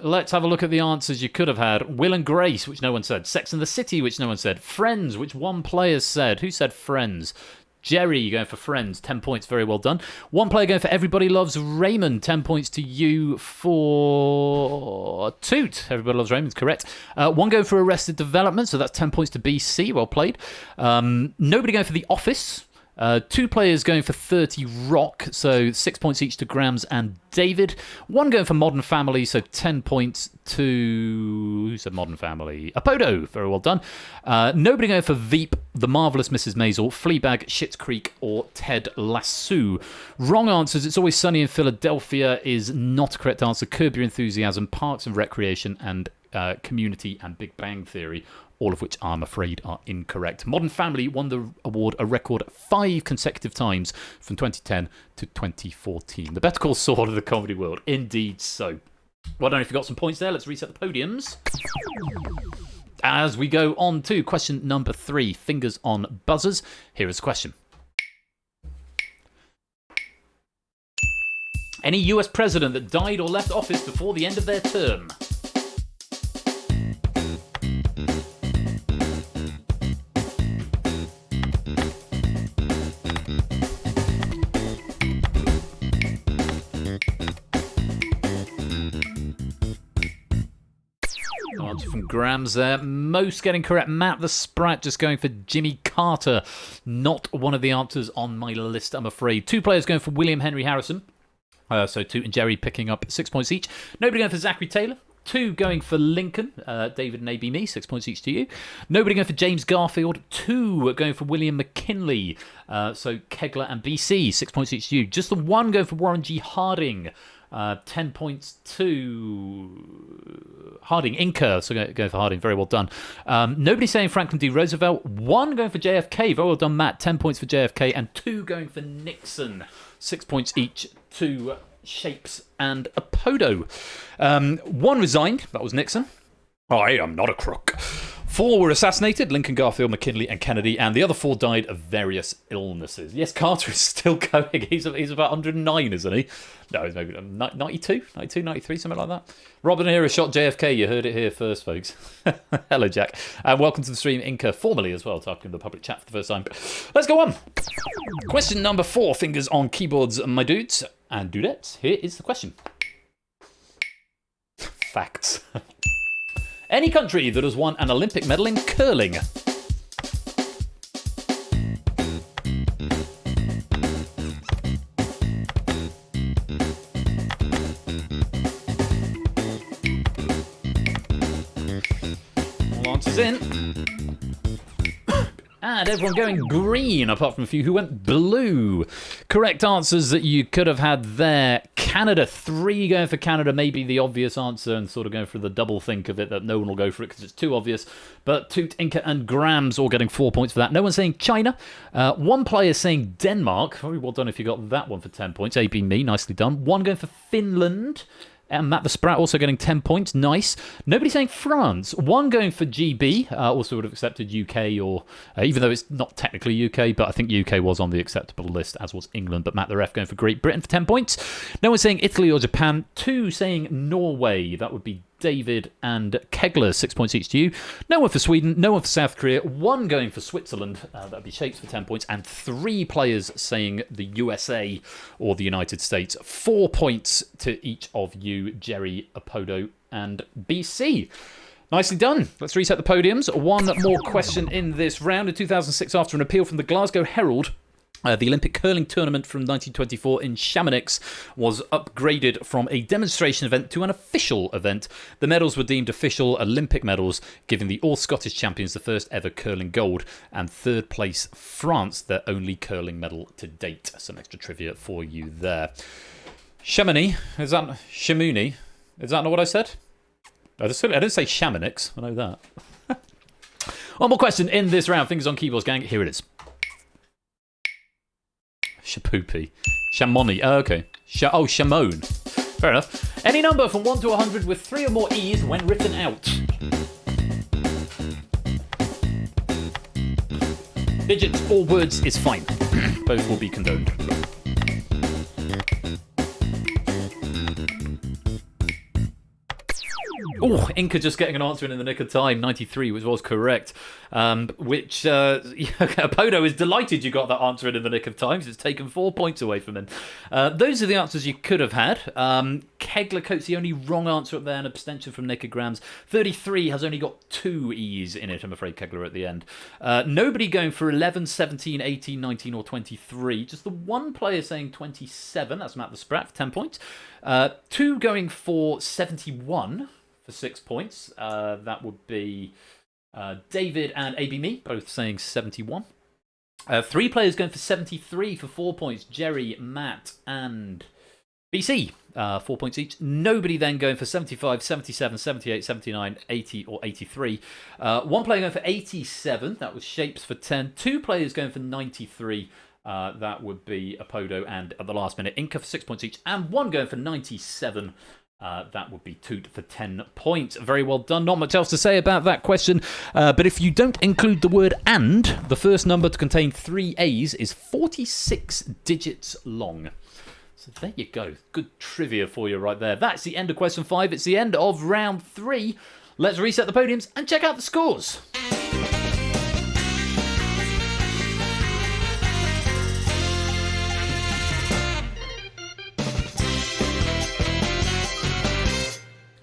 Let's have a look at the answers you could have had. Will and Grace, which no one said. Sex and the City, which no one said. Friends, which one player said. Who said Friends? Jerry going for Friends, 10 points, very well done. One player going for Everybody Loves Raymond, 10 points to you for Toot. Everybody Loves Raymond's correct. One going for Arrested Development, so that's 10 points to BC, well played. Nobody going for The Office. 2 players going for 30 Rock, so 6 points each to Grams and David. One going for Modern Family, so 10 points to... Who said Modern Family? Apodo, very well done. Nobody going for Veep, The Marvellous Mrs. Maisel, Fleabag, Schitt's Creek, or Ted Lasso. Wrong answers. It's Always Sunny in Philadelphia is not a correct answer. Curb Your Enthusiasm, Parks and Recreation, and Community and Big Bang Theory. All of which I'm afraid are incorrect. Modern Family won the award a record 5 consecutive times from 2010 to 2014. The Better Call Saul of the comedy world. Indeed so. Well done if you got some points there. Let's reset the podiums. As we go on to question number 3, fingers on buzzers. Here is the question. Any US president that died or left office before the end of their term? From Grams there. Most getting correct. Matt the Sprat just going for Jimmy Carter. Not one of the answers on my list, I'm afraid. 2 players going for William Henry Harrison. So Toot and Jerry picking up 6 points each. Nobody going for Zachary Taylor. 2 going for Lincoln. David and AB Me, 6 points each to you. Nobody going for James Garfield. 2 going for William McKinley. So Kegler and BC, 6 points each to you. Just the 1 going for Warren G. Harding. 10 points to Harding, Inca, so go for Harding, very well done. Nobody saying Franklin D. Roosevelt. 1 going for JFK, very well done, Matt. 10 points for JFK, and 2 going for Nixon. 6 points each to Shapes and Apodo. 1 resigned, that was Nixon. I am not a crook. 4 were assassinated, Lincoln, Garfield, McKinley, and Kennedy, and the other 4 died of various illnesses. Yes, Carter is still going. He's about 109, isn't he? No, he's maybe 92, 93, something like that. Robin Hero shot JFK. You heard it here first, folks. Hello, Jack. And welcome to the stream, Inca, formally as well, typing in the public chat for the first time. Let's go on. Question number 4, fingers on keyboards, my dudes and dudettes. Here is the question. Facts. Any country that has won an Olympic medal in curling. All answers in. And everyone going green, apart from a few who went blue. Correct answers that you could have had there. Canada, 3 going for Canada, maybe the obvious answer, and sort of going for the double think of it that no one will go for it because it's too obvious. But Toot, Inca, and Grams all getting 4 points for that. No one saying China. One player saying Denmark. Very well done if you got that one for 10 points. AB me, nicely done. One going for Finland. And Matt the Sprat also getting 10 points. Nice. Nobody saying France. One going for GB. Also would have accepted UK, or even though it's not technically UK, but I think UK was on the acceptable list, as was England. But Matt the Ref going for Great Britain for 10 points. No one saying Italy or Japan. 2 saying Norway. That would be David and Kegler, 6 points each to you. No one for Sweden, no one for South Korea, 1 going for Switzerland, that would be Shapes for 10 points, and 3 players saying the USA or the United States. 4 points to each of you, Jerry, Apodo, and BC. Nicely done. Let's reset the podiums. One more question in this round. In 2006, after an appeal from the Glasgow Herald, the Olympic curling tournament from 1924 in Chamonix was upgraded from a demonstration event to an official event. The medals were deemed official Olympic medals, giving the All-Scottish champions the first ever curling gold, and third place France their only curling medal to date. Some extra trivia for you there. Chamonix, is that Chamonix? Is that not what I said? I didn't say Chamonix, I know that. One more question in this round. Fingers on keyboards, gang. Here it is. Shapoopy. Chamonix. Oh, okay. Chamon. Fair enough. Any number from 1 to 100 with 3 or more E's when written out. Digits or words is fine. Both will be condoned. Oh, Inca just getting an answer in the nick of time. 93, which was correct. Which, Apodo is delighted you got that answer in the nick of time, because it's taken 4 points away from him. Those are the answers you could have had. Kegler Coates, the only wrong answer up there, an abstention from Nick Grams. 33 has only got 2 E's in it, I'm afraid, Kegler, at the end. Nobody going for 11, 17, 18, 19, or 23. Just the one player saying 27. That's Matt the Sprat for 10 points. 2 going for 71. For 6 points. That would be David and AB Me, both saying 71. 3 players going for 73 for 4 points. Jerry, Matt, and BC, 4 points each. Nobody then going for 75, 77, 78, 79, 80, or 83. 1 player going for 87. That was Shapes for 10. 2 players going for 93. That would be Apodo and at the last minute Inca for 6 points each. And 1 going for 97. That would be Toot for 10 points. Very well done. Not much else to say about that question. But if you don't include the word and, the first number to contain 3 A's is 46 digits long. So there you go. Good trivia for you right there. That's the end of question 5. It's the end of round 3. Let's reset the podiums and check out the scores.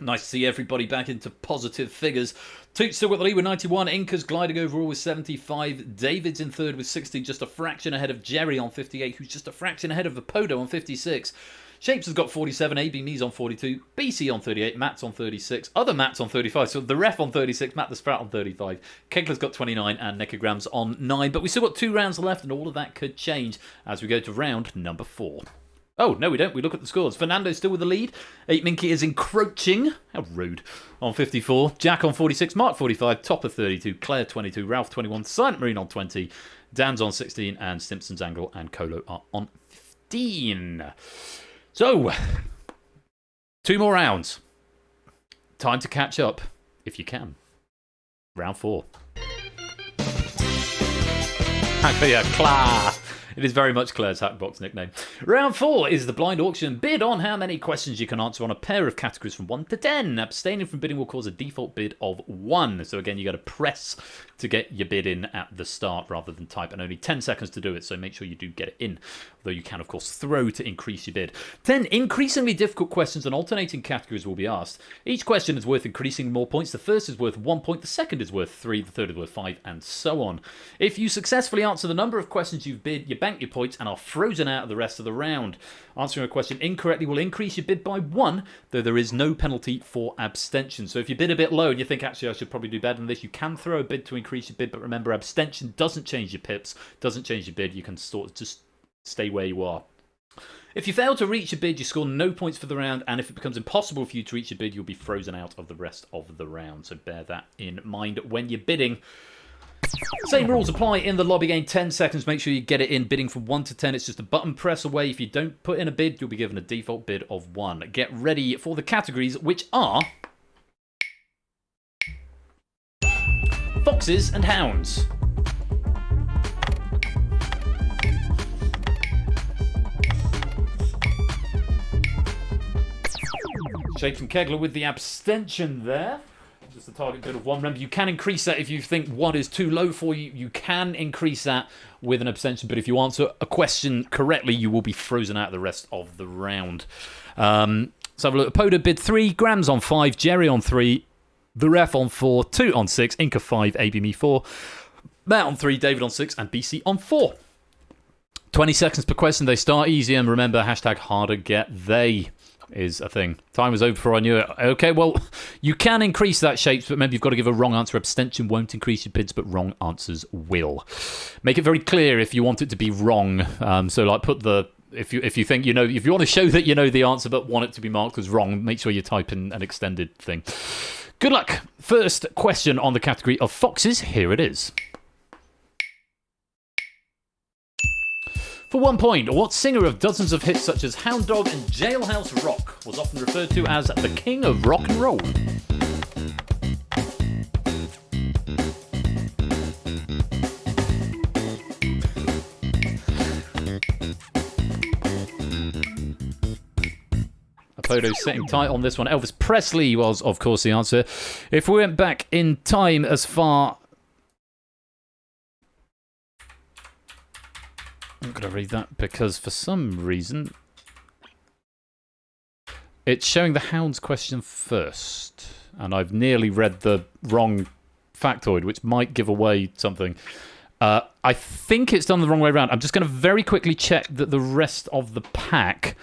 Nice to see everybody back into positive figures. Toot's still got the lead with 91. Inca's gliding overall with 75. David's in third with 60, just a fraction ahead of Jerry on 58, who's just a fraction ahead of Apodo on 56. Shapes has got 47, AB Me's on 42, BC on 38, Matt's on 36, other Matt's on 35, so the Ref on 36, Matt the Sprat on 35, Kegler's got 29, and Necrogram's on 9. But we've still got 2 rounds left, and all of that could change as we go to round number 4. Oh, no, we don't. We look at the scores. Fernando's still with the lead. 8 Minky is encroaching. How rude. On 54. Jack on 46. Mark 45. Topper 32. Claire 22. Ralph 21. Silent Marine on 20. Dan's on 16. And Simpson's Angle and Colo are on 15. So, 2 more rounds. Time to catch up, if you can. Round 4. Actually, Claire. It is very much Claire's Hackbox nickname. Round 4 is the blind auction. Bid on how many questions you can answer on a pair of categories from 1 to 10. Abstaining from bidding will cause a default bid of 1. So again, you got to press to get your bid in at the start rather than type, and only 10 seconds to do it, so make sure you do get it in. Although you can, of course, throw to increase your bid. 10 increasingly difficult questions and alternating categories will be asked. Each question is worth increasing more points. The first is worth 1 point, the second is worth 3, the third is worth 5, and so on. If you successfully answer the number of questions you've bid, your bank your points and are frozen out of the rest of the round. Answering a question incorrectly will increase your bid by 1, though there is no penalty for abstention. So if you bid a bit low and you think, actually, I should probably do better than this, you can throw a bid to increase your bid, but remember, abstention doesn't change your pips, doesn't change your bid. You can sort of just stay where you are. If you fail to reach your bid, you score no points for the round, and if it becomes impossible for you to reach your bid, you'll be frozen out of the rest of the round. So bear that in mind when you're bidding. Same rules apply in the lobby game. 10 seconds. Make sure you get it in. Bidding from 1 to 10. It's just a button press away. If you don't put in a bid, you'll be given a default bid of 1. Get ready for the categories, which are foxes and hounds. Shapes and Kegler with the abstention there. Just a target bid of 1. Remember, you can increase that if you think 1 is too low for you. You can increase that with an abstention, but if you answer a question correctly, you will be frozen out the rest of the round. Let's have a look. Poda bid 3, Grams on 5, Jerry on 3, The Ref on 4, 2 on 6, Inca 5, AB Me 4, Matt on 3, David on 6, and BC on 4. 20 seconds per question. They start easy, and remember, hashtag harder get they is a thing. Time was over before I knew it. Okay, well, you can increase that shapes, but remember, you've got to give a wrong answer. Abstention won't increase your bids, but wrong answers will. Make it very clear if you want it to be wrong. So, like, put the if you think you know, if you want to show that you know the answer but want it to be marked as wrong, make sure you type in an extended thing. Good luck. First question on the category of foxes. Here it is. For 1 point, what singer of dozens of hits such as Hound Dog and Jailhouse Rock was often referred to as the king of rock and roll? Apodo sitting tight on this one. Elvis Presley was, of course, the answer. If we went back in time as far... I'm going to read that because for some reason it's showing the hounds question first, and I've nearly read the wrong factoid, which might give away something. I think it's done the wrong way around. I'm just going to very quickly check that the rest of the pack...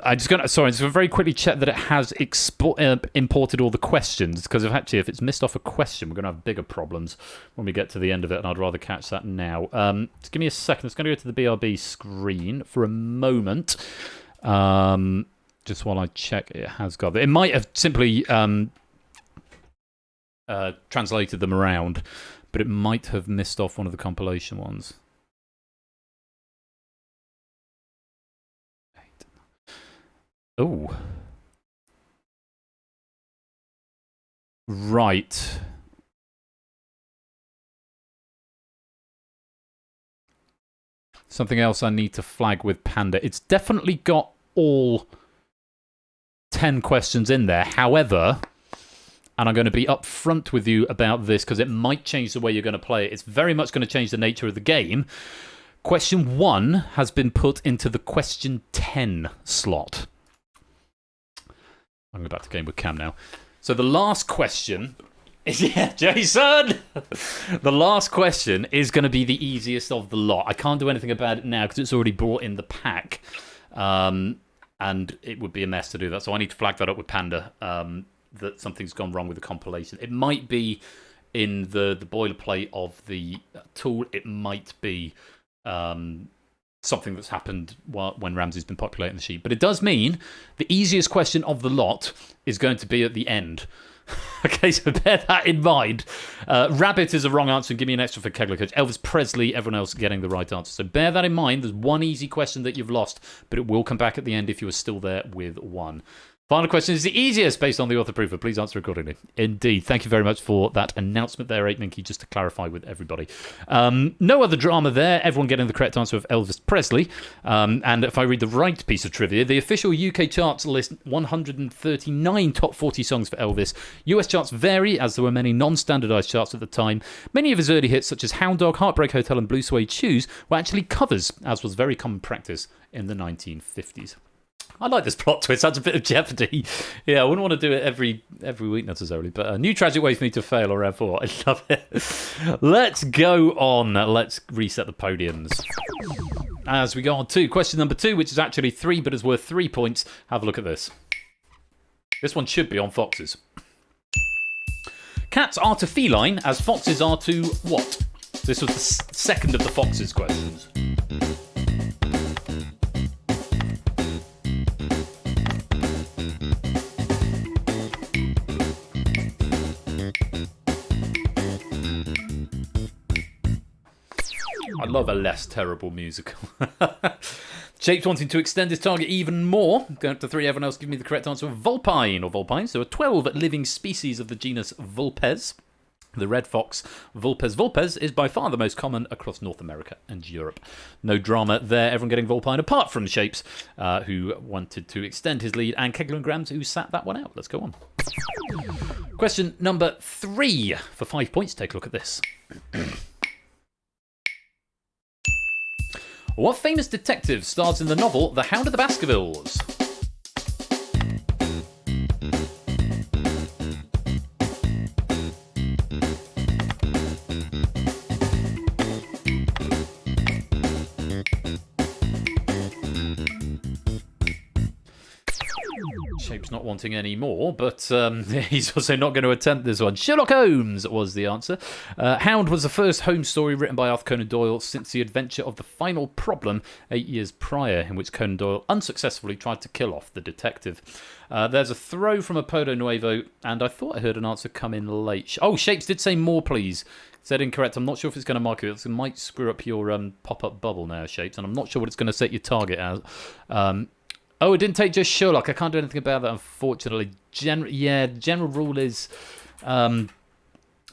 I'm just going to very quickly check that it has imported all the questions, because if it's missed off a question, we're going to have bigger problems when we get to the end of it, and I'd rather catch that now. Just give me a second. It's going to go to the BRB screen for a moment, just while I check it has got it. It might have simply translated them around, but it might have missed off one of the compilation ones. Oh. Right. Something else I need to flag with Panda. It's definitely got all 10 questions in there. However, and I'm going to be upfront with you about this because it might change the way you're going to play it. It's very much going to change the nature of the game. Question 1 has been put into the question 10 slot. I'm going back to game with Cam now. So the last question is... Yeah, Jason! The last question is going to be the easiest of the lot. I can't do anything about it now because it's already brought in the pack. And it would be a mess to do that. So I need to flag that up with Panda, that something's gone wrong with the compilation. It might be in the boilerplate of the tool. It might be... something that's happened when Ramsey's been populating the sheet. But it does mean the easiest question of the lot is going to be at the end. Okay, so bear that in mind. Rabbit is a wrong answer, and give me an extra for Kegler Coach. Elvis Presley, everyone else getting the right answer. So bear that in mind. There's one easy question that you've lost, but it will come back at the end if you are still there with one. Final question is the easiest based on the author proofer. Please answer accordingly. Indeed. Thank you very much for that announcement there, 8Minky, just to clarify with everybody. No other drama there. Everyone getting the correct answer of Elvis Presley. And if I read the right piece of trivia, the official UK charts list 139 top 40 songs for Elvis. US charts vary, as there were many non-standardised charts at the time. Many of his early hits, such as Hound Dog, Heartbreak Hotel and Blue Suede Shoes, were actually covers, as was very common practice in the 1950s. I like this plot twist. That's a bit of jeopardy. Yeah, I wouldn't want to do it every week necessarily, but a new tragic way for me to fail or therefore. I love it. Let's go on. Let's reset the podiums. As we go on to question number 2, which is actually 3, but is worth 3 points. Have a look at this. This one should be on foxes. Cats are to feline as foxes are to what? This was the second of the foxes questions. I love a less terrible musical. Shapes wanting to extend his target even more. Going up to 3, everyone else give me the correct answer of vulpine or vulpines. There are 12 living species of the genus Vulpes. The red fox, Vulpes vulpes, is by far the most common across North America and Europe. No drama there, everyone getting vulpine apart from Shapes, who wanted to extend his lead, and Kegler and Grams, who sat that one out. Let's go on. Question number 3 for 5 points. Take a look at this. What famous detective stars in the novel The Hound of the Baskervilles? Shape's not wanting any more, but he's also not going to attempt this one. Sherlock Holmes was the answer. Hound was the first Holmes story written by Arthur Conan Doyle since the adventure of The Final Problem 8 years prior, in which Conan Doyle unsuccessfully tried to kill off the detective. There's a throw from a Podo Nuevo, and I thought I heard an answer come in late. Oh, Shapes did say more, please. Said incorrect. I'm not sure if it's going to mark it. It might screw up your pop-up bubble now, Shapes, and I'm not sure what it's going to set your target as. Oh, it didn't take just Sherlock. I can't do anything about that, unfortunately. General rule is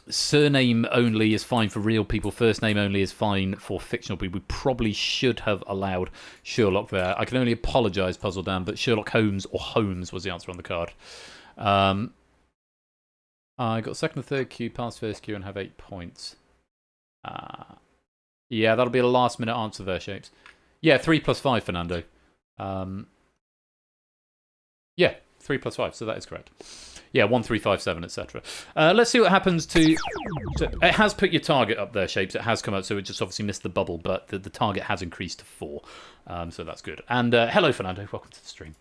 surname only is fine for real people. First name only is fine for fictional people. We probably should have allowed Sherlock there. I can only apologise, Puzzle Dan, but Sherlock Holmes or Holmes was the answer on the card. I got second and third queue, past first queue, and have 8 points. Yeah, that'll be a last-minute answer there, Shapes. Yeah, 3 plus 5, Fernando. Yeah, 3 plus 5, so that is correct. Yeah, 1, 3, 5, 7, etc. Let's see what happens to... So it has put your target up there, Shapes. It has come up, so it just obviously missed the bubble, but the target has increased to 4. So that's good. And hello, Fernando. Welcome to the stream.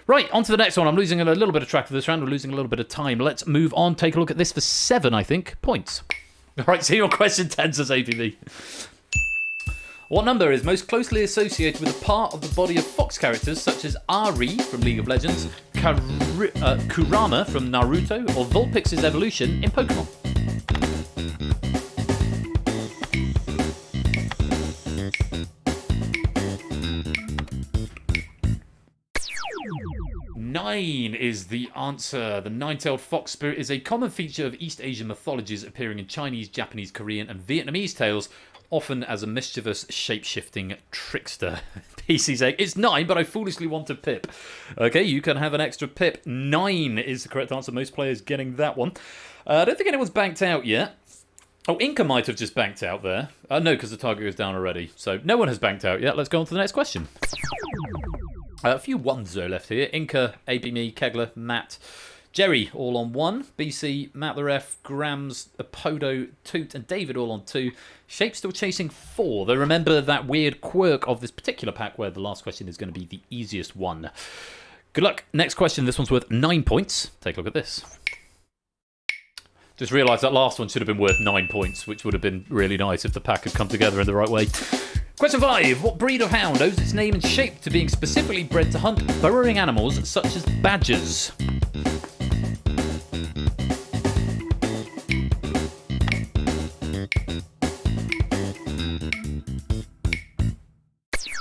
Right, on to the next one. I'm losing a little bit of track of this round. We're losing a little bit of time. Let's move on. Take a look at this for 7, I think, points. All right, so your question 10 says APB. What number is most closely associated with a part of the body of fox characters such as Ari from League of Legends, Kurama from Naruto, or Vulpix's evolution in Pokemon? Nine is the answer. The nine-tailed fox spirit is a common feature of East Asian mythologies appearing in Chinese, Japanese, Korean, and Vietnamese tales, often as a mischievous, shape-shifting trickster. PC's 8. It's 9, but I foolishly want a pip. Okay, you can have an extra pip. 9 is the correct answer. Most players getting that one. I don't think anyone's banked out yet. Oh, Inca might have just banked out there. No, because the target goes down already. So no one has banked out yet. Let's go on to the next question. A few ones, though, left here. Inca, AB Me, Kegler, Matt, Jerry, all on 1. BC, Matt the Ref, Grams, Apodo, Toot, and David all on 2. Shape still chasing 4. Though remember that weird quirk of this particular pack where the last question is going to be the easiest one. Good luck. Next question. This one's worth 9 points. Take a look at this. Just realised that last one should have been worth 9 points, which would have been really nice if the pack had come together in the right way. Question 5. What breed of hound owes its name and shape to being specifically bred to hunt burrowing animals such as badgers?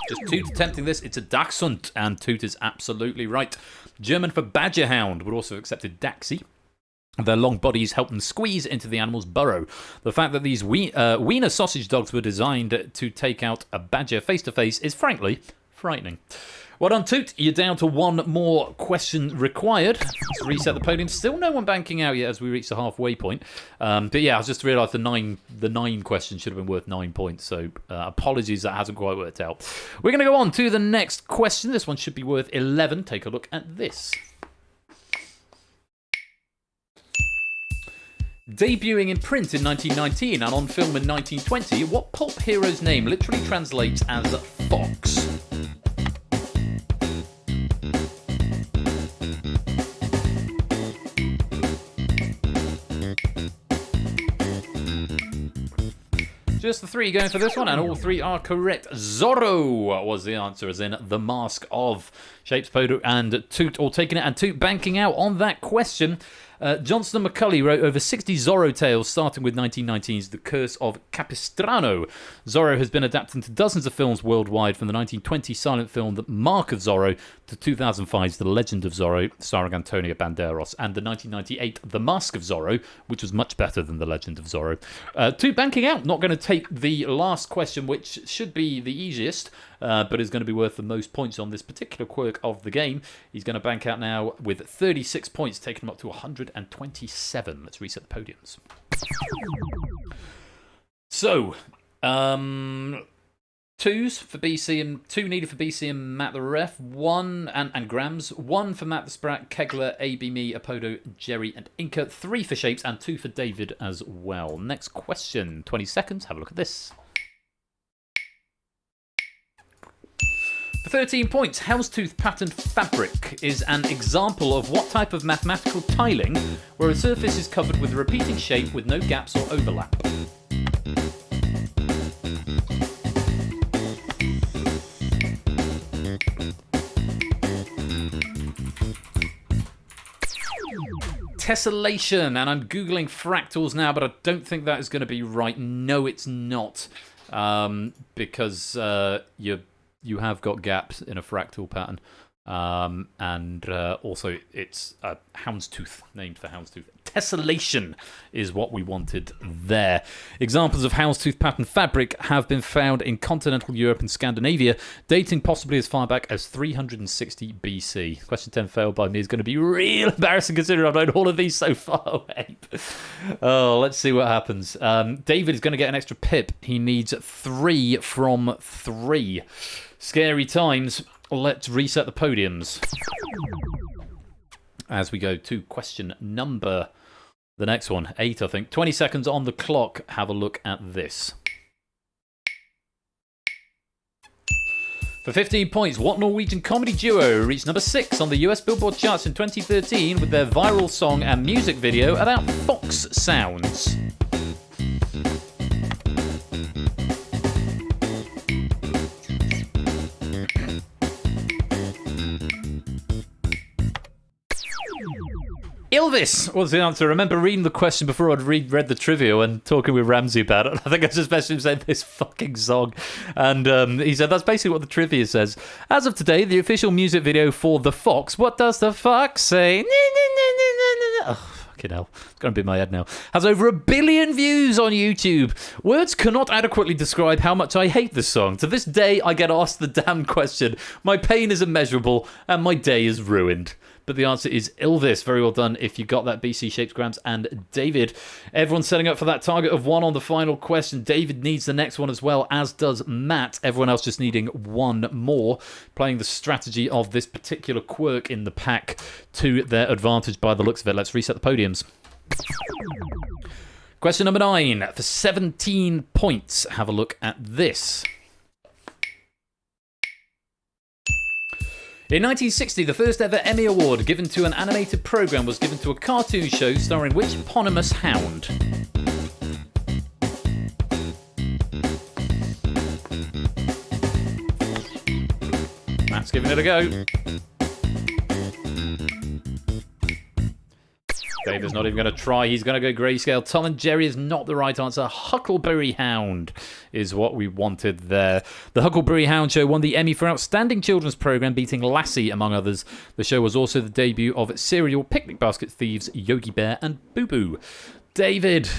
Just Toot attempting this. It's a Dachshund, and Toot is absolutely right. German for badger hound would also have accepted Dachshund. Their long bodies help them squeeze into the animal's burrow. The fact that these wiener sausage dogs were designed to take out a badger face-to-face is frankly frightening. Well done, Toot. You're down to one more question required. Let's reset the podium. Still no one banking out yet as we reach the halfway point. But yeah, I just realised the nine question should have been worth 9 points. So apologies, that hasn't quite worked out. We're going to go on to the next question. This one should be worth 11. Take a look at this. Debuting in print in 1919 and on film in 1920, what pulp hero's name literally translates as Fox? Just the three going for this one, and all three are correct. Zorro was the answer, as in The Mask of. Shapes, Podo, and Toot all taking it, and Toot banking out on that question. Johnston and McCulley wrote over 60 Zorro tales, starting with 1919's The Curse of Capistrano. Zorro has been adapted into dozens of films worldwide, from the 1920 silent film The Mark of Zorro to 2005's The Legend of Zorro, starring Antonio Banderas, and the 1998 The Mask of Zorro, which was much better than The Legend of Zorro. Toot banking out, not going to take the last question, which should be the easiest, but is going to be worth the most points on this particular quirk of the game. He's going to bank out now with 36 points, taking him up to 127. Let's reset the podiums. So, twos for BC and two needed for BC and Matt the Ref, one and Grams, one for Matt the Sprat, Kegler, AB Me, Apodo, Jerry, and Inca, three for Shapes, and two for David as well. Next question, 20 seconds. Have a look at this. For 13 points, Houndstooth patterned fabric is an example of what type of mathematical tiling where a surface is covered with a repeating shape with no gaps or overlap? Tessellation, and I'm googling fractals now, but I don't think that is going to be right. No, it's not, because you have got gaps in a fractal pattern, and also it's a houndstooth, named for houndstooth. Tessellation is what we wanted there. Examples of houndstooth pattern fabric have been found in continental Europe and Scandinavia, dating possibly as far back as 360 BC. Question 10 failed by me is going to be real embarrassing considering I've known all of these so far away. Oh, let's see what happens. David is going to get an extra pip. He needs 3 from 3. Scary times. Let's reset the podiums as we go to question number, the next one, 8, I think. 20 seconds on the clock. Have a look at this. For 15 points, what Norwegian comedy duo reached number 6 on the US Billboard charts in 2013 with their viral song and music video about fox sounds? Elvis was the answer. I remember reading the question before I'd read the trivia and talking with Ramsey about it. I think I just messaged him saying this fucking song. And he said that's basically what the trivia says. As of today, the official music video for The Fox, what does the fox say? Oh, fucking hell. It's going to be in my head now. Has over 1 billion views on YouTube. Words cannot adequately describe how much I hate this song. To this day, I get asked the damn question. My pain is immeasurable and my day is ruined. But the answer is Elvis. Very well done if you got that, BC, Shapes, Grams, and David. Everyone's setting up for that target of 1 on the final question. David needs the next one as well, as does Matt. Everyone else just needing 1 more. Playing the strategy of this particular quirk in the pack to their advantage by the looks of it. Let's reset the podiums. Question number 9. For 17 points, have a look at this. In 1960, the first ever Emmy Award given to an animated program was given to a cartoon show starring which eponymous hound? Matt's giving it a go. David's not even going to try. He's going to go grayscale. Tom and Jerry is not the right answer. Huckleberry Hound is what we wanted there. The Huckleberry Hound show won the Emmy for Outstanding Children's Program, beating Lassie, among others. The show was also the debut of cereal picnic basket thieves Yogi Bear and Boo Boo. David,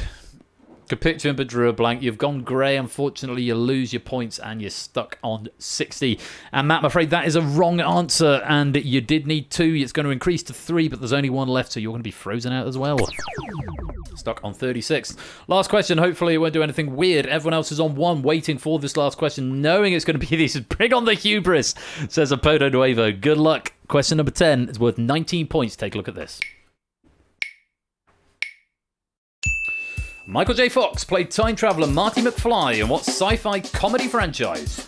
Could picture him but drew a blank. You've gone grey. Unfortunately, you lose your points and you're stuck on 60. And Matt, I'm afraid that is a wrong answer. And you did need 2. It's going to increase to 3, but there's only 1 left, so you're going to be frozen out as well. Stuck on 36. Last question. Hopefully it won't do anything weird. Everyone else is on 1, waiting for this last question, knowing it's going to be these. Bring on the hubris, says Apodo Nuevo. Good luck. Question number 10 is worth 19 points. Take a look at this. Michael J. Fox played time traveler Marty McFly in what sci-fi comedy franchise?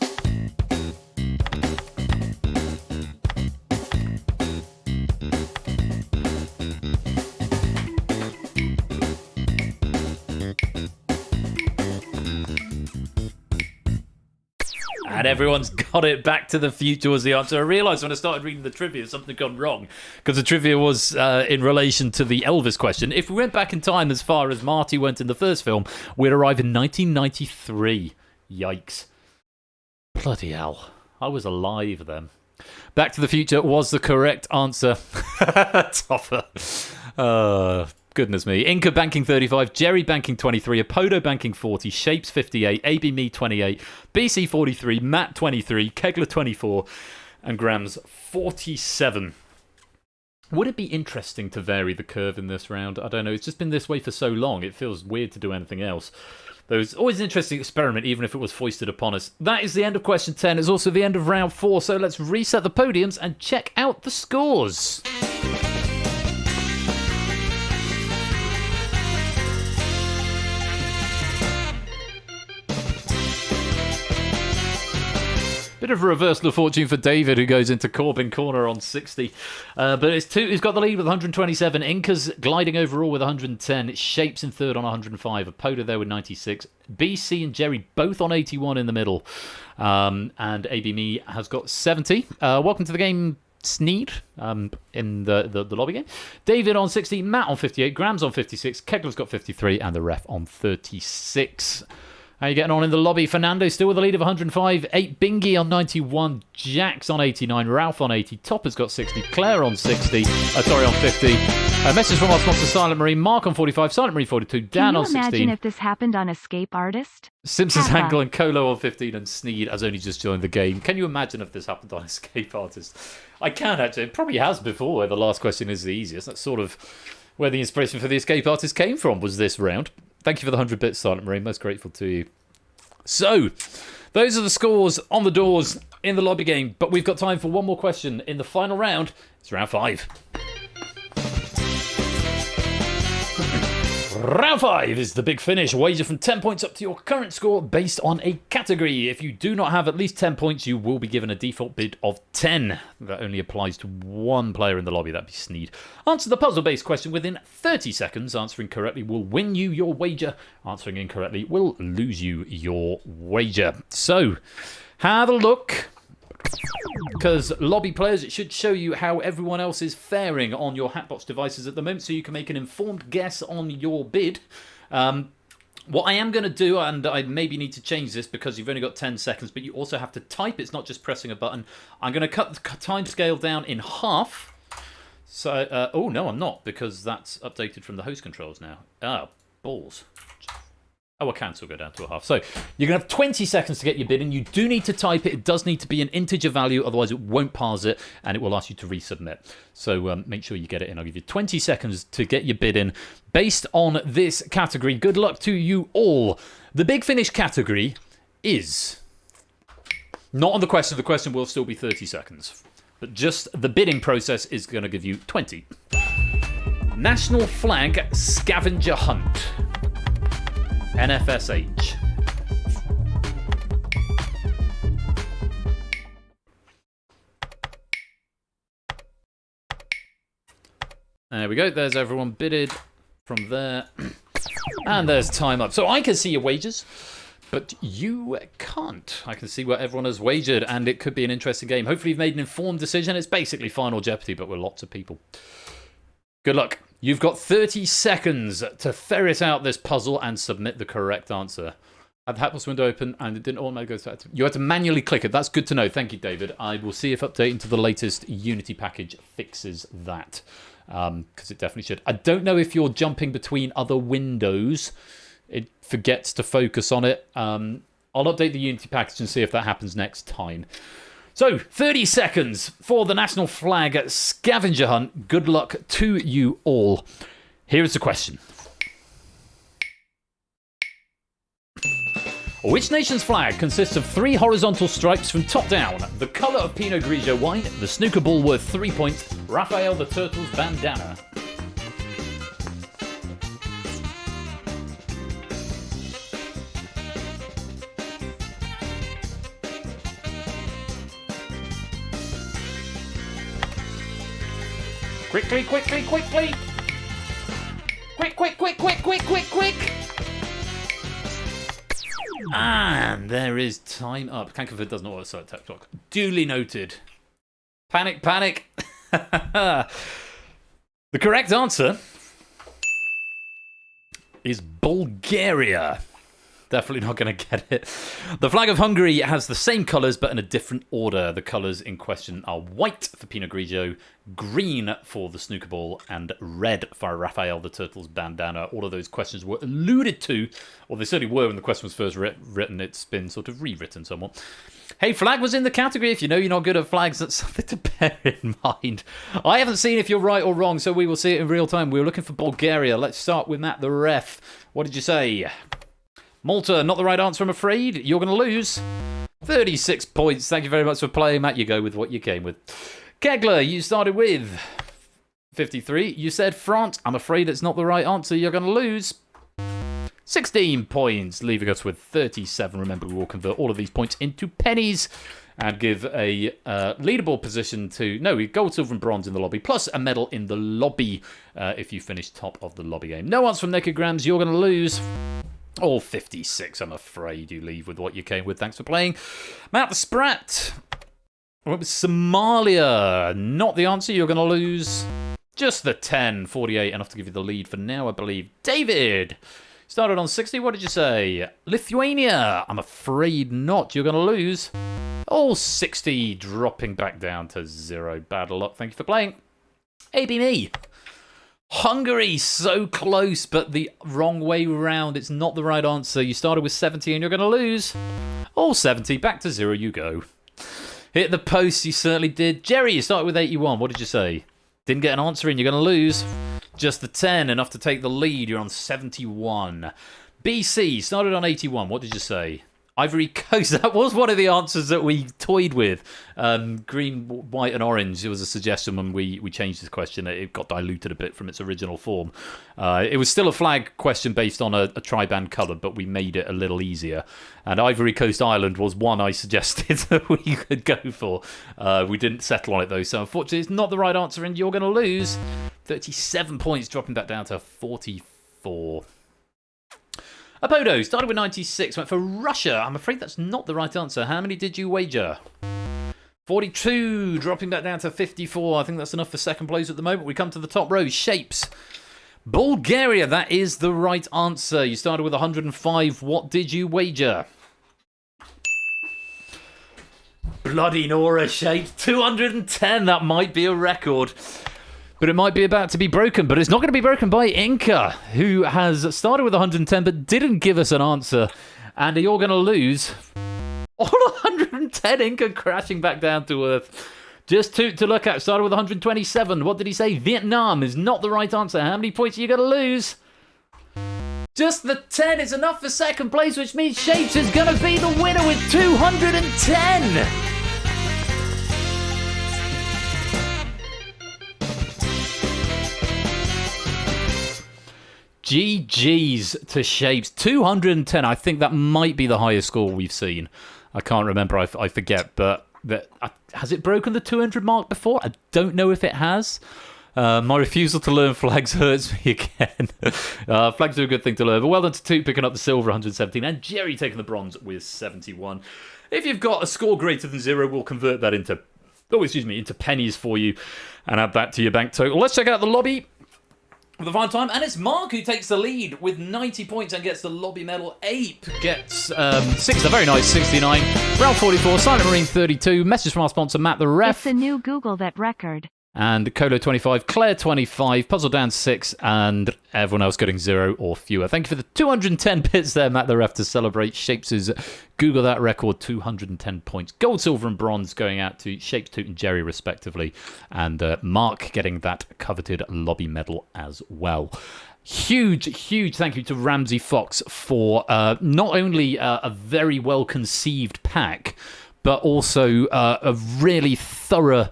And everyone's got it. Back to the Future was the answer. I realised when I started reading the trivia, something had gone wrong. Because the trivia was in relation to the Elvis question. If we went back in time as far as Marty went in the first film, we'd arrive in 1993. Yikes. Bloody hell. I was alive then. Back to the Future was the correct answer. Topper. Goodness me. Inca banking 35, Jerry banking 23, Apodo banking 40, Shapes 58, AB Me 28, BC 43, Matt 23, Kegler 24, and Grams 47. Would it be interesting to vary the curve in this round? I don't know. It's just been this way for so long. It feels weird to do anything else. Though it's always an interesting experiment, even if it was foisted upon us. That is the end of question 10. It's also the end of round 4. So let's reset the podiums and check out the scores. Bit of a reversal of fortune for David, who goes into Corbin Corner on 60. But it's 2 who's got the lead with 127. Inca's gliding overall with 110. It's Shapes in third on 105. Apodo there with 96. BC and Jerry both on 81 in the middle. And AB Me has got 70. Welcome to the game, Sneed, in the lobby game. David on 60. Matt on 58. Grams on 56. Kegler's got 53. And the ref on 36. How are you getting on in the lobby? Fernando still with a lead of 105. 8 Bingy on 91. Jax on 89. Ralph on 80. Topper's got 60. Claire on 60. On 50. A message from our sponsor, Silent Marine. Mark on 45. Silent Marine 42. Dan on 16. Can you imagine if this happened on Escape Artist? Simpsons Angle and Colo on 15. And Sneed has only just joined the game. Can you imagine if this happened on Escape Artist? I can, actually. It probably has before, where the last question is the easiest. That's sort of where the inspiration for the Escape Artist came from, was this round. Thank you for the 100 bits, Silent Marine. Most grateful to you. So, those are the scores on the doors in the lobby game. But we've got time for one more question in the final round. It's round 5. Round 5 is the big finish. Wager from 10 points up to your current score based on a category. If you do not have at least 10 points, you will be given a default bid of 10. That only applies to one player in the lobby. That'd be Sneed. Answer the puzzle-based question within 30 seconds. Answering correctly will win you your wager. Answering incorrectly will lose you your wager. So, have a look. Because lobby players, it should show you how everyone else is faring on your Hatbox devices at the moment, so you can make an informed guess on your bid. What I am going to do, and I maybe need to change this because you've only got 10 seconds, but you also have to type. It's not just pressing a button. I'm going to cut the time scale down in half. So, oh no, I'm not, because that's updated from the host controls now. Ah, balls. Oh, I can still go down to a half. So you're going to have 20 seconds to get your bid in. You do need to type it. It does need to be an integer value, otherwise it won't parse it, and it will ask you to resubmit. So make sure you get it in. I'll give you 20 seconds to get your bid in based on this category. Good luck to you all. The big finish category is not on the question. The question will still be 30 seconds. But just the bidding process is going to give you 20. National Flag Scavenger Hunt. NFSH. There we go. There's everyone bidded from there. And there's time up. So I can see your wagers, but you can't. I can see what everyone has wagered, and it could be an interesting game. Hopefully you've made an informed decision. It's basically Final Jeopardy, but with lots of people. Good luck. You've got 30 seconds to ferret out this puzzle and submit the correct answer. I had the Hatbox window open and it didn't automatically go to... You had to manually click it. That's good to know. Thank you, David. I will see if updating to the latest Unity package fixes that. Because it definitely should. I don't know if you're jumping between other windows, it forgets to focus on it. I'll update the Unity package and see if that happens next time. So, 30 seconds for the national flag scavenger hunt. Good luck to you all. Here is the question. Which nation's flag consists of 3 horizontal stripes from top down? The colour of Pinot Grigio wine, the snooker ball worth 3 points, Raphael the Turtle's bandana. Quickly, quickly, quickly! Quick! And there is time up. Kankerford doesn't always start tech clock. Duly noted. Panic. The correct answer is Bulgaria. Definitely not going to get it. The flag of Hungary has the same colours, but in a different order. The colours in question are white for Pinot Grigio, green for the snooker ball, and red for Raphael the Turtle's bandana. All of those questions were alluded to, or they certainly were when the question was first written. It's been sort of rewritten somewhat. Hey, flag was in the category. If you know you're not good at flags, that's something to bear in mind. I haven't seen if you're right or wrong, so we will see it in real time. We were looking for Bulgaria. Let's start with Matt, the ref. What did you say? Malta, not the right answer, I'm afraid. You're going to lose 36 points. Thank you very much for playing, Matt. You go with what you came with. Kegler, you started with 53. You said France. I'm afraid it's not the right answer. You're going to lose 16 points, leaving us with 37. Remember, we will convert all of these points into pennies and give a leaderboard position to... No, gold, silver, and bronze in the lobby, plus a medal in the lobby if you finish top of the lobby game. No answer from Naked Grams. You're going to lose... all 56, I'm afraid. You leave with what you came with. Thanks for playing. Matt the Sprat. What was Somalia? Not the answer. You're going to lose just the 10. 48, enough to give you the lead for now, I believe. David. Started on 60. What did you say? Lithuania. I'm afraid not. You're going to lose. All 60, dropping back down to 0. Bad luck. Thank you for playing. ABME. Hungary, so close, but the wrong way round. It's not the right answer. You started with 70 and you're going to lose. All 70, back to 0 you go. Hit the post, you certainly did. Jerry, you started with 81. What did you say? Didn't get an answer in, you're going to lose. Just the 10, enough to take the lead. You're on 71. BC, started on 81. What did you say? Ivory Coast, that was one of the answers that we toyed with. Green, white, and orange. It was a suggestion when we changed this question. It got diluted a bit from its original form. It was still a flag question based on a tri-band colour, but we made it a little easier. And Ivory Coast Island was one I suggested that we could go for. We didn't settle on it, though, so unfortunately it's not the right answer, and you're going to lose 37 points, dropping that down to 44. Apodo started with 96, went for Russia. I'm afraid that's not the right answer. How many did you wager? 42, dropping that down to 54. I think that's enough for second place at the moment. We come to the top row. Shapes. Bulgaria, that is the right answer. You started with 105. What did you wager? Bloody Nora Shapes. 210. That might be a record. But it might be about to be broken, but it's not going to be broken by Inca, who has started with 110 but didn't give us an answer. And you're going to lose all 110. Inca crashing back down to earth. Just two to look at. Started with 127. What did he say? Vietnam is not the right answer. How many points are you going to lose? Just the 10 is enough for second place, which means Shapes is going to be the winner with 210. GG's to Shapes. 210. I think that might be the highest score we've seen. I can't remember. I forget. But has it broken the 200 mark before? I don't know if it has. My refusal to learn flags hurts me again. Flags are a good thing to learn. But well done to Toot picking up the silver, 117. And Jerry taking the bronze with 71. If you've got a score greater than 0, we'll convert that into pennies for you and add that to your bank total. Let's check out the lobby for the final time, and it's Mark who takes the lead with 90 points and gets the lobby medal. Ape gets 6, a very nice 69. Ralph 44, Silent Marine 32. Message from our sponsor Matt the Ref. It's a new Google that record. and Colo25, Claire25, Puzzle Down 6, and everyone else getting 0 or fewer. Thank you for the 210 bits there, Matt the Ref, to celebrate Shapes' Google That record, 210 points. Gold, silver, and bronze going out to Shapes, Toot, and Jerry, respectively, and Mark getting that coveted lobby medal as well. Huge thank you to Ramsey Fox for not only a very well-conceived pack, but also a really thorough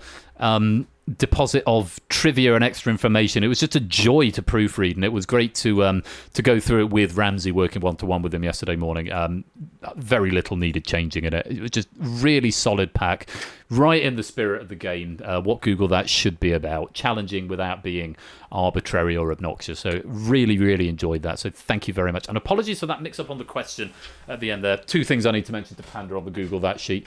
deposit of trivia and extra information. It was just a joy to proofread, and it was great to go through it with Ramsey, working one-to-one with him yesterday morning. Very little needed changing in it. It was just really solid pack, right in the spirit of the game, what Google That should be about, challenging without being arbitrary or obnoxious. So really enjoyed that. So thank you very much. And apologies for that mix-up on the question at the end there. 2 things I need to mention to Panda on the Google That sheet.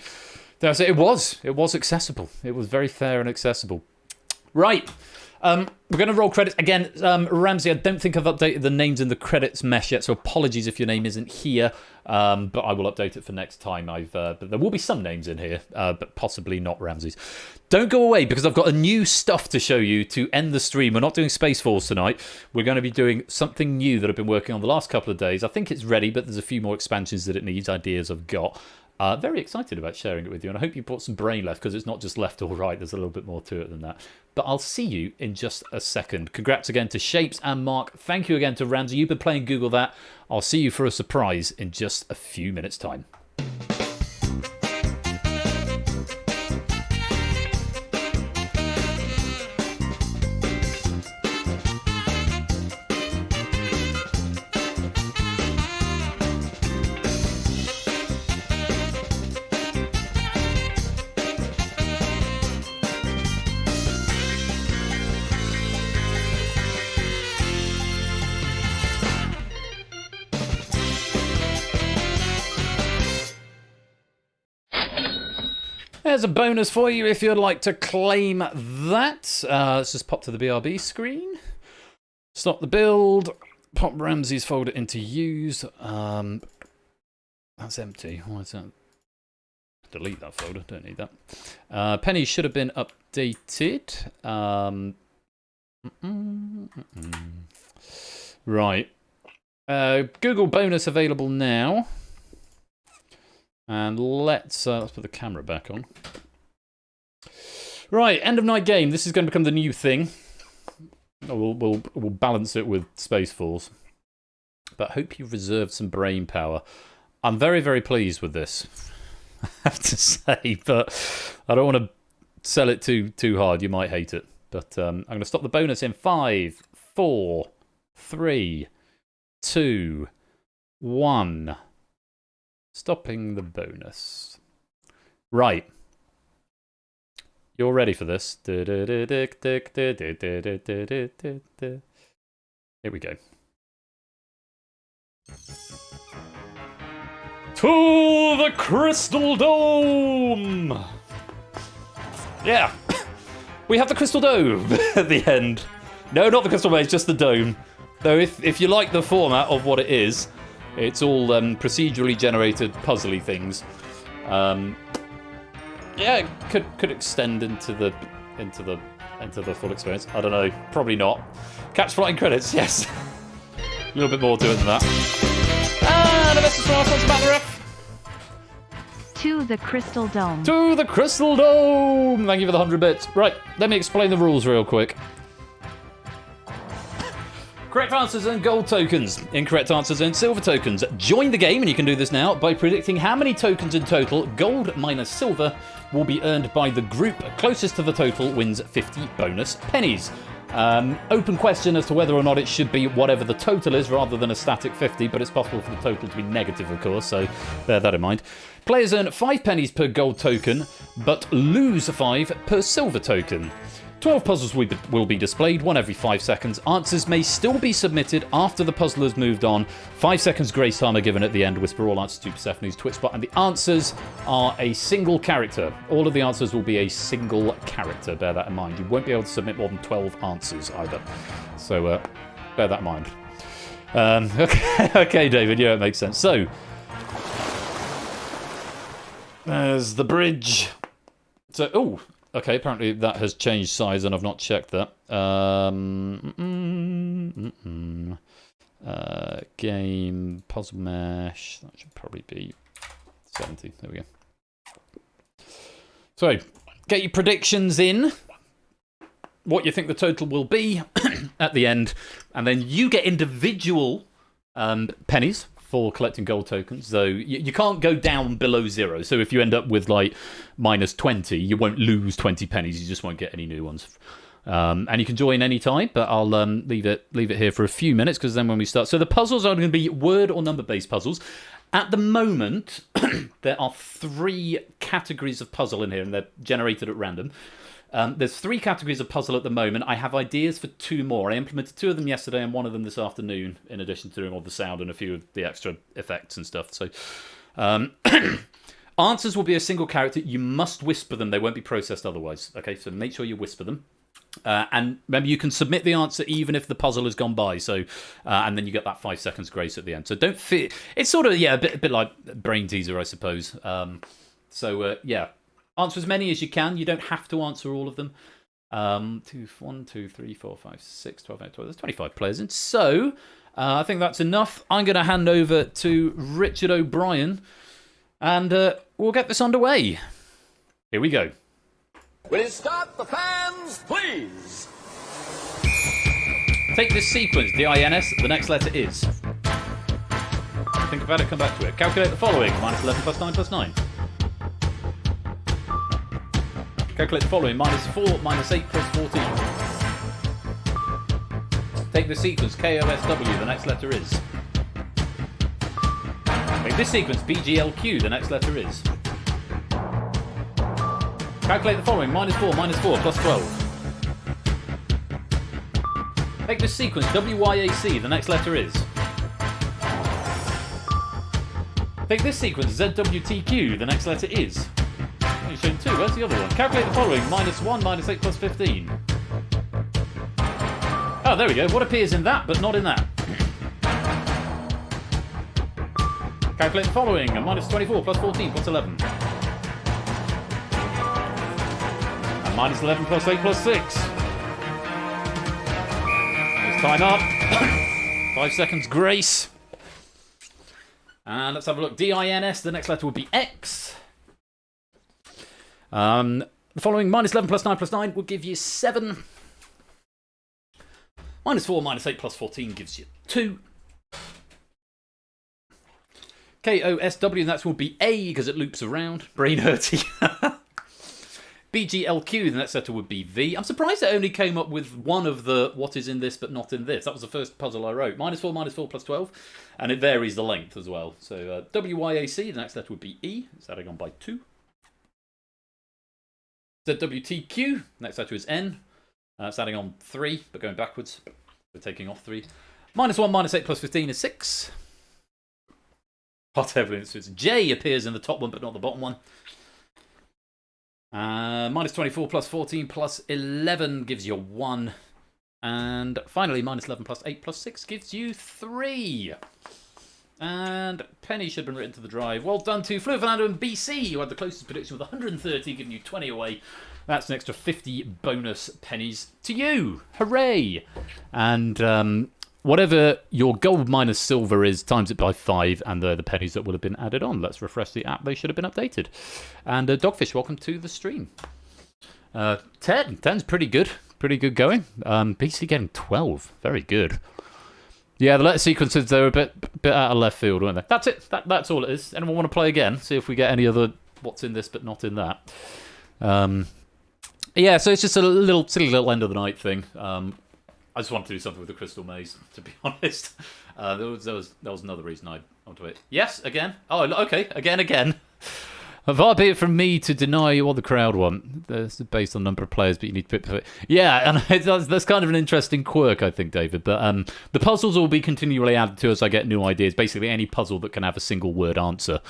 It was accessible. It was very fair and accessible. Right. We're going to roll credits. Again, Ramsey, I don't think I've updated the names in the credits mesh yet, so apologies if your name isn't here, but I will update it for next time. But there will be some names in here, but possibly not Ramsey's. Don't go away, because I've got a new stuff to show you to end the stream. We're not doing Space Force tonight. We're going to be doing something new that I've been working on the last couple of days. I think it's ready, but there's a few more expansions that it needs, ideas I've got. Very excited about sharing it with you, and I hope you brought some brain left, because it's not just left or right. There's a little bit more to it than that. But I'll see you in just a second. Congrats again to Shapes and Mark. Thank you again to Ramsey. You've been playing Google That. I'll see you for a surprise in just a few minutes' time. There's a bonus for you if you'd like to claim that. Let's just pop to the BRB screen. Stop the build. Pop Ramsey's folder into use. That's empty. Why is that? Delete that folder. Don't need that. Penny should have been updated. Right. Google bonus available now. And let's put the camera back on. Right, end of night game. This is going to become the new thing. We'll balance it with Space Force. But hope you've reserved some brain power. I'm very pleased with this, I have to say, but I don't want to sell it too hard. You might hate it. But I'm going to stop the bonus in 5, 4, 3, 2, 1. Stopping the bonus. Right. You're ready for this. Here we go. To the Crystal Dome! Yeah. We have the Crystal Dome at the end. No, not the Crystal Maze, just the Dome. Though if you like the format of what it is, it's all procedurally generated puzzly things. Yeah, it could extend into the full experience. I don't know, probably not. Catch flying credits, yes. A little bit more to it than that. And a message from our sponsor, Matt the Ref. To the Crystal Dome. To the Crystal Dome! Thank you for the 100 bits. Right, let me explain the rules real quick. Correct answers and gold tokens. Incorrect answers and silver tokens. Join the game, and you can do this now, by predicting how many tokens in total, gold minus silver, will be earned by the group. Closest to the total wins 50 bonus pennies. Open question as to whether or not it should be whatever the total is rather than a static 50, but it's possible for the total to be negative, of course, so bear that in mind. Players earn 5 pennies per gold token, but lose 5 per silver token. 12 puzzles will be displayed, 1 every 5 seconds. Answers may still be submitted after the puzzle has moved on. 5 seconds grace time are given at the end. Whisper all answers to Persephone's Twitch spot. And the answers are a single character. All of the answers will be a single character. Bear that in mind. You won't be able to submit more than 12 answers either. So bear that in mind. Okay, David. Yeah, it makes sense. So, there's the bridge. So, Okay, apparently that has changed size and I've not checked that. Game, puzzle mesh, that should probably be 70. There we go. So, get your predictions in. What you think the total will be at the end. And then you get individual pennies for collecting gold tokens, though you can't go down below 0. So if you end up with like minus 20, you won't lose 20 pennies. You just won't get any new ones. And you can join any time, but I'll leave it here for a few minutes because then when we start, so the puzzles are going to be word or number based puzzles. At the moment, there are 3 categories of puzzle in here, and they're generated at random. There's 3 categories of puzzle at the moment. I have ideas for 2 more. I implemented 2 of them yesterday and 1 of them this afternoon, in addition to doing all the sound and a few of the extra effects and stuff. So, answers will be a single character. You must whisper them. They won't be processed otherwise. Okay, so make sure you whisper them. And remember, you can submit the answer even if the puzzle has gone by. So, and then you get that 5 seconds grace at the end. So don't fear. It's sort of a bit like brain teaser, I suppose. Yeah. Answer as many as you can. You don't have to answer all of them. 1, 2, 3, 4, 5, 6, 12, 12. There's 25 players in. So, I think that's enough. I'm going to hand over to Richard O'Brien, and we'll get this underway. Here we go. Will you start the fans, please? Take this sequence, DINS, the next letter is. Think about it, come back to it. Calculate the following, minus 11 plus 9 plus 9. Calculate the following, minus 4 minus 8 plus 14. Take the sequence, KOSW, the next letter is. Take this sequence, BGLQ, the next letter is. Calculate the following, minus 4 plus 12. Take this sequence, WYAC, the next letter is. Take this sequence, ZWTQ, the next letter is. You've shown 2, where's the other one? Calculate the following, minus 1 minus 8 plus 15. Oh, there we go. What appears in that, but not in that? Calculate the following, minus 24 plus 14 plus 11. And minus 11 plus 8 plus 6. There's time up. 5 seconds grace. And let's have a look. DINS, the next letter would be X. The following, minus 11 plus 9 plus 9 will give you 7. Minus 4 minus 8 plus 14 gives you 2. KOSW, and that will be A because it loops around. Brain hurty. BGLQ, the next letter would be V. I'm surprised it only came up with one of the what is in this but not in this. That was the first puzzle I wrote. Minus 4 plus 12. And it varies the length as well. So WYAC, the next letter would be E. It's adding on by 2. ZWTQ, next letter is N. It's adding on 3, but going backwards. We're taking off 3. Minus 1 minus 8 plus 15 is 6. Hot evidence. J appears in the top one, but not the bottom one. Minus 24 plus 14 plus 11 gives you 1. And finally, minus 11 plus 8 plus 6 gives you 3. And penny should have been written to the drive. Well done to Flu Fernando and BC, who had the closest prediction with 130, giving you 20 away. That's an extra 50 bonus pennies to you. Hooray! And whatever your gold minus silver is, times it by 5, and they're the pennies that will have been added on. Let's refresh the app. They should have been updated. And Dogfish, welcome to the stream. 10. 10's pretty good. Pretty good going. BC getting 12. Very good. Yeah, the letter sequences, they're a bit out of left field, weren't they? That's it. That's all it is. Anyone want to play again? See if we get any other what's in this but not in that. Yeah, so it's just a silly little end of the night thing. I just wanted to do something with the Crystal Maze, to be honest. There was another reason I wanted to it. Yes, again. Oh, okay, again. Far be it from me to deny what the crowd want. It's based on number of players, but you need to pick it. Yeah, and that's kind of an interesting quirk, I think, David. But the puzzles will be continually added to as I get new ideas. Basically, any puzzle that can have a single word answer,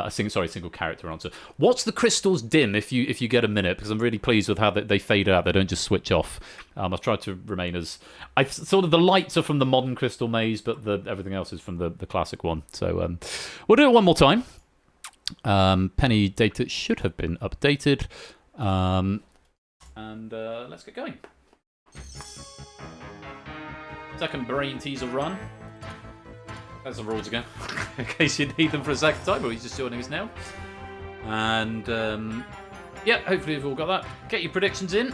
single character answer. What's the crystals dim if you get a minute? Because I'm really pleased with how they fade out. They don't just switch off. I've tried to remain as sort of the lights are from the modern Crystal Maze, but everything else is from the classic one. So we'll do it one more time. Penny data should have been updated. And let's get going. Second brain teaser run. That's the rules again, in case you need them for a second time, or he's just joining us now. And yeah, hopefully you've all got that. Get your predictions in.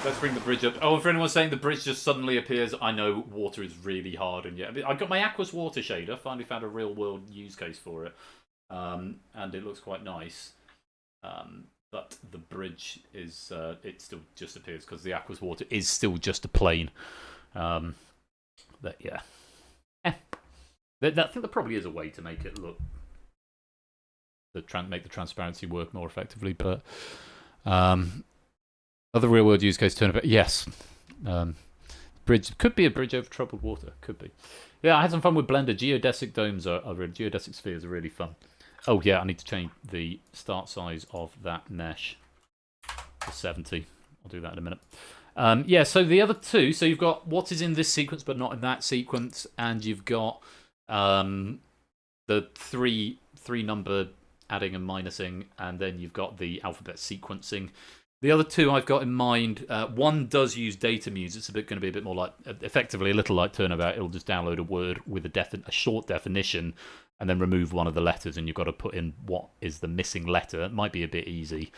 Let's bring the bridge up. Oh, and for anyone saying the bridge just suddenly appears, I know water is really hard, and yeah, I got my Aquas water shader. Finally found a real world use case for it, and it looks quite nice. But the bridge is it still just appears because the Aquas water is still just a plane. But yeah, I think there probably is a way to make it look make the transparency work more effectively, but. Other real world use case turn yes. Bridge could be a bridge over troubled water. Could be. Yeah, I had some fun with Blender. Geodesic domes are really, geodesic spheres are really fun. Oh yeah, I need to change the start size of that mesh to 70. I'll do that in a minute. Yeah, so the other two, so you've got what is in this sequence but not in that sequence, and you've got the three number adding and minusing, and then you've got the alphabet sequencing. The other two I've got in mind, one does use data muse. It's going to be a bit more like, effectively a little like Turnabout. It'll just download a word with a short definition and then remove one of the letters, and you've got to put in what is the missing letter. It might be a bit easy,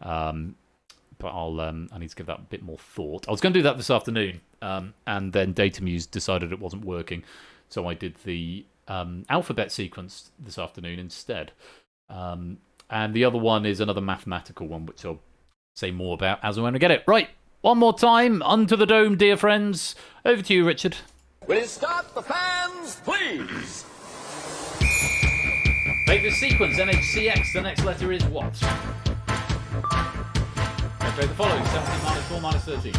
but I need to give that a bit more thought. I was going to do that this afternoon, and then data muse decided it wasn't working, so I did the alphabet sequence this afternoon instead. And the other one is another mathematical one, which I'll say more about as and when I get it. Right, one more time, onto the dome, dear friends. Over to you, Richard. Will you start the fans, please? Take this sequence, NHCX, the next letter is what? Calculate the following, 17 minus 4 minus 13.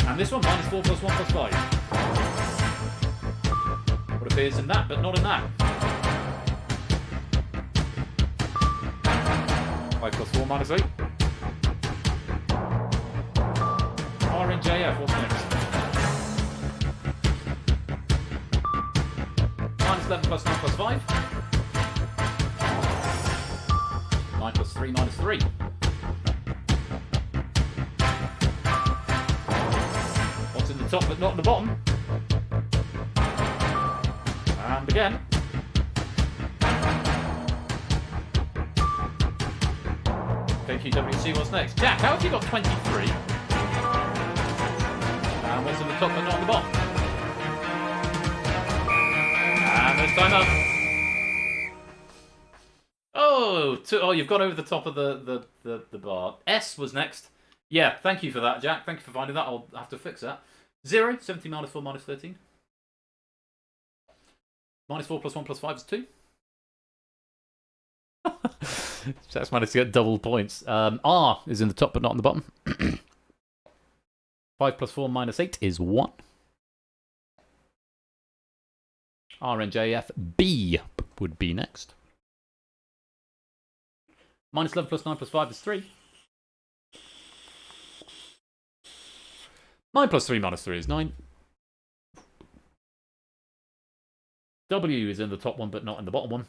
And this one, minus 4 plus 1 plus 5. What appears in that, but not in that? 5 plus 4 minus 8. R in JF, what's next? Minus 11 plus 9 plus 5. 9 plus 3 minus 3. What's in the top but not in the bottom? And again. KQWC, what's next? Jack, how have you got 23? And what's in the top but not in the bottom? And there's time up. Oh, you've gone over the top of the bar. S was next. Yeah, thank you for that, Jack. Thank you for finding that. I'll have to fix that. 0, 17 minus 4 minus 13. Minus 4 plus 1 plus 5 is 2. That's managed to get double points. R is in the top but not in the bottom. 5 plus 4 minus 8 is 1. RNJF B would be next. Minus 11 plus 9 plus 5 is 3. 9 plus 3 minus 3 is 9. W is in the top one but not in the bottom one.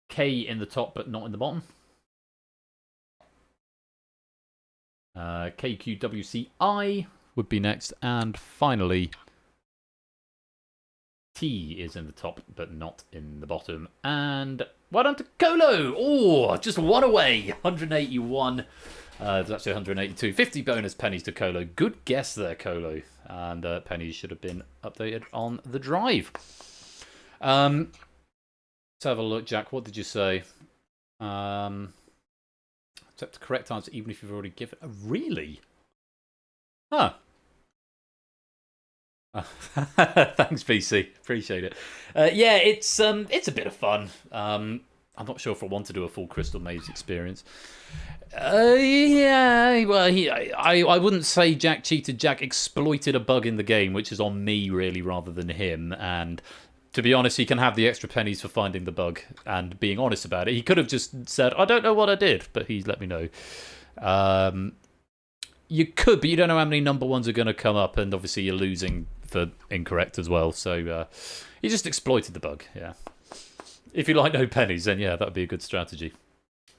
K in the top but not in the bottom. KQWCI would be next. And finally, T is in the top but not in the bottom. And well done to Colo! Oh, just one away. 181. There's actually 182. 50 bonus pennies to Colo. Good guess there, Colo. And pennies should have been updated on the drive. Let's have a look, Jack. What did you say? Accept the correct answer even if you've already given... really? Huh. Thanks, PC. Appreciate it. Yeah, it's a bit of fun. I'm not sure if I want to do a full Crystal Maze experience. Yeah, well, I wouldn't say Jack cheated. Jack exploited a bug in the game, which is on me, really, rather than him. And to be honest, he can have the extra pennies for finding the bug and being honest about it. He could have just said, I don't know what I did, but he's let me know. You could, but you don't know how many number ones are going to come up, and obviously you're losing for incorrect as well. So he just exploited the bug. Yeah. If you like no pennies, then yeah, that would be a good strategy.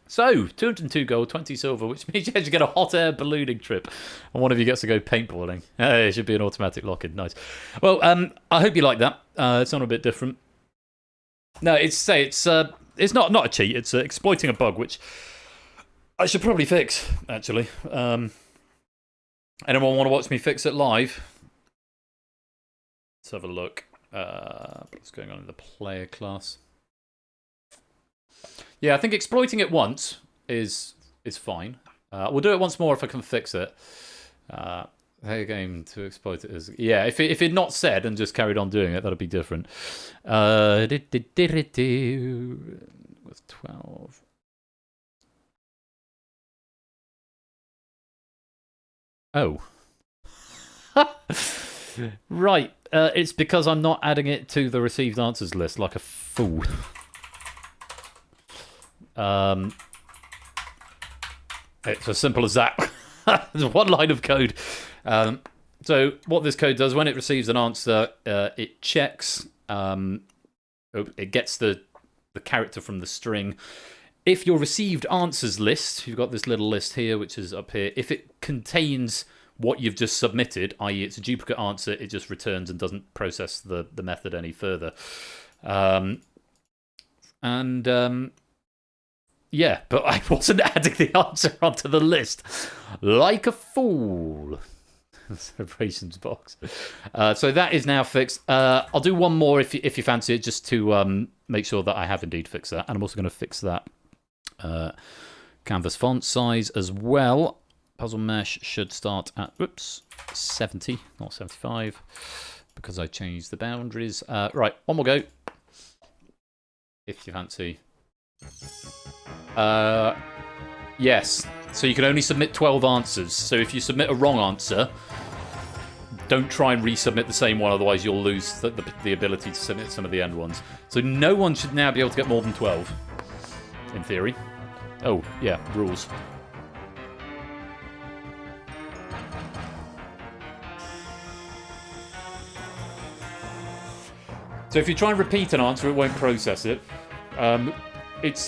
So 202 gold, 20 silver, which means you actually get a hot air ballooning trip, and one of you gets to go paintballing. It should be an automatic lock-in. Nice. Well, I hope you like that. It's not a bit different. No, it's not a cheat. It's exploiting a bug, which I should probably fix, actually. Anyone want to watch me fix it live? Let's have a look. What's going on in the player class? Yeah, I think exploiting it once is fine. We'll do it once more if I can fix it. Hey, game to exploit it is... Yeah, if it not said and just carried on doing it, that'd be different. With 12... Oh. Right. It's because I'm not adding it to the received answers list like a fool. It's as simple as that. There's one line of code. So what this code does, when it receives an answer, it checks, it gets the character from the string. If your received answers list, you've got this little list here, which is up here, if it contains what you've just submitted, i.e. it's a duplicate answer, it just returns and doesn't process the method any further. Yeah, but I wasn't adding the answer onto the list. Like a fool. Celebrations box. So that is now fixed. I'll do one more if you fancy it, just to make sure that I have indeed fixed that. And I'm also going to fix that canvas font size as well. Puzzle mesh should start at 70, not 75, because I changed the boundaries. Right, one more go. If you fancy. Yes. So you can only submit 12 answers. So if you submit a wrong answer, don't try and resubmit the same one, otherwise you'll lose the ability to submit some of the end ones. So no one should now be able to get more than 12, in theory. Oh, yeah, rules. So if you try and repeat an answer, it won't process it. It's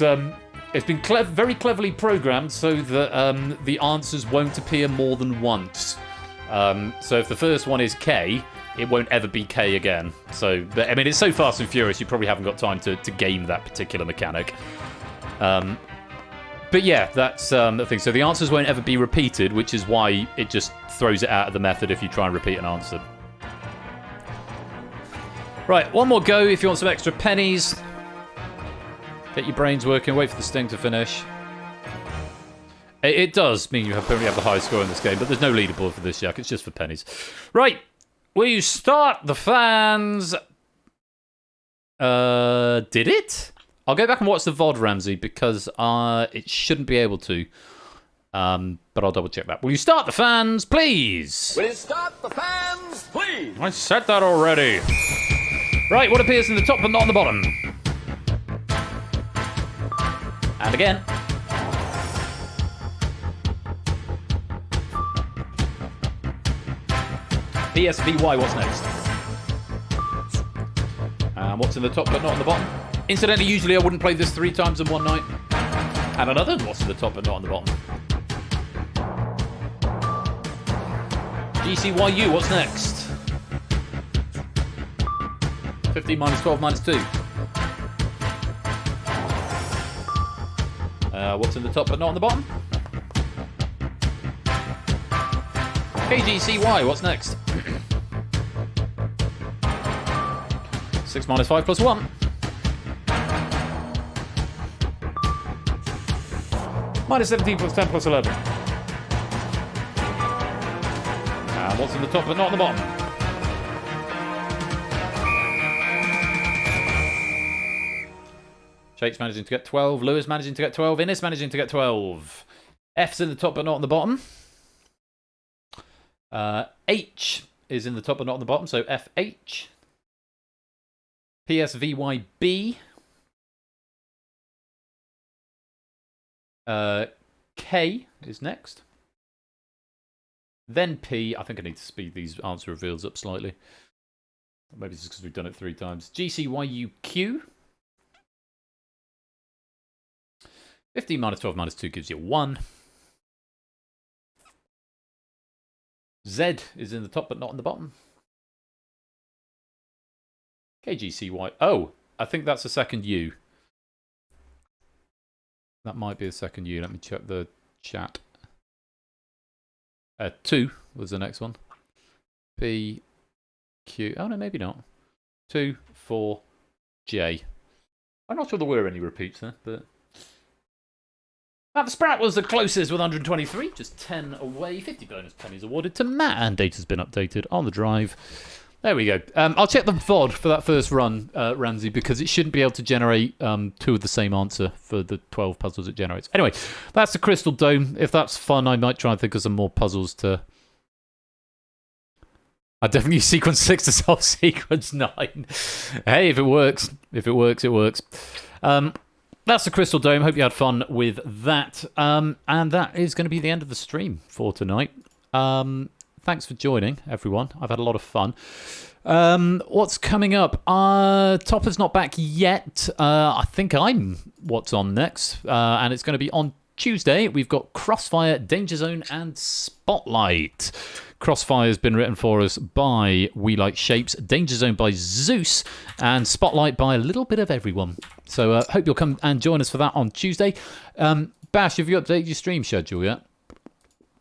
been very cleverly programmed so that the answers won't appear more than once. So if the first one is K, it won't ever be K again. So, I mean, it's so fast and furious, you probably haven't got time to game that particular mechanic. But yeah, that's the thing. So the answers won't ever be repeated, which is why it just throws it out of the method if you try and repeat an answer. Right, one more go if you want some extra pennies. Get your brains working, wait for the sting to finish. It does mean you apparently have the highest score in this game, but there's no leaderboard for this, Jack. It's just for pennies. Right, will you start the fans? Did it? I'll go back and watch the VOD, Ramsey, because it shouldn't be able to. But I'll double check that. Will you start the fans, please? Will you start the fans, please? I said that already. Right, what appears in the top but not on the bottom? And again. PSVY, what's next? And what's in the top but not on the bottom? Incidentally, usually I wouldn't play this 3 times in one night. And another what's in the top but not on the bottom? GCYU, what's next? 15 minus 12 minus 2. What's in the top but not on the bottom? KGCY, what's next? 6 minus 5 plus 1. Minus 17 plus 10 plus 11. And what's in the top but not on the bottom? Shake's managing to get 12. Lewis managing to get 12. Innes managing to get 12. F's in the top but not on the bottom. H is in the top but not on the bottom, so FH. PSVYB. K is next. Then P. I think I need to speed these answer reveals up slightly. Maybe it's just because we've done it 3 times. GCYUQ. 15 minus 12 minus 2 gives you 1. Z is in the top but not in the bottom. KGCY. Oh, I think that's the second U. That might be the second U. Let me check the chat. 2 was the next one. P, Q. Oh, no, maybe not. 2, 4, J. I'm not sure there were any repeats there, but... Matt the Sprat was the closest with 123, just 10 away. 50 bonus pennies awarded to Matt, and data's been updated on the drive. There we go. I'll check the VOD for that first run, Ramsey, because it shouldn't be able to generate 2 of the same answer for the 12 puzzles it generates. Anyway, that's the Crystal Dome. If that's fun, I might try and think of some more puzzles to... I definitely use sequence 6 to solve sequence 9. Hey, if it works. If it works, it works. That's the Crystal Dome. Hope you had fun with that. And that is going to be the end of the stream for tonight. Thanks for joining, everyone. I've had a lot of fun. What's coming up? Topper's not back yet. I think I'm what's on next. And it's going to be on Tuesday. We've got Crossfire, Danger Zone, and Spotlight. Crossfire has been written for us by We Like Shapes, Danger Zone by Zeus, and Spotlight by a little bit of everyone. So hope you'll come and join us for that on Tuesday. Bash, have you updated your stream schedule yet?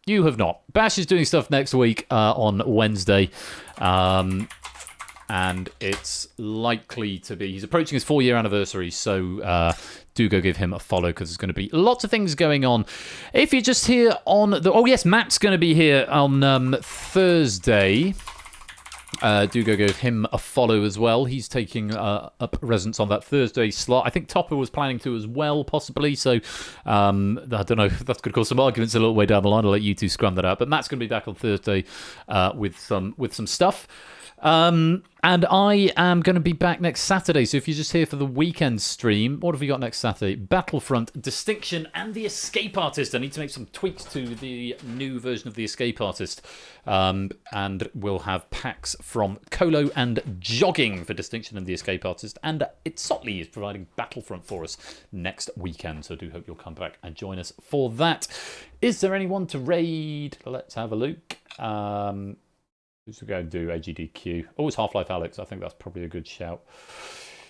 You have not. Bash is doing stuff next week on Wednesday. And it's likely to be... He's approaching his 4-year anniversary, so do go give him a follow, because there's going to be lots of things going on. If you're just here on the... Oh, yes, Matt's going to be here on Thursday. Do go give him a follow as well. He's taking up residence on that Thursday slot. I think Topper was planning to as well, possibly. So I don't know if that's going to cause some arguments a little way down the line. I'll let you two scrum that out. But Matt's going to be back on Thursday with some stuff. And I am going to be back next Saturday, so if you're just here for the weekend stream, what have we got next Saturday? Battlefront, Distinction, and The Escape Artist. I need to make some tweaks to the new version of The Escape Artist. And we'll have packs from Colo and Jogging for Distinction and The Escape Artist. And Sotley is providing Battlefront for us next weekend, so I do hope you'll come back and join us for that. Is there anyone to raid? Let's have a look. Who's going to do AGDQ? Oh, it's Half-Life Alex. I think that's probably a good shout.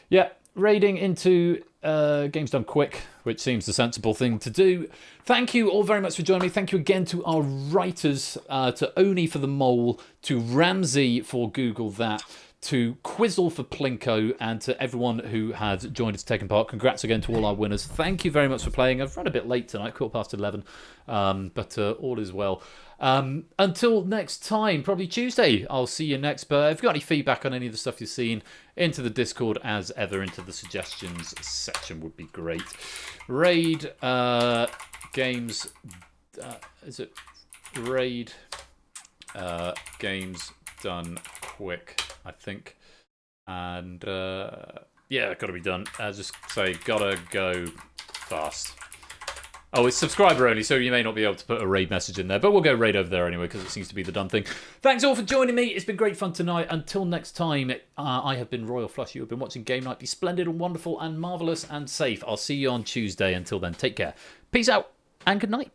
Yeah, raiding into Games Done Quick, which seems the sensible thing to do. Thank you all very much for joining me. Thank you again to our writers, to Oni for the Mole, to Ramsey for Google That, to Quizzle for Plinko, and to everyone who has joined us taking part. Congrats again to all our winners. Thank you very much for playing. I've run a bit late tonight, 11:15, but all is well. Until next time, probably Tuesday, I'll see you next. But if you've got any feedback on any of the stuff you've seen, into the Discord as ever, into the suggestions section would be great. Raid games, is it raid games done quick, I think. And yeah, gotta be done. Just say gotta go fast. Oh, it's subscriber only, so you may not be able to put a raid message in there, but we'll go raid over there anyway, because it seems to be the done thing. Thanks all for joining me. It's been great fun tonight. Until next time, I have been Royal Flush. You have been watching Game Night. Be splendid and wonderful and marvellous and safe. I'll see you on Tuesday. Until then, take care. Peace out and good night.